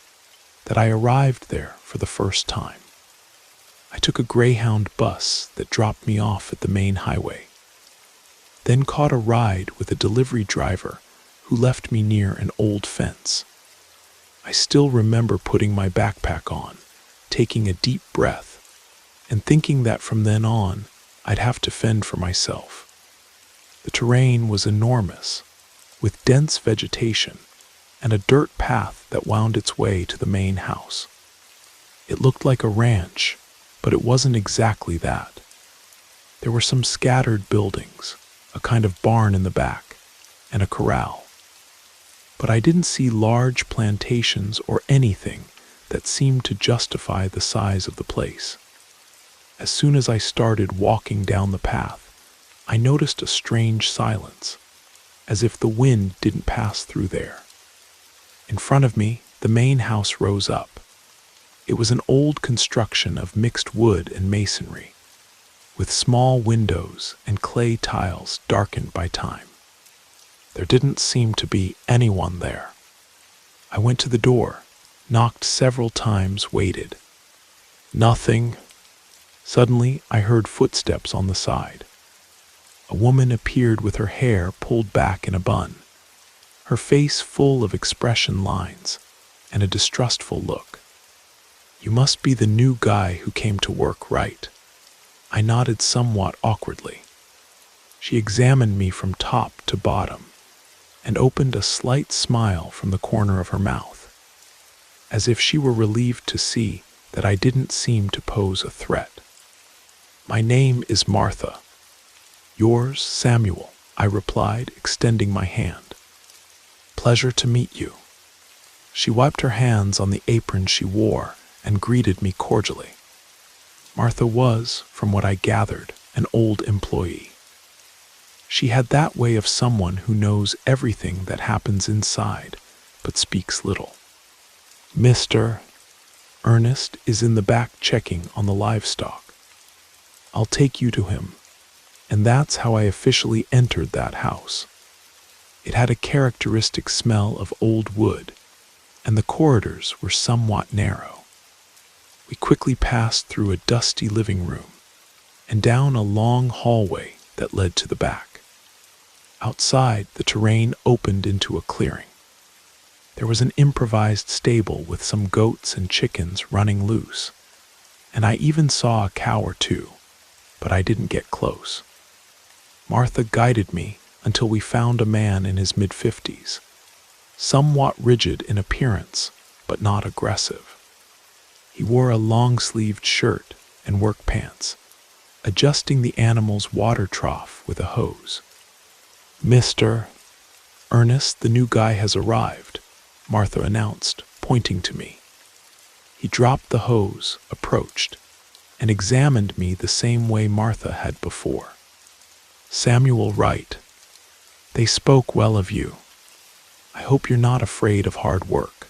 that I arrived there for the first time. I took a Greyhound bus that dropped me off at the main highway, then caught a ride with a delivery driver who left me near an old fence. I still remember putting my backpack on, taking a deep breath, and thinking that from then on, I'd have to fend for myself. The terrain was enormous, with dense vegetation and a dirt path that wound its way to the main house. It looked like a ranch, but it wasn't exactly that. There were some scattered buildings, a kind of barn in the back, and a corral. But I didn't see large plantations or anything that seemed to justify the size of the place. As soon as I started walking down the path, I noticed a strange silence, as if the wind didn't pass through there. In front of me, the main house rose up. It was an old construction of mixed wood and masonry, with small windows and clay tiles darkened by time. There didn't seem to be anyone there. I went to the door, knocked several times, waited. Nothing. Suddenly, I heard footsteps on the side. A woman appeared with her hair pulled back in a bun, her face full of expression lines and a distrustful look. "You must be the new guy who came to work, right?" I nodded somewhat awkwardly. She examined me from top to bottom and opened a slight smile from the corner of her mouth, as if she were relieved to see that I didn't seem to pose a threat. "My name is Martha." "Yours, Samuel," I replied, extending my hand. "Pleasure to meet you." She wiped her hands on the apron she wore and greeted me cordially. Martha was, from what I gathered, an old employee. She had that way of someone who knows everything that happens inside, but speaks little. "Mr. Ernest is in the back checking on the livestock. I'll take you to him." And that's how I officially entered that house. It had a characteristic smell of old wood, and the corridors were somewhat narrow. We quickly passed through a dusty living room and down a long hallway that led to the back. Outside, the terrain opened into a clearing. There was an improvised stable with some goats and chickens running loose, and I even saw a cow or two, but I didn't get close. Martha guided me until we found a man in his mid-50s, somewhat rigid in appearance, but not aggressive. He wore a long-sleeved shirt and work pants, adjusting the animal's water trough with a hose. "Mr. Ernest, the new guy has arrived," Martha announced, pointing to me. He dropped the hose, approached, and examined me the same way Martha had before. "Samuel Wright, they spoke well of you. I hope you're not afraid of hard work."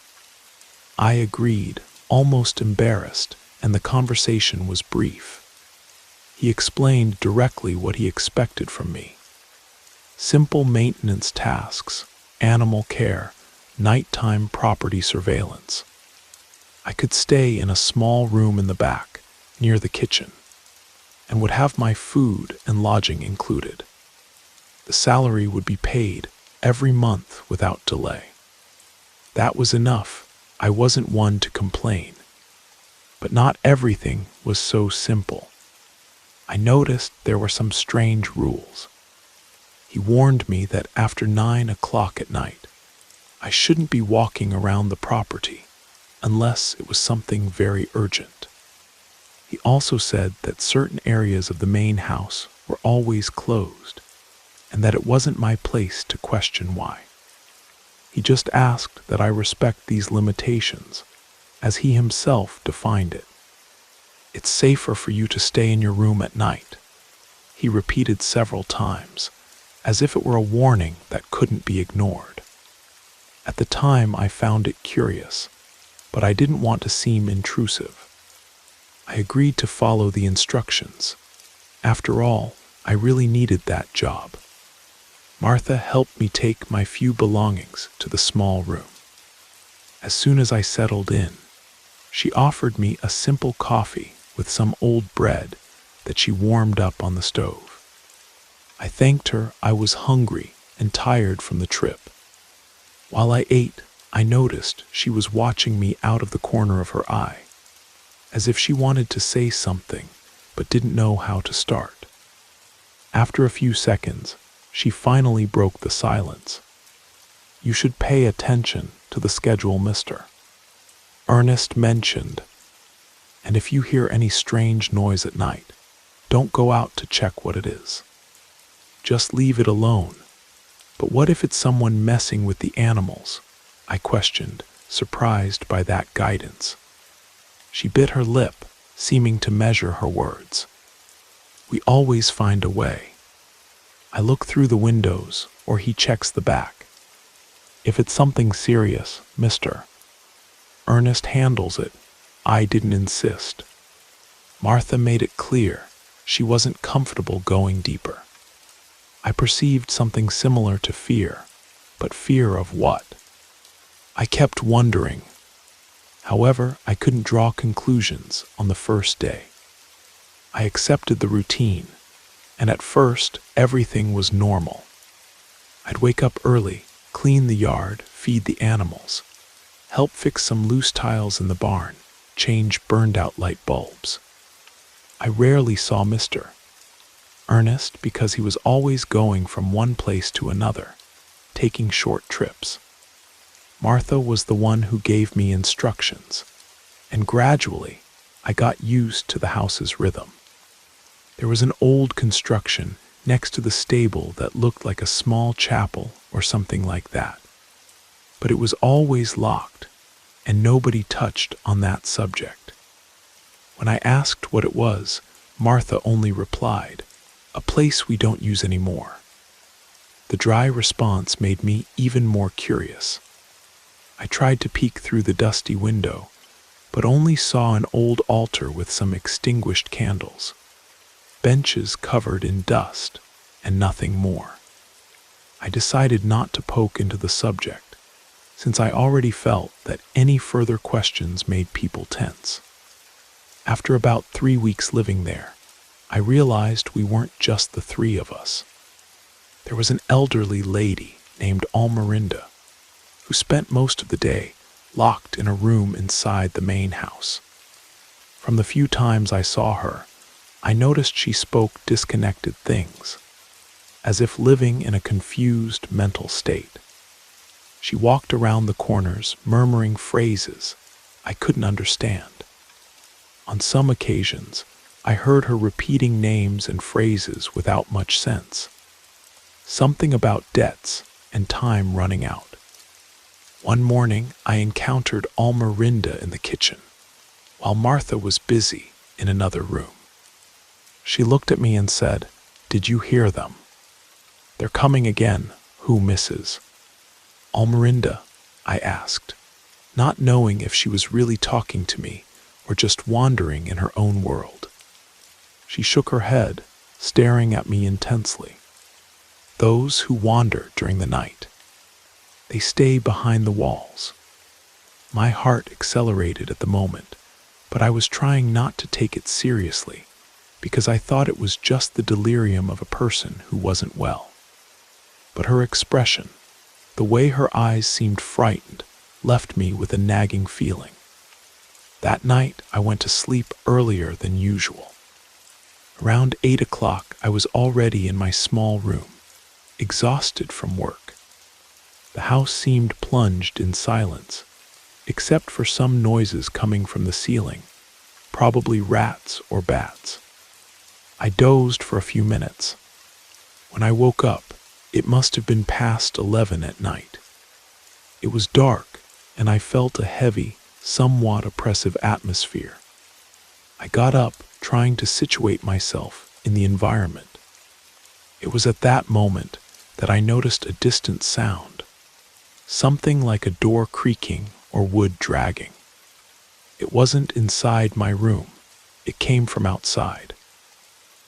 I agreed, almost embarrassed, and the conversation was brief. He explained directly what he expected from me. Simple maintenance tasks, animal care, nighttime property surveillance. I could stay in a small room in the back, near the kitchen, and would have my food and lodging included. The salary would be paid every month without delay. That was enough. I wasn't one to complain. But not everything was so simple. I noticed there were some strange rules. He warned me that after 9 o'clock at night, I shouldn't be walking around the property unless it was something very urgent. He also said that certain areas of the main house were always closed, and that it wasn't my place to question why. He just asked that I respect these limitations, as he himself defined it. "It's safer for you to stay in your room at night," he repeated several times, as if it were a warning that couldn't be ignored. At the time, I found it curious, but I didn't want to seem intrusive. I agreed to follow the instructions. After all, I really needed that job. Martha helped me take my few belongings to the small room. As soon as I settled in, she offered me a simple coffee with some old bread that she warmed up on the stove. I thanked her. I was hungry and tired from the trip. While I ate, I noticed she was watching me out of the corner of her eye, as if she wanted to say something but didn't know how to start. After a few seconds, she finally broke the silence. "You should pay attention to the schedule, mister," Ernest mentioned, "and if you hear any strange noise at night, don't go out to check what it is. Just leave it alone." "But what if it's someone messing with the animals?" I questioned, surprised by that guidance. She bit her lip, seeming to measure her words. "We always find a way. I look through the windows, or he checks the back. If it's something serious, mister, Ernest handles it. I didn't insist." Martha made it clear she wasn't comfortable going deeper. I perceived something similar to fear, but fear of what? I kept wondering. However, I couldn't draw conclusions on the first day. I accepted the routine, and at first, everything was normal. I'd wake up early, clean the yard, feed the animals, help fix some loose tiles in the barn, change burned-out light bulbs. I rarely saw Mr. Ernest because he was always going from one place to another, taking short trips. Martha was the one who gave me instructions, and gradually I got used to the house's rhythm. There was an old construction next to the stable that looked like a small chapel or something like that, but it was always locked, and nobody touched on that subject. When I asked what it was, Martha only replied, "A place we don't use anymore." The dry response made me even more curious. I tried to peek through the dusty window, but only saw an old altar with some extinguished candles, benches covered in dust, and nothing more. I decided not to poke into the subject, since I already felt that any further questions made people tense. After about 3 weeks living there, I realized we weren't just the three of us. There was an elderly lady named Almarinda, who spent most of the day locked in a room inside the main house. From the few times I saw her, I noticed she spoke disconnected things, as if living in a confused mental state. She walked around the corners, murmuring phrases I couldn't understand. On some occasions, I heard her repeating names and phrases without much sense. Something about debts and time running out. One morning, I encountered Almarinda in the kitchen, while Martha was busy in another room. She looked at me and said, "Did you hear them? They're coming again. Who, Mrs. Almerinda?" I asked, not knowing if she was really talking to me or just wandering in her own world. She shook her head, staring at me intensely. "Those who wander during the night. They stay behind the walls." My heart accelerated at the moment, but I was trying not to take it seriously because I thought it was just the delirium of a person who wasn't well. But her expression, the way her eyes seemed frightened, left me with a nagging feeling. That night, I went to sleep earlier than usual. Around 8 o'clock, I was already in my small room, exhausted from work. The house seemed plunged in silence, except for some noises coming from the ceiling, probably rats or bats. I dozed for a few minutes. When I woke up, it must have been past 11 at night. It was dark, and I felt a heavy, somewhat oppressive atmosphere. I got up, trying to situate myself in the environment. It was at that moment that I noticed a distant sound, something like a door creaking or wood dragging. It wasn't inside my room, it came from outside.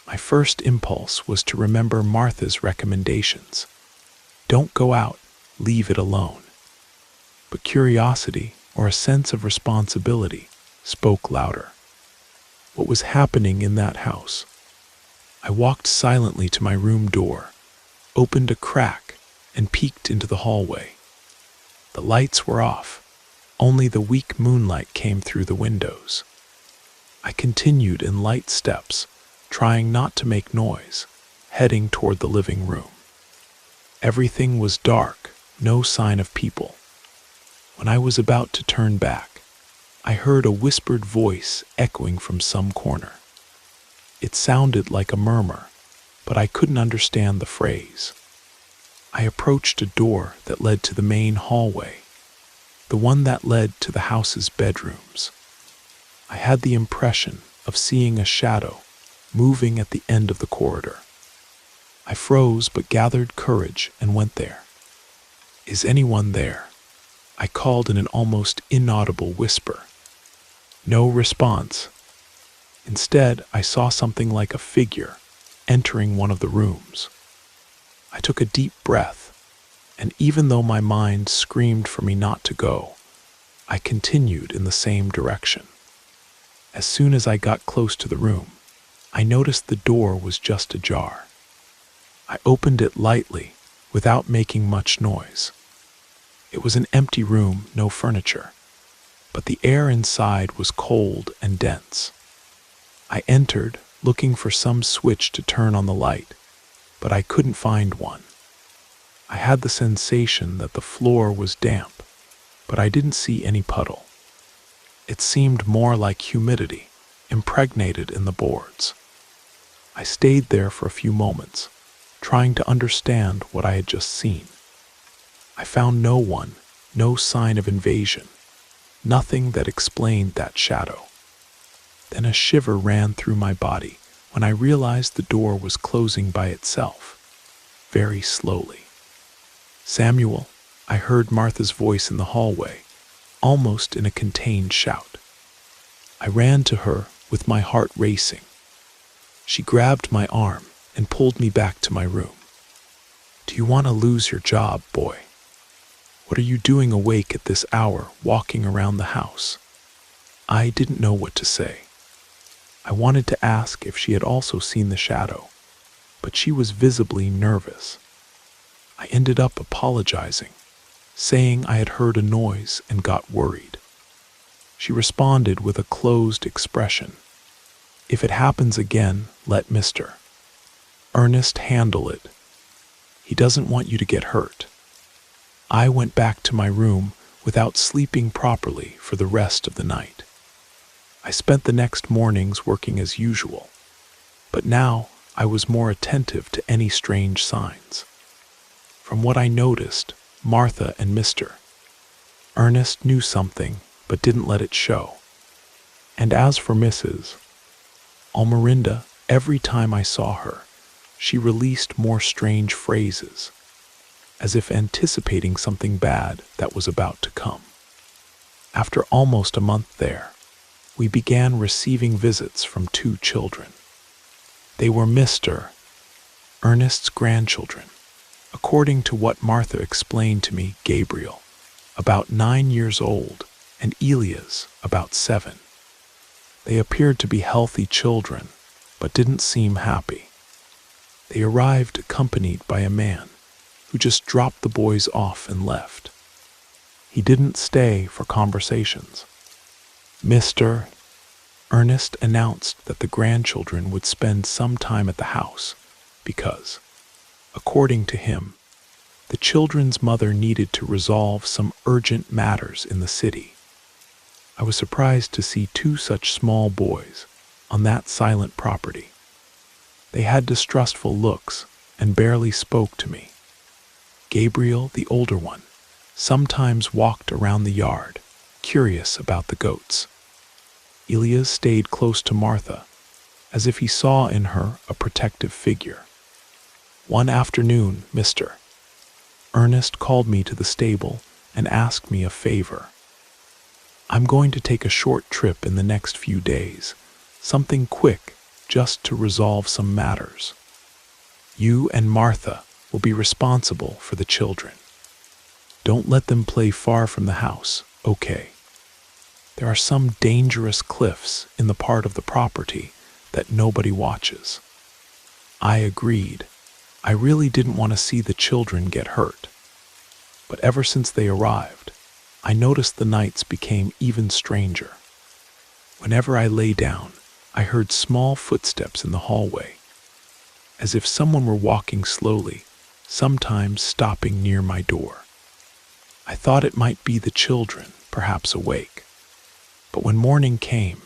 My first impulse was to remember Martha's recommendations. Don't go out, leave it alone. But curiosity, or a sense of responsibility, spoke louder. What was happening in that house? I walked silently to my room door, opened a crack, and peeked into the hallway. The lights were off. Only the weak moonlight came through the windows. I continued in light steps, trying not to make noise, heading toward the living room. Everything was dark, no sign of people. When I was about to turn back, I heard a whispered voice echoing from some corner. It sounded like a murmur, but I couldn't understand the phrase. I approached a door that led to the main hallway, the one that led to the house's bedrooms. I had the impression of seeing a shadow moving at the end of the corridor. I froze but gathered courage and went there. "Is anyone there?" I called in an almost inaudible whisper. No response. Instead, I saw something like a figure entering one of the rooms. I took a deep breath, and even though my mind screamed for me not to go, I continued in the same direction. As soon as I got close to the room, I noticed the door was just ajar. I opened it lightly, without making much noise. It was an empty room, no furniture, but the air inside was cold and dense. I entered, looking for some switch to turn on the light, but I couldn't find one. I had the sensation that the floor was damp, but I didn't see any puddle. It seemed more like humidity, impregnated in the boards. I stayed there for a few moments, trying to understand what I had just seen. I found no one, no sign of invasion, nothing that explained that shadow. Then a shiver ran through my body when I realized the door was closing by itself, very slowly. "Samuel," I heard Martha's voice in the hallway, almost in a contained shout. I ran to her with my heart racing. She grabbed my arm and pulled me back to my room. "Do you want to lose your job, boy? What are you doing awake at this hour, walking around the house?" I didn't know what to say. I wanted to ask if she had also seen the shadow, but she was visibly nervous. I ended up apologizing, saying I had heard a noise and got worried. She responded with a closed expression. "If it happens again, let Mr. Ernest handle it. He doesn't want you to get hurt." I went back to my room without sleeping properly for the rest of the night. I spent the next mornings working as usual, but now I was more attentive to any strange signs. From what I noticed, Martha and Mr. Ernest knew something but didn't let it show. And as for Mrs. Almerinda, every time I saw her, she released more strange phrases, as if anticipating something bad that was about to come. After almost a month there, we began receiving visits from 2 children. They were Mr. Ernest's grandchildren, according to what Martha explained to me, Gabriel, about 9 years old, and Elias, about 7. They appeared to be healthy children, but didn't seem happy. They arrived accompanied by a man who just dropped the boys off and left. He didn't stay for conversations. Mr. Ernest announced that the grandchildren would spend some time at the house because, according to him, the children's mother needed to resolve some urgent matters in the city. I was surprised to see 2 such small boys on that silent property. They had distrustful looks and barely spoke to me. Gabriel, the older one, sometimes walked around the yard, curious about the goats. Elias stayed close to Martha, as if he saw in her a protective figure. One afternoon, Mr. Ernest called me to the stable and asked me a favor. I'm going to take a short trip in the next few days, something quick, just to resolve some matters. You and Martha will be responsible for the children. Don't let them play far from the house, okay? There are some dangerous cliffs in the part of the property that nobody watches. I agreed. I really didn't want to see the children get hurt. But ever since they arrived, I noticed the nights became even stranger. Whenever I lay down, I heard small footsteps in the hallway, as if someone were walking slowly, sometimes stopping near my door. I thought it might be the children, perhaps awake. But when morning came,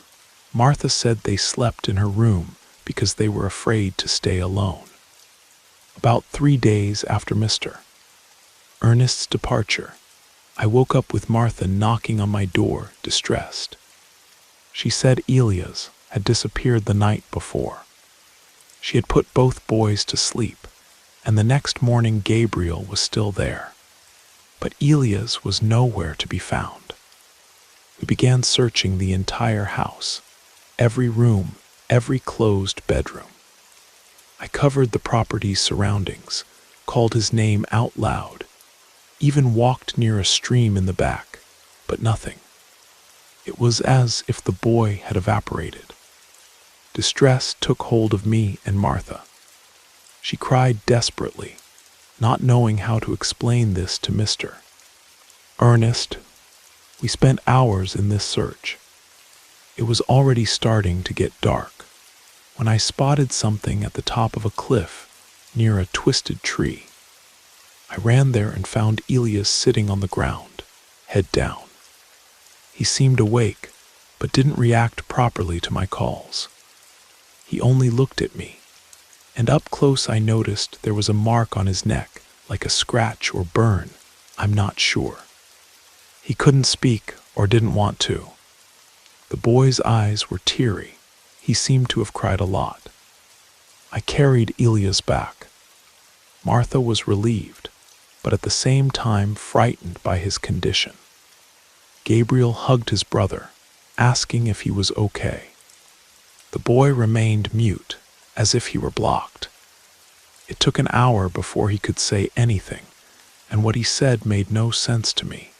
Martha said they slept in her room because they were afraid to stay alone. About 3 days after Mr. Ernest's departure, I woke up with Martha knocking on my door, distressed. She said Elias had disappeared the night before. She had put both boys to sleep, and the next morning Gabriel was still there. But Elias was nowhere to be found. We began searching the entire house, every room, every closed bedroom. I covered the property's surroundings, called his name out loud, even walked near a stream in the back, but nothing. It was as if the boy had evaporated. Distress took hold of me and Martha. She cried desperately, not knowing how to explain this to Mr. Ernest. We spent hours in this search. It was already starting to get dark when I spotted something at the top of a cliff near a twisted tree. I ran there and found Elias sitting on the ground, head down. He seemed awake, but didn't react properly to my calls. He only looked at me, and up close I noticed there was a mark on his neck, like a scratch or burn, I'm not sure. He couldn't speak or didn't want to. The boy's eyes were teary. He seemed to have cried a lot. I carried Elias back. Martha was relieved, but at the same time frightened by his condition. Gabriel hugged his brother, asking if he was okay. The boy remained mute, as if he were blocked. It took an hour before he could say anything, and what he said made no sense to me.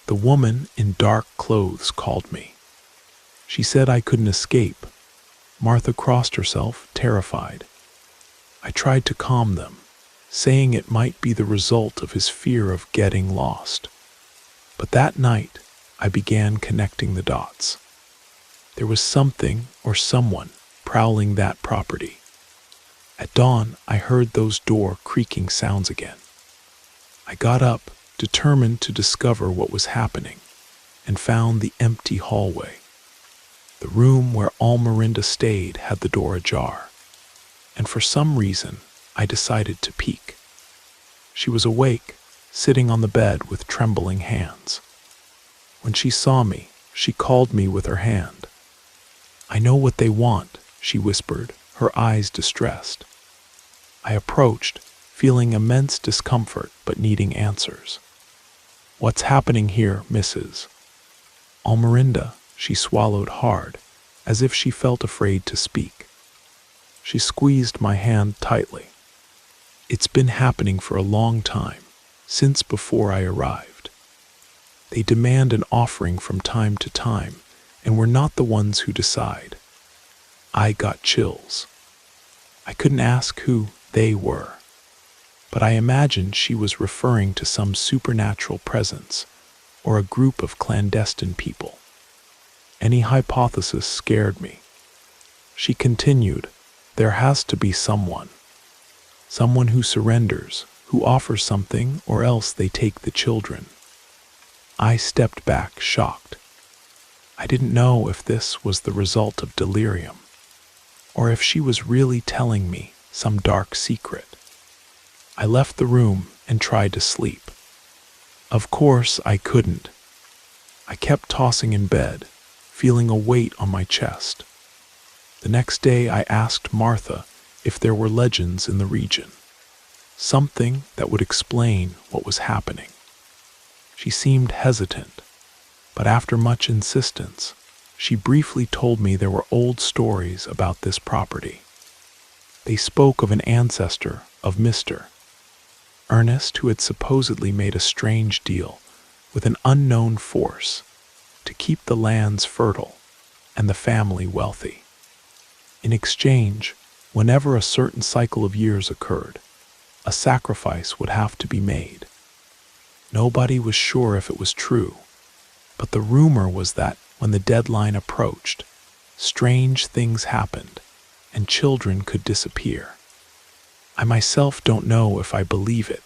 The woman in dark clothes called me. She said I couldn't escape. Martha crossed herself, terrified. I tried to calm them, saying it might be the result of his fear of getting lost. But that night, I began connecting the dots. There was something or someone prowling that property. At dawn, I heard those door creaking sounds again. I got up, determined to discover what was happening, and found the empty hallway. The room where Almerinda stayed had the door ajar, and for some reason, I decided to peek. She was awake, sitting on the bed with trembling hands. When she saw me, she called me with her hand. "I know what they want," she whispered, her eyes distressed. I approached, feeling immense discomfort but needing answers. "What's happening here, Mrs. Almerinda?" She swallowed hard, as if she felt afraid to speak. She squeezed my hand tightly. "It's been happening for a long time, since before I arrived. They demand an offering from time to time, and we're not the ones who decide." I got chills. I couldn't ask who they were, but I imagined she was referring to some supernatural presence or a group of clandestine people. Any hypothesis scared me. She continued, "There has to be someone who surrenders, who offers something, or else they take the children." I stepped back, shocked. I didn't know if this was the result of delirium, or if she was really telling me some dark secret. I left the room and tried to sleep. Of course, I couldn't. I kept tossing in bed, feeling a weight on my chest. The next day, I asked Martha if there were legends in the region, something that would explain what was happening. She seemed hesitant, but after much insistence, she briefly told me there were old stories about this property. They spoke of an ancestor of Mr. Ernest who had supposedly made a strange deal with an unknown force to keep the lands fertile and the family wealthy. In exchange, whenever a certain cycle of years occurred, a sacrifice would have to be made. Nobody was sure if it was true, but the rumor was that when the deadline approached, strange things happened and children could disappear. "I myself don't know if I believe it,"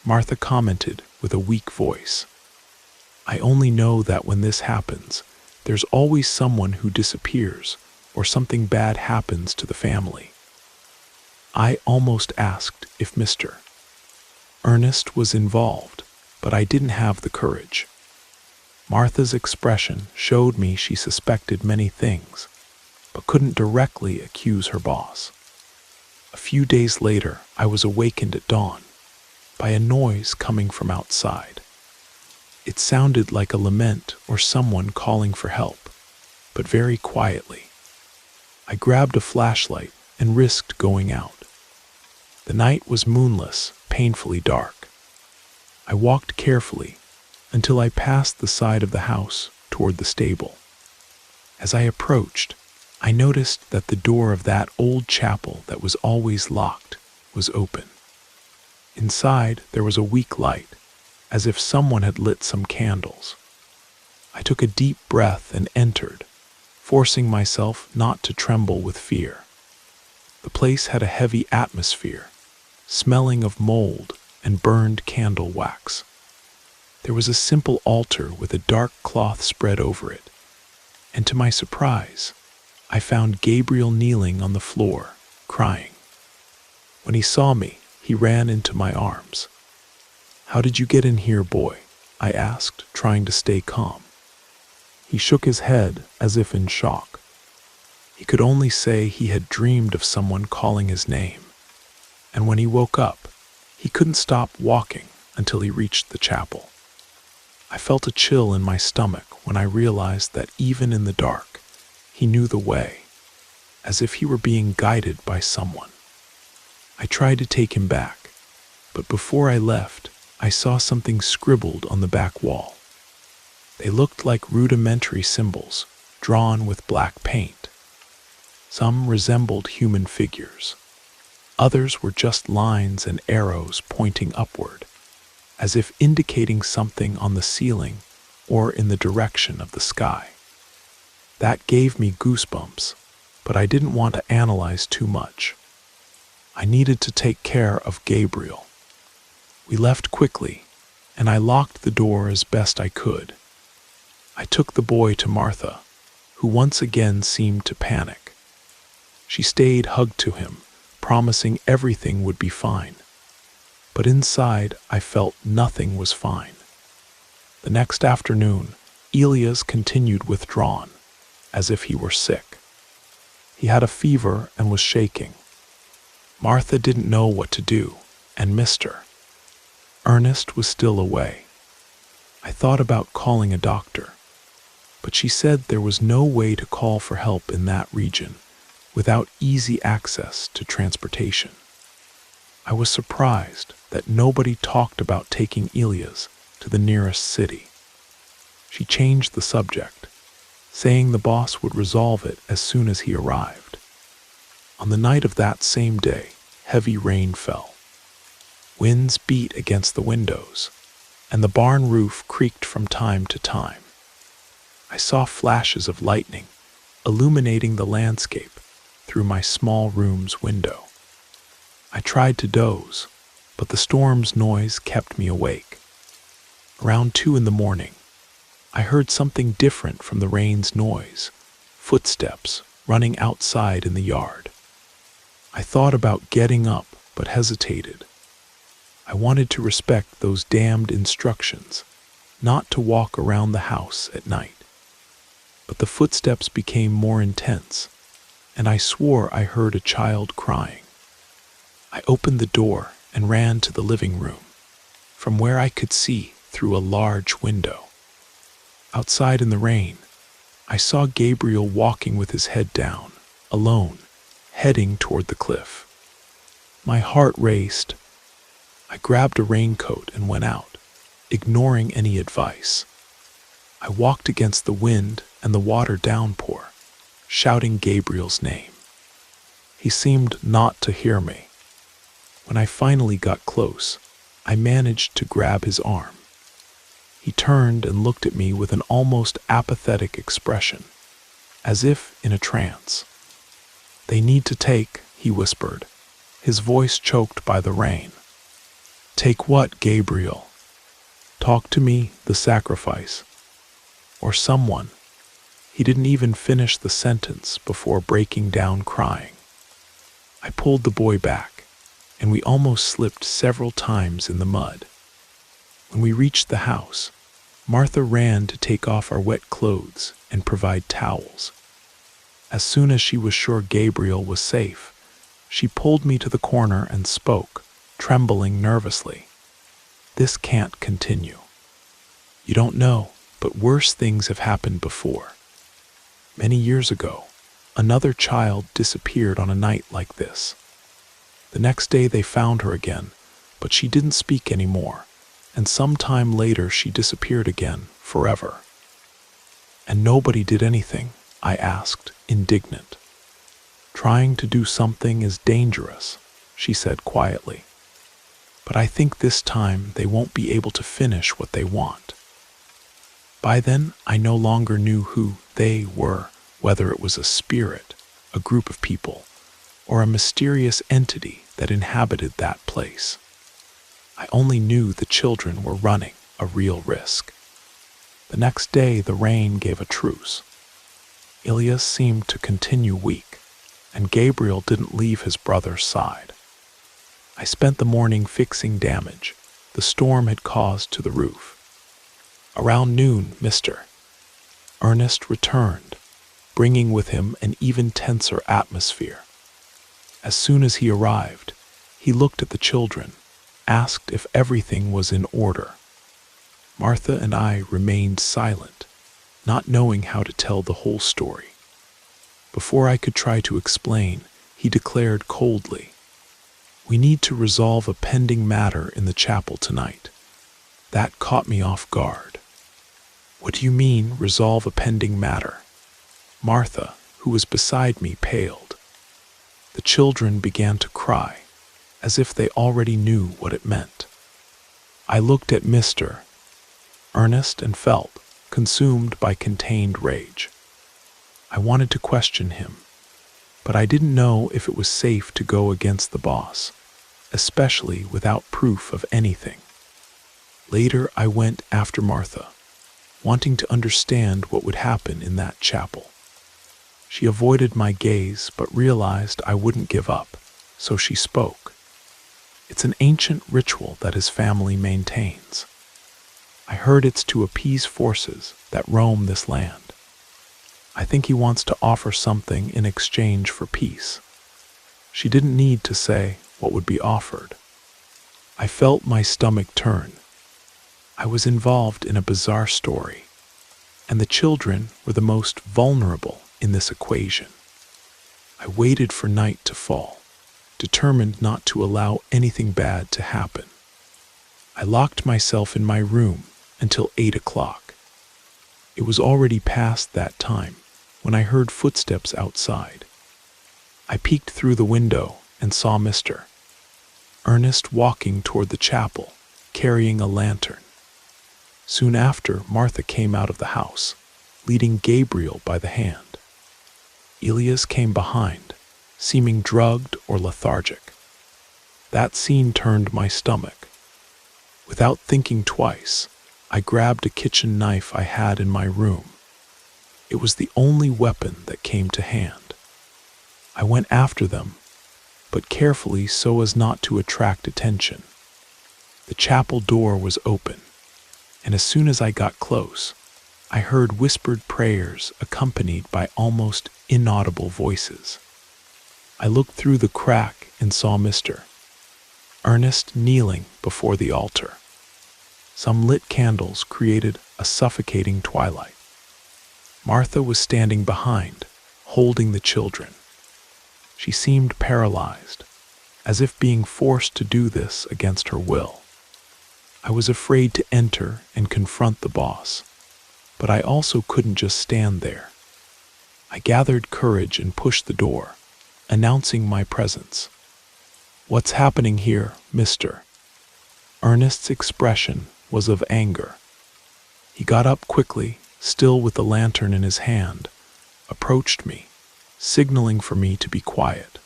Martha commented with a weak voice. "I only know that when this happens, there's always someone who disappears or something bad happens to the family." I almost asked if Mr. Ernest was involved, but I didn't have the courage. Martha's expression showed me she suspected many things, but couldn't directly accuse her boss. A few days later, I was awakened at dawn by a noise coming from outside. It sounded like a lament or someone calling for help, but very quietly. I grabbed a flashlight and risked going out. The night was moonless, painfully dark. I walked carefully until I passed the side of the house toward the stable. As I approached, I noticed that the door of that old chapel that was always locked was open. Inside, there was a weak light, as if someone had lit some candles. I took a deep breath and entered, forcing myself not to tremble with fear. The place had a heavy atmosphere, smelling of mold and burned candle wax. There was a simple altar with a dark cloth spread over it, and to my surprise, I found Gabriel kneeling on the floor, crying. When he saw me, he ran into my arms. "How did you get in here, boy?" I asked, trying to stay calm. He shook his head as if in shock. He could only say he had dreamed of someone calling his name, and when he woke up, he couldn't stop walking until he reached the chapel. I felt a chill in my stomach when I realized that even in the dark, he knew the way, as if he were being guided by someone. I tried to take him back, but before I left, I saw something scribbled on the back wall. They looked like rudimentary symbols, drawn with black paint. Some resembled human figures. Others were just lines and arrows pointing upward, as if indicating something on the ceiling or in the direction of the sky. That gave me goosebumps, but I didn't want to analyze too much. I needed to take care of Gabriel. We left quickly, and I locked the door as best I could. I took the boy to Martha, who once again seemed to panic. She stayed hugged to him, promising everything would be fine. But inside, I felt nothing was fine. The next afternoon, Elias continued withdrawn, as if he were sick. He had a fever and was shaking. Martha didn't know what to do, and Mr. Ernest was still away. I thought about calling a doctor, but she said there was no way to call for help in that region without easy access to transportation. I was surprised that nobody talked about taking Elias to the nearest city. She changed the subject, saying the boss would resolve it as soon as he arrived. On the night of that same day, heavy rain fell. Winds beat against the windows, and the barn roof creaked from time to time. I saw flashes of lightning illuminating the landscape through my small room's window. I tried to doze, but the storm's noise kept me awake. Around 2 a.m, I heard something different from the rain's noise, footsteps running outside in the yard. I thought about getting up, but hesitated. I wanted to respect those damned instructions, not to walk around the house at night. But the footsteps became more intense, and I swore I heard a child crying. I opened the door and ran to the living room, from where I could see through a large window. Outside in the rain, I saw Gabriel walking with his head down, alone, heading toward the cliff. My heart raced. I grabbed a raincoat and went out, ignoring any advice. I walked against the wind and the water downpour, shouting Gabriel's name. He seemed not to hear me. When I finally got close, I managed to grab his arm. He turned and looked at me with an almost apathetic expression, as if in a trance. "They need to take," he whispered, his voice choked by the rain. "Take what, Gabriel? Talk to me, the sacrifice. Or someone." He didn't even finish the sentence before breaking down crying. I pulled the boy back, and we almost slipped several times in the mud. When we reached the house, Martha ran to take off our wet clothes and provide towels. As soon as she was sure Gabriel was safe, she pulled me to the corner and spoke, trembling nervously. "This can't continue. You don't know, but worse things have happened before. Many years ago, another child disappeared on a night like this. The next day they found her again, but she didn't speak anymore, and some time later she disappeared again, forever." "And nobody did anything?" I asked, indignant. "Trying to do something is dangerous," she said quietly. "But I think this time they won't be able to finish what they want." By then, I no longer knew who they were, whether it was a spirit, a group of people, or a mysterious entity that inhabited that place. I only knew the children were running a real risk. The next day, the rain gave a truce. Elias seemed to continue weak, and Gabriel didn't leave his brother's side. I spent the morning fixing damage the storm had caused to the roof. Around noon, Mr. Ernest returned, bringing with him an even tenser atmosphere. As soon as he arrived, he looked at the children, asked if everything was in order. Martha and I remained silent, not knowing how to tell the whole story. Before I could try to explain, he declared coldly, "We need to resolve a pending matter in the chapel tonight." That caught me off guard. "What do you mean, resolve a pending matter?" Martha, who was beside me, paled. The children began to cry, as if they already knew what it meant. I looked at Mr. Ernest and felt consumed by contained rage. I wanted to question him, but I didn't know if it was safe to go against the boss, especially without proof of anything. Later, I went after Martha, wanting to understand what would happen in that chapel. She avoided my gaze but realized I wouldn't give up, so she spoke. "It's an ancient ritual that his family maintains. I heard it's to appease forces that roam this land. I think he wants to offer something in exchange for peace." She didn't need to say what would be offered. I felt my stomach turn. I was involved in a bizarre story, and the children were the most vulnerable in this equation. I waited for night to fall, determined not to allow anything bad to happen. I locked myself in my room until 8 o'clock. It was already past that time when I heard footsteps outside. I peeked through the window and saw Mr. Ernest walking toward the chapel, carrying a lantern. Soon after, Martha came out of the house, leading Gabriel by the hand. Elias came behind, seeming drugged or lethargic. That scene turned my stomach. Without thinking twice, I grabbed a kitchen knife I had in my room. It was the only weapon that came to hand. I went after them, but carefully so as not to attract attention. The chapel door was open, and as soon as I got close, I heard whispered prayers accompanied by almost inaudible voices. I looked through the crack and saw Mr. Ernest kneeling before the altar. Some lit candles created a suffocating twilight. Martha was standing behind, holding the children. She seemed paralyzed, as if being forced to do this against her will. I was afraid to enter and confront the boss, but I also couldn't just stand there. I gathered courage and pushed the door, announcing my presence. "What's happening here, Mr.?" Ernest's expression was of anger. He got up quickly, still with the lantern in his hand, approached me, signaling for me to be quiet.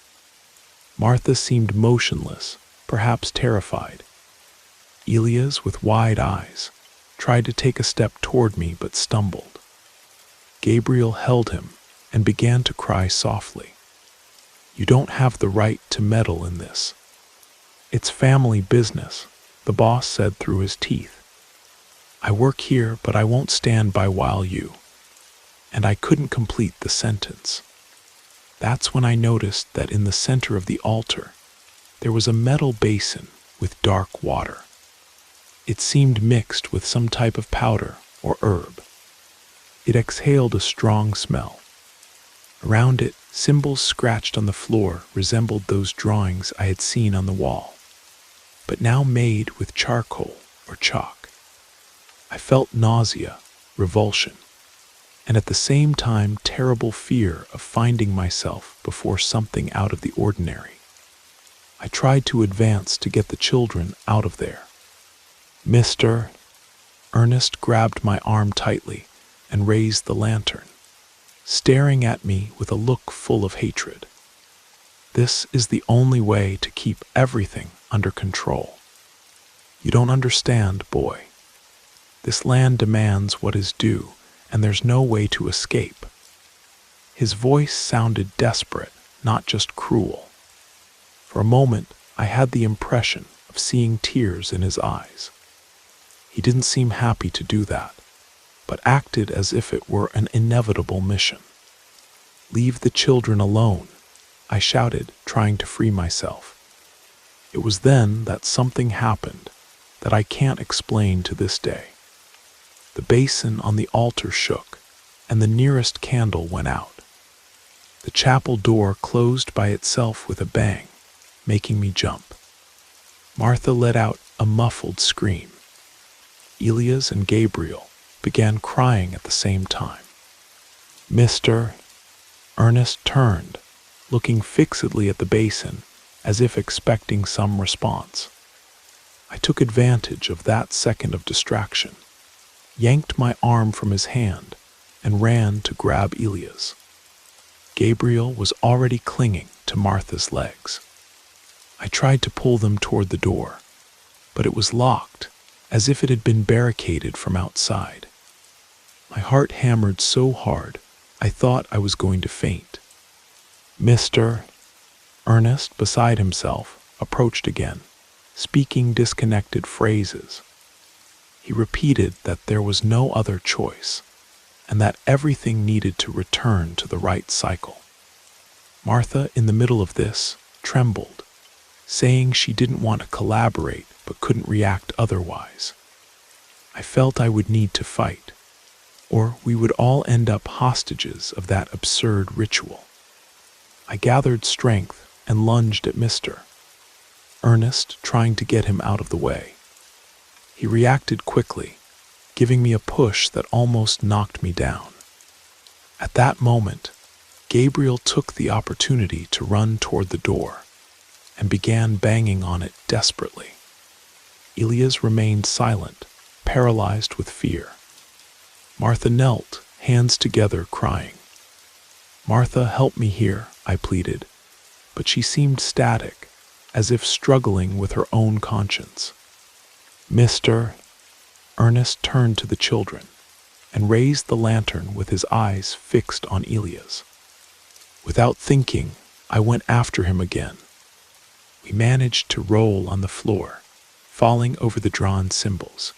Martha seemed motionless, perhaps terrified. Elias, with wide eyes, tried to take a step toward me but stumbled. Gabriel held him and began to cry softly. "You don't have the right to meddle in this. It's family business," the boss said through his teeth. "I work here, but I won't stand by while you..." And I couldn't complete the sentence. That's when I noticed that in the center of the altar, there was a metal basin with dark water. It seemed mixed with some type of powder or herb. It exhaled a strong smell. Around it, symbols scratched on the floor resembled those drawings I had seen on the wall, but now made with charcoal or chalk. I felt nausea, revulsion, and at the same time terrible fear of finding myself before something out of the ordinary. I tried to advance to get the children out of there. "Mr. Ernest grabbed my arm tightly and raised the lantern, staring at me with a look full of hatred. "This is the only way to keep everything under control. You don't understand, boy. This land demands what is due, and there's no way to escape." His voice sounded desperate, not just cruel. For a moment, I had the impression of seeing tears in his eyes. He didn't seem happy to do that, but acted as if it were an inevitable mission. "Leave the children alone," I shouted, trying to free myself. It was then that something happened that I can't explain to this day. The basin on the altar shook, and the nearest candle went out. The chapel door closed by itself with a bang, making me jump. Martha let out a muffled scream. Elias and Gabriel began crying at the same time. Mr. Ernest turned, looking fixedly at the basin as if expecting some response. I took advantage of that second of distraction, yanked my arm from his hand, and ran to grab Elias. Gabriel was already clinging to Martha's legs. I tried to pull them toward the door, but it was locked, as if it had been barricaded from outside. My heart hammered so hard, I thought I was going to faint. Mr. Ernest, beside himself, approached again, speaking disconnected phrases. He repeated that there was no other choice. and that everything needed to return to the right cycle. Martha, in the middle of this, trembled, saying she didn't want to collaborate but couldn't react otherwise. I felt I would need to fight, or we would all end up hostages of that absurd ritual. I gathered strength and lunged at Mr. Ernest, trying to get him out of the way. He reacted quickly, giving me a push that almost knocked me down. At that moment, Gabriel took the opportunity to run toward the door and began banging on it desperately. Elias remained silent, paralyzed with fear. Martha knelt, hands together, crying. "Martha, help me here," I pleaded, but she seemed static, as if struggling with her own conscience. Mr. Ernest turned to the children and raised the lantern with his eyes fixed on Elias. Without thinking, I went after him again. We managed to roll on the floor, falling over the drawn symbols.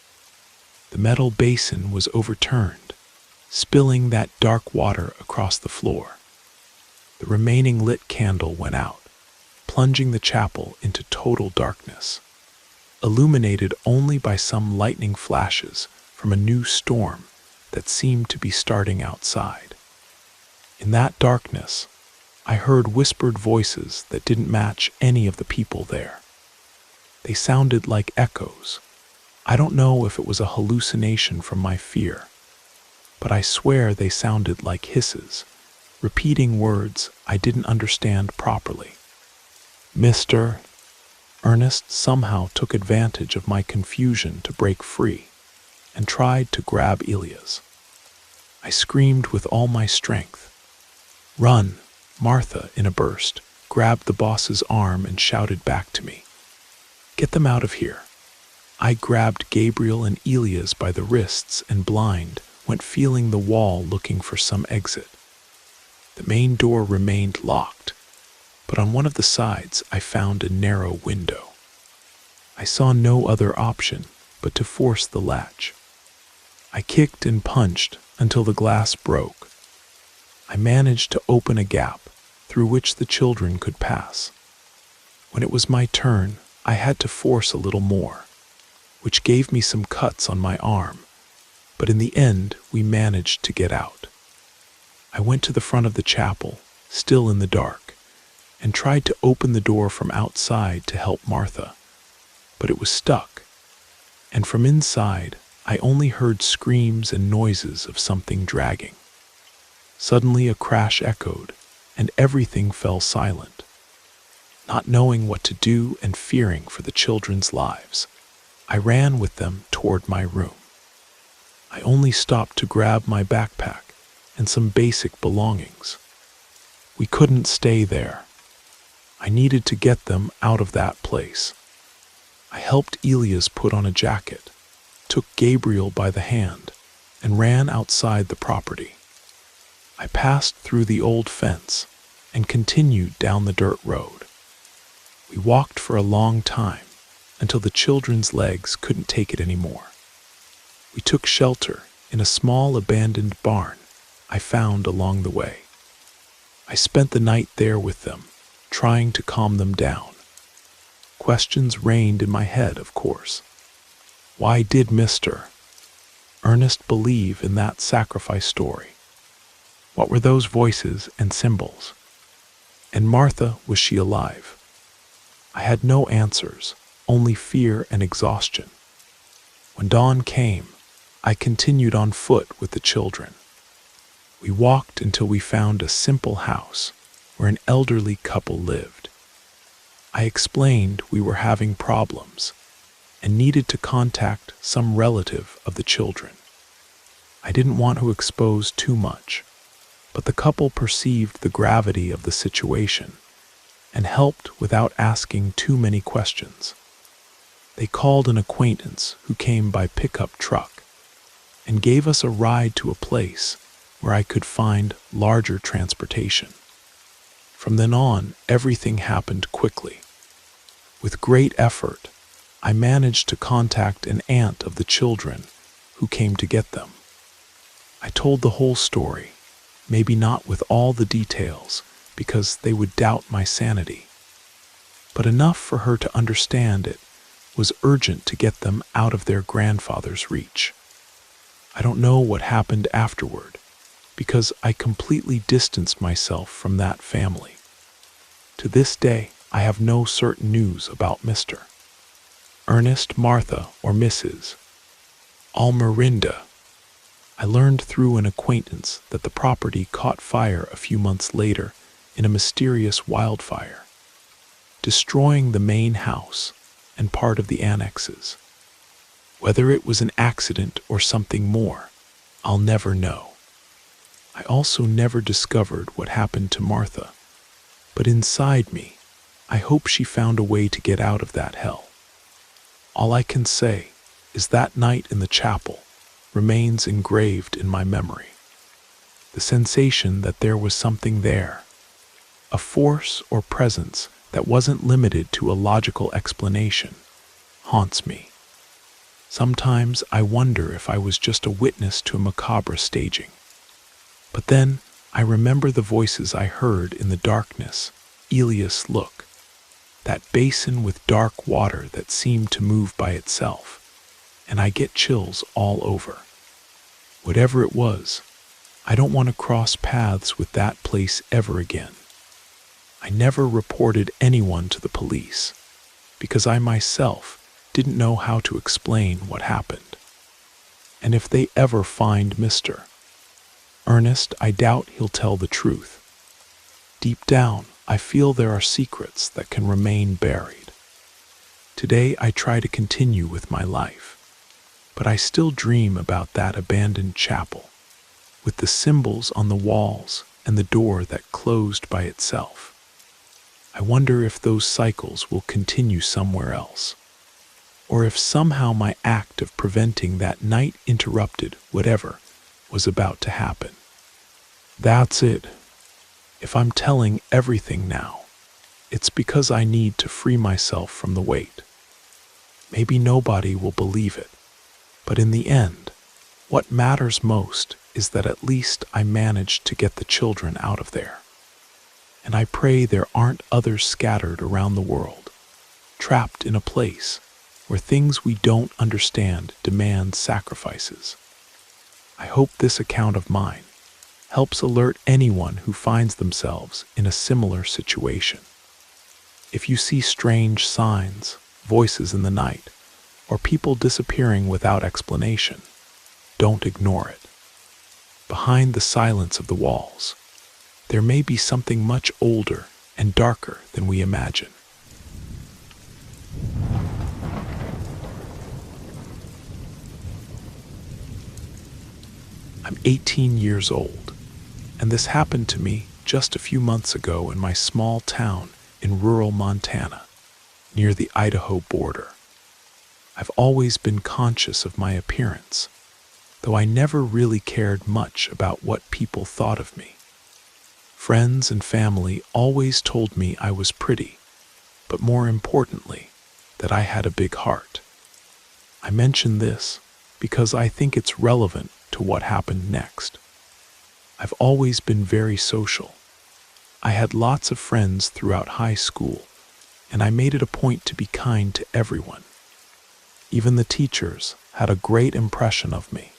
The metal basin was overturned, spilling that dark water across the floor. The remaining lit candle went out, plunging the chapel into total darkness, illuminated only by some lightning flashes from a new storm that seemed to be starting outside. In that darkness, I heard whispered voices that didn't match any of the people there. They sounded like echoes. I don't know if it was a hallucination from my fear, but I swear they sounded like hisses, repeating words I didn't understand properly. Mr. Ernest somehow took advantage of my confusion to break free and tried to grab Elias. I screamed with all my strength. "Run!" Martha, in a burst, grabbed the boss's arm and shouted back to me. "Get them out of here." I grabbed Gabriel and Elias by the wrists and, blind, went feeling the wall looking for some exit. The main door remained locked, but on one of the sides I found a narrow window. I saw no other option but to force the latch. I kicked and punched until the glass broke. I managed to open a gap through which the children could pass. When it was my turn, I had to force a little more, which gave me some cuts on my arm, but in the end we managed to get out. I went to the front of the chapel, still in the dark, and tried to open the door from outside to help Martha, but it was stuck, and from inside I only heard screams and noises of something dragging. Suddenly a crash echoed, and everything fell silent. Not knowing what to do and fearing for the children's lives, I ran with them toward my room. I only stopped to grab my backpack and some basic belongings. We couldn't stay there. I needed to get them out of that place. I helped Elias put on a jacket, took Gabriel by the hand, and ran outside the property. I passed through the old fence and continued down the dirt road. We walked for a long time until the children's legs couldn't take it anymore. We took shelter in a small abandoned barn I found along the way. I spent the night there with them, trying to calm them down. Questions reigned in my head, of course. Why did Mr. Ernest believe in that sacrifice story? What were those voices and symbols? And Martha, was she alive? I had no answers, only fear and exhaustion. When dawn came, I continued on foot with the children. We walked until we found a simple house where an elderly couple lived. I explained we were having problems and needed to contact some relative of the children. I didn't want to expose too much, but the couple perceived the gravity of the situation and helped without asking too many questions. They called an acquaintance who came by pickup truck and gave us a ride to a place where I could find larger transportation. From then on, everything happened quickly. With great effort, I managed to contact an aunt of the children who came to get them. I told the whole story, maybe not with all the details, because they would doubt my sanity, but enough for her to understand it was urgent to get them out of their grandfather's reach. I don't know what happened afterward, because I completely distanced myself from that family. To this day, I have no certain news about Mr. Ernest, Martha, or Mrs. Almerinda. I learned through an acquaintance that the property caught fire a few months later in a mysterious wildfire, destroying the main house and part of the annexes. Whether it was an accident or something more, I'll never know. I also never discovered what happened to Martha, but inside me, I hope she found a way to get out of that hell. All I can say is that night in the chapel remains engraved in my memory. The sensation that there was something there, a force or presence that wasn't limited to a logical explanation, haunts me. Sometimes I wonder if I was just a witness to a macabre staging. But then I remember the voices I heard in the darkness. Elias, look, that basin with dark water that seemed to move by itself, and I get chills all over. Whatever it was, I don't want to cross paths with that place ever again. I never reported anyone to the police, because I myself didn't know how to explain what happened. And if they ever find Mr. Ernest, I doubt he'll tell the truth. Deep down, I feel there are secrets that can remain buried. Today, I try to continue with my life, but I still dream about that abandoned chapel, with the symbols on the walls and the door that closed by itself. I wonder if those cycles will continue somewhere else, or if somehow my act of preventing that night interrupted whatever was about to happen. That's it. If I'm telling everything now, it's because I need to free myself from the weight. Maybe nobody will believe it, but in the end, what matters most is that at least I managed to get the children out of there. And I pray there aren't others scattered around the world, trapped in a place where things we don't understand demand sacrifices. I hope this account of mine helps alert anyone who finds themselves in a similar situation. If you see strange signs, voices in the night, or people disappearing without explanation, don't ignore it. Behind the silence of the walls, there may be something much older and darker than we imagine. I'm 18 years old, and this happened to me just a few months ago in my small town in rural Montana, near the Idaho border. I've always been conscious of my appearance, though I never really cared much about what people thought of me. Friends and family always told me I was pretty, but more importantly, that I had a big heart. I mention this because I think it's relevant to what happened next. I've always been very social. I had lots of friends throughout high school, and I made it a point to be kind to everyone. Even the teachers had a great impression of me.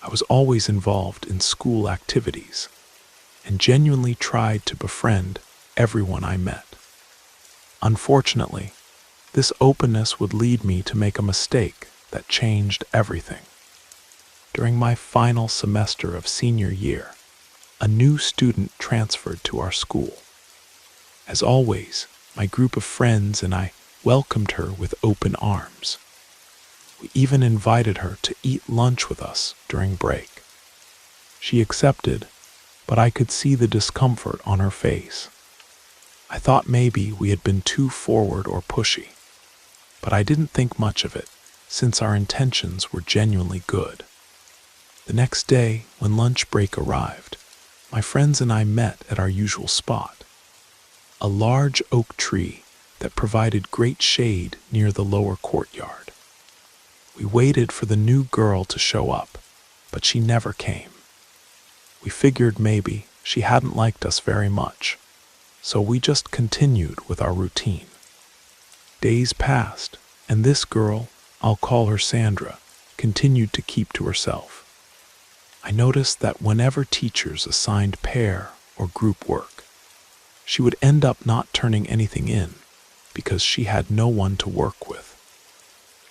I was always involved in school activities and genuinely tried to befriend everyone I met. Unfortunately, this openness would lead me to make a mistake that changed everything. During my final semester of senior year, a new student transferred to our school. As always, my group of friends and I welcomed her with open arms. We even invited her to eat lunch with us during break. She accepted, but I could see the discomfort on her face. I thought maybe we had been too forward or pushy, but I didn't think much of it, since our intentions were genuinely good. The next day, when lunch break arrived, my friends and I met at our usual spot, a large oak tree that provided great shade near the lower courtyard. We waited for the new girl to show up, but she never came. We figured maybe she hadn't liked us very much, so we just continued with our routine. Days passed, and this girl, I'll call her Sandra, continued to keep to herself. I noticed that whenever teachers assigned pair or group work, she would end up not turning anything in because she had no one to work with.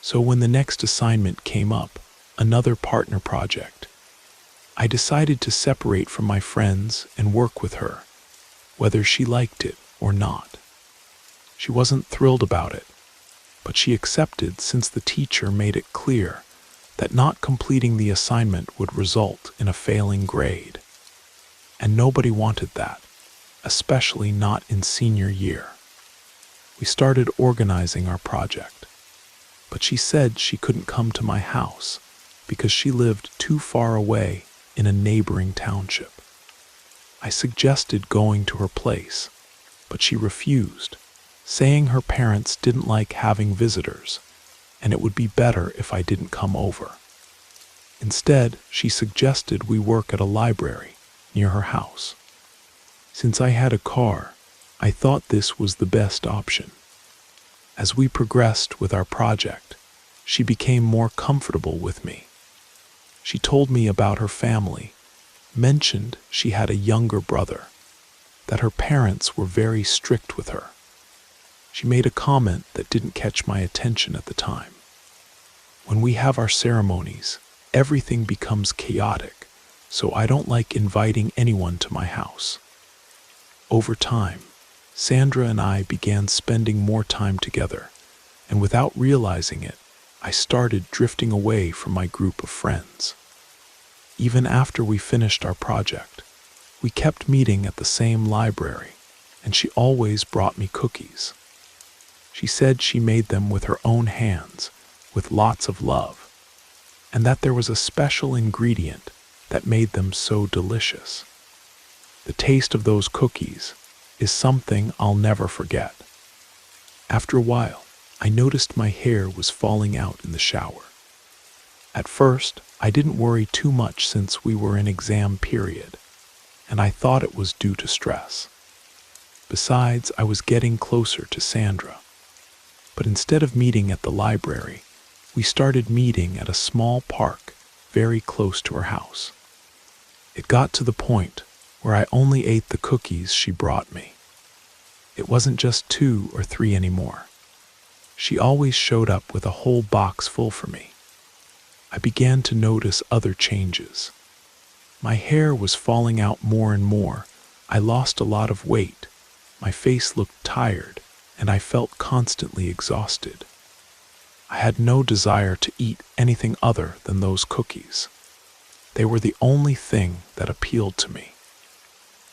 So when the next assignment came up, another partner project, I decided to separate from my friends and work with her, whether she liked it or not. She wasn't thrilled about it, but she accepted since the teacher made it clear that not completing the assignment would result in a failing grade. And nobody wanted that, especially not in senior year. We started organizing our project, but she said she couldn't come to my house because she lived too far away in a neighboring township. I suggested going to her place, but she refused, saying her parents didn't like having visitors, and it would be better if I didn't come over. Instead, she suggested we work at a library near her house. Since I had a car, I thought this was the best option. As we progressed with our project, she became more comfortable with me. She told me about her family, mentioned she had a younger brother, that her parents were very strict with her. She made a comment that didn't catch my attention at the time. When we have our ceremonies, everything becomes chaotic, so I don't like inviting anyone to my house. Over time, Sandra and I began spending more time together, and without realizing it, I started drifting away from my group of friends. Even after we finished our project, we kept meeting at the same library, and she always brought me cookies. She said she made them with her own hands, with lots of love, and that there was a special ingredient that made them so delicious. The taste of those cookies is something I'll never forget. After a while, I noticed my hair was falling out in the shower. At first, I didn't worry too much since we were in exam period, and I thought it was due to stress. Besides, I was getting closer to Sandra. But instead of meeting at the library, we started meeting at a small park very close to her house. It got to the point where I only ate the cookies she brought me. It wasn't just 2 or 3 anymore. She always showed up with a whole box full for me. I began to notice other changes. My hair was falling out more and more. I lost a lot of weight. My face looked tired, and I felt constantly exhausted. I had no desire to eat anything other than those cookies. They were the only thing that appealed to me.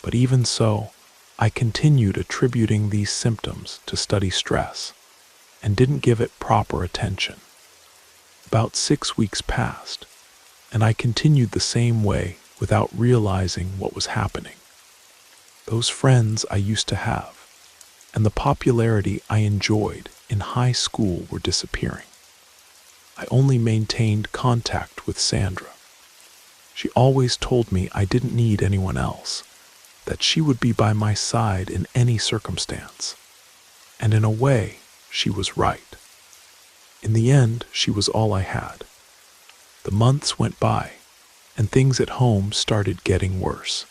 But even so, I continued attributing these symptoms to study stress and didn't give it proper attention. About 6 weeks passed, and I continued the same way without realizing what was happening. Those friends I used to have, and the popularity I enjoyed in high school were disappearing. I only maintained contact with Sandra. She always told me I didn't need anyone else, that she would be by my side in any circumstance. And in a way, she was right. In the end, she was all I had. The months went by, and things at home started getting worse.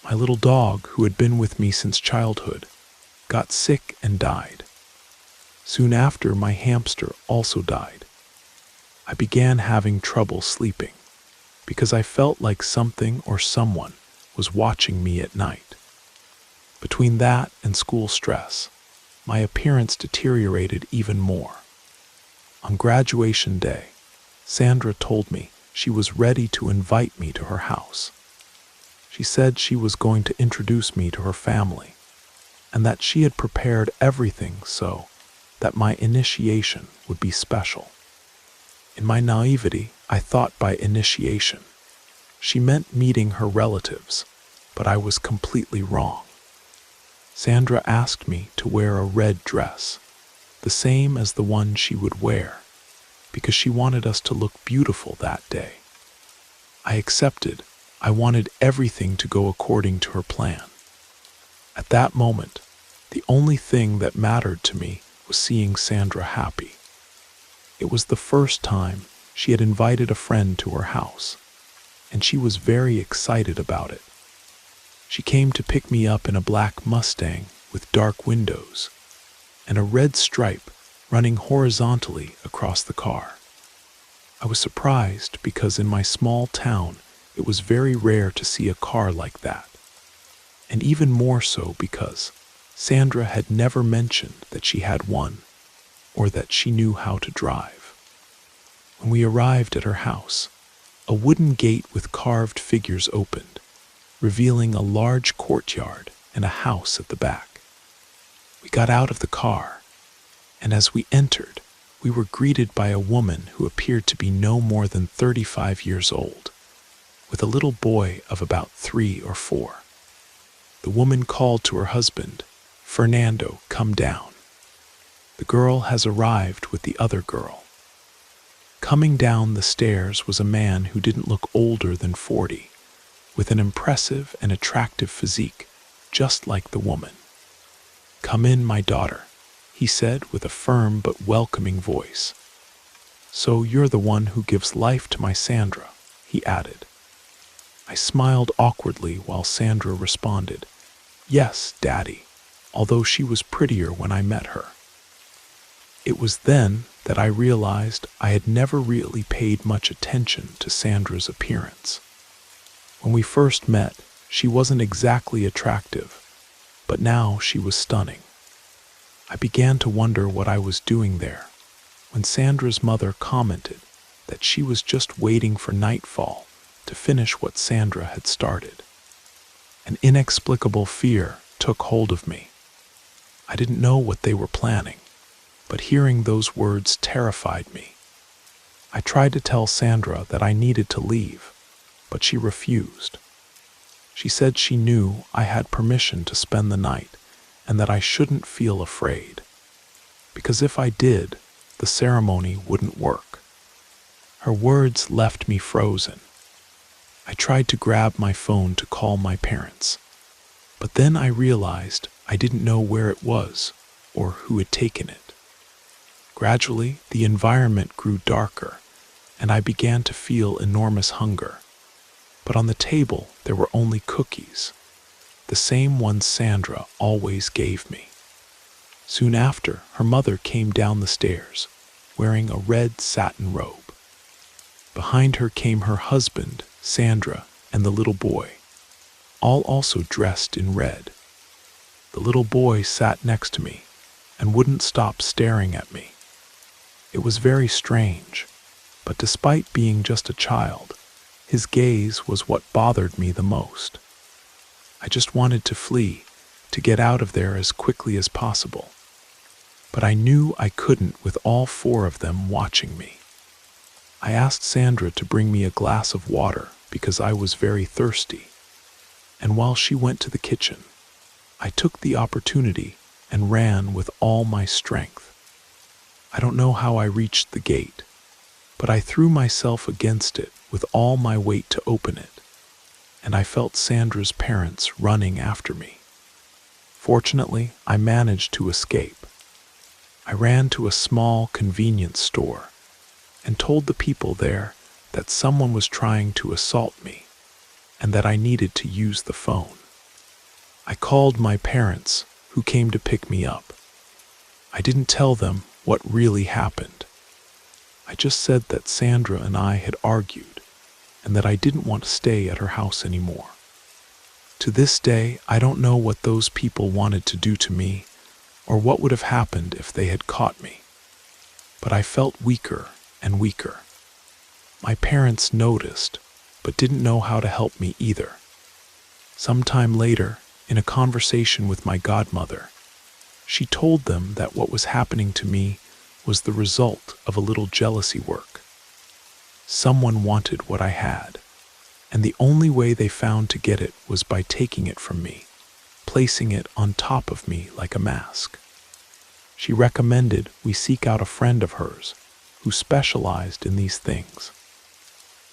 My little dog, who had been with me since childhood, got sick and died. Soon after, my hamster also died. I began having trouble sleeping because I felt like something or someone was watching me at night. Between that and school stress, my appearance deteriorated even more. On graduation day, Sandra told me she was ready to invite me to her house. She said she was going to introduce me to her family, and that she had prepared everything so that my initiation would be special. In my naivety, I thought by initiation she meant meeting her relatives, but I was completely wrong. Sandra asked me to wear a red dress, the same as the one she would wear, because she wanted us to look beautiful that day. I accepted. I wanted everything to go according to her plan. At that moment, the only thing that mattered to me was seeing Sandra happy. It was the first time she had invited a friend to her house, and she was very excited about it. She came to pick me up in a black Mustang with dark windows and a red stripe running horizontally across the car. I was surprised because in my small town, it was very rare to see a car like that. And even more so because Sandra had never mentioned that she had one or that she knew how to drive. When we arrived at her house, a wooden gate with carved figures opened, revealing a large courtyard and a house at the back. We got out of the car, and as we entered, we were greeted by a woman who appeared to be no more than 35 years old, with a little boy of about 3 or 4. The woman called to her husband, "Fernando, come down. The girl has arrived with the other girl." Coming down the stairs was a man who didn't look older than 40, with an impressive and attractive physique, just like the woman. "Come in, my daughter," he said with a firm but welcoming voice. "So you're the one who gives life to my Sandra," he added. I smiled awkwardly while Sandra responded, "Yes, Daddy," although she was prettier when I met her. It was then that I realized I had never really paid much attention to Sandra's appearance. When we first met, she wasn't exactly attractive, but now she was stunning. I began to wonder what I was doing there, when Sandra's mother commented that she was just waiting for nightfall to finish what Sandra had started. An inexplicable fear took hold of me. I didn't know what they were planning, but hearing those words terrified me. I tried to tell Sandra that I needed to leave, but she refused. She said she knew I had permission to spend the night and that I shouldn't feel afraid, because if I did, the ceremony wouldn't work. Her words left me frozen. I tried to grab my phone to call my parents, but then I realized I didn't know where it was or who had taken it. Gradually, the environment grew darker, and I began to feel enormous hunger. But on the table, there were only cookies, the same ones Sandra always gave me. Soon after, her mother came down the stairs, wearing a red satin robe. Behind her came her husband, Sandra, and the little boy, all also dressed in red. The little boy sat next to me and wouldn't stop staring at me. It was very strange, but despite being just a child, his gaze was what bothered me the most. I just wanted to flee, to get out of there as quickly as possible. But I knew I couldn't with all 4 of them watching me. I asked Sandra to bring me a glass of water because I was very thirsty. And while she went to the kitchen, I took the opportunity and ran with all my strength. I don't know how I reached the gate, but I threw myself against it with all my weight to open it, and I felt Sandra's parents running after me. Fortunately, I managed to escape. I ran to a small convenience store and told the people there that someone was trying to assault me and that I needed to use the phone. I called my parents, who came to pick me up. I didn't tell them what really happened. I just said that Sandra and I had argued and that I didn't want to stay at her house anymore. To this day, I don't know what those people wanted to do to me or what would have happened if they had caught me. But I felt weaker and weaker. My parents noticed, but didn't know how to help me either. Sometime later, in a conversation with my godmother, she told them that what was happening to me was the result of a little jealousy work. Someone wanted what I had, and the only way they found to get it was by taking it from me, placing it on top of me like a mask. She recommended we seek out a friend of hers who specialized in these things.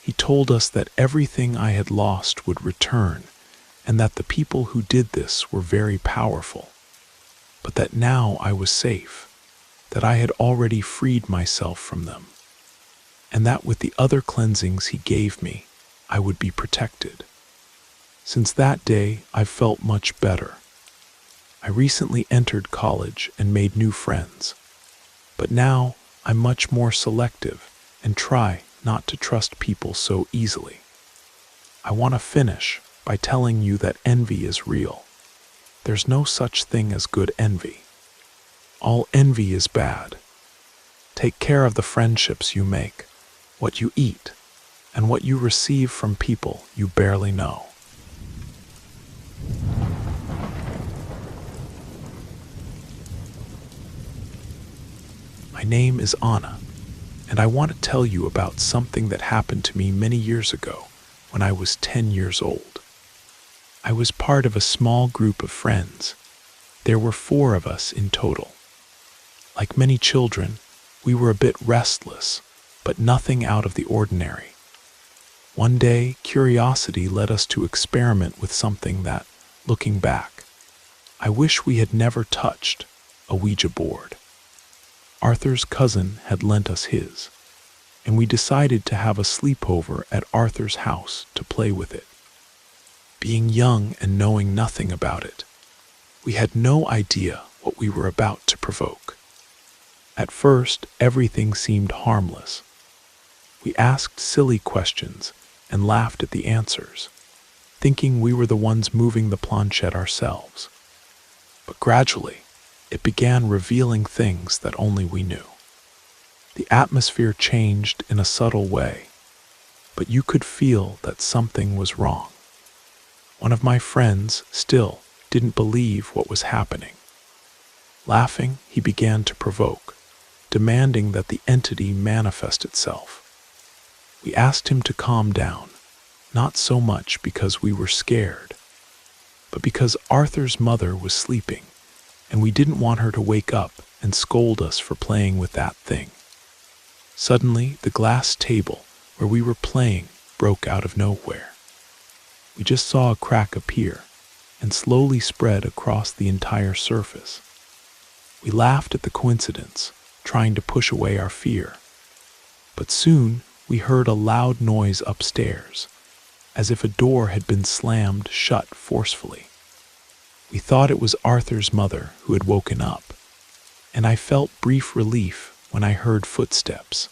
He told us that everything I had lost would return, and that the people who did this were very powerful, but that now I was safe, that I had already freed myself from them, and that with the other cleansings he gave me, I would be protected. Since that day, I've felt much better. I recently entered college and made new friends, but now I'm much more selective and try not to trust people so easily. I want to finish by telling you that envy is real. There's no such thing as good envy. All envy is bad. Take care of the friendships you make, what you eat, and what you receive from people you barely know. My name is Anna, and I want to tell you about something that happened to me many years ago when I was 10 years old. I was part of a small group of friends. There were 4 of us in total. Like many children, we were a bit restless, but nothing out of the ordinary. One day, curiosity led us to experiment with something that, looking back, I wish we had never touched: a Ouija board. Arthur's cousin had lent us his, and we decided to have a sleepover at Arthur's house to play with it. Being young and knowing nothing about it, we had no idea what we were about to provoke. At first, everything seemed harmless. We asked silly questions and laughed at the answers, thinking we were the ones moving the planchette ourselves. But gradually, it began revealing things that only we knew. The atmosphere changed in a subtle way, but you could feel that something was wrong. One of my friends still didn't believe what was happening. Laughing, he began to provoke, demanding that the entity manifest itself. We asked him to calm down, not so much because we were scared, but because Arthur's mother was sleeping, and we didn't want her to wake up and scold us for playing with that thing. Suddenly, the glass table where we were playing broke out of nowhere. We just saw a crack appear and slowly spread across the entire surface. We laughed at the coincidence, trying to push away our fear. But soon, we heard a loud noise upstairs, as if a door had been slammed shut forcefully. We thought it was Arthur's mother who had woken up, and I felt brief relief when I heard footsteps.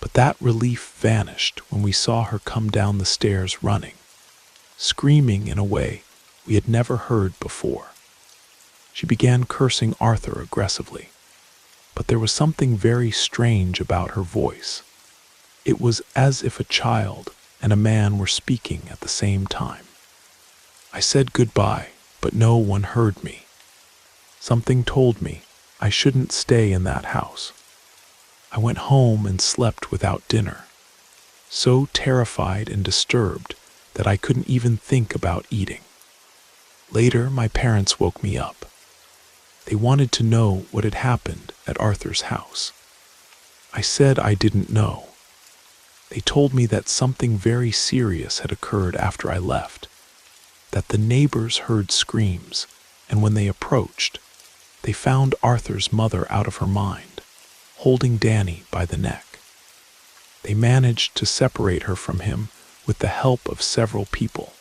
But that relief vanished when we saw her come down the stairs running, screaming in a way we had never heard before. She began cursing Arthur aggressively, but there was something very strange about her voice. It was as if a child and a man were speaking at the same time. I said goodbye, but no one heard me. Something told me I shouldn't stay in that house. I went home and slept without dinner, so terrified and disturbed that I couldn't even think about eating. Later, my parents woke me up. They wanted to know what had happened at Arthur's house. I said I didn't know. They told me that something very serious had occurred after I left, that the neighbors heard screams, and when they approached, they found Arthur's mother out of her mind, holding Danny by the neck. They managed to separate her from him with the help of several people,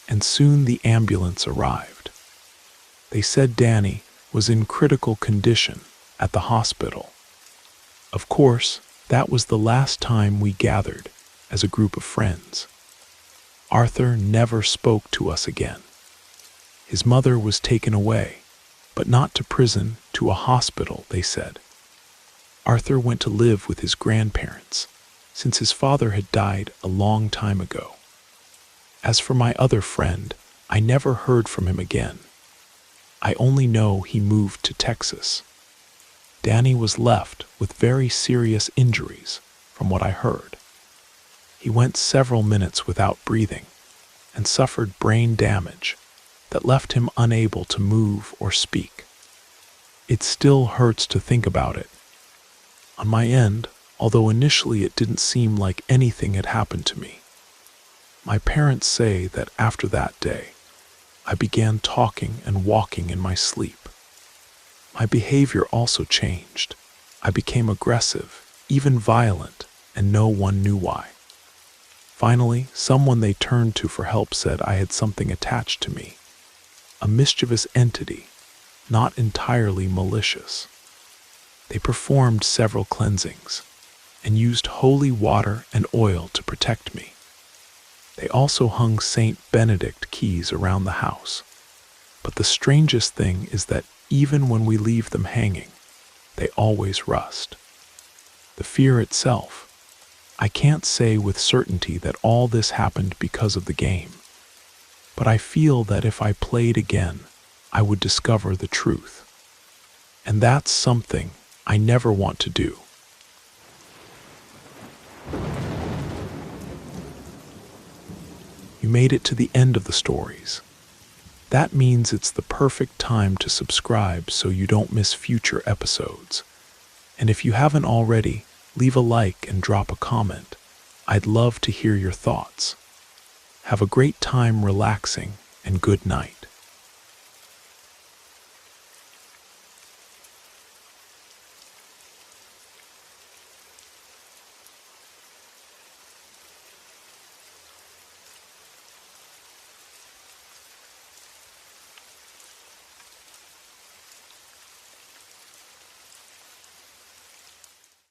and soon the ambulance arrived. They said Danny was in critical condition at the hospital. Of course, that was the last time we gathered as a group of friends. Arthur never spoke to us again. His mother was taken away, but not to prison, to a hospital, they said. Arthur went to live with his grandparents, since his father had died a long time ago. As for my other friend, I never heard from him again. I only know he moved to Texas. Danny was left with very serious injuries, from what I heard. He went several minutes without breathing and suffered brain damage that left him unable to move or speak. It still hurts to think about it. On my end, although initially it didn't seem like anything had happened to me. My parents say that after that day, I began talking and walking in my sleep. My behavior also changed. I became aggressive, even violent, and no one knew why. Finally, someone they turned to for help said I had something attached to me, a mischievous entity, not entirely malicious. They performed several cleansings and used holy water and oil to protect me. They also hung Saint Benedict keys around the house. But the strangest thing is that even when we leave them hanging, they always rust. The fear itself, I can't say with certainty that all this happened because of the game, but I feel that if I played again, I would discover the truth. And that's something I never want to do. You made it to the end of the stories. That means it's the perfect time to subscribe so you don't miss future episodes. And if you haven't already, leave a like and drop a comment. I'd love to hear your thoughts. Have a great time relaxing, and good night.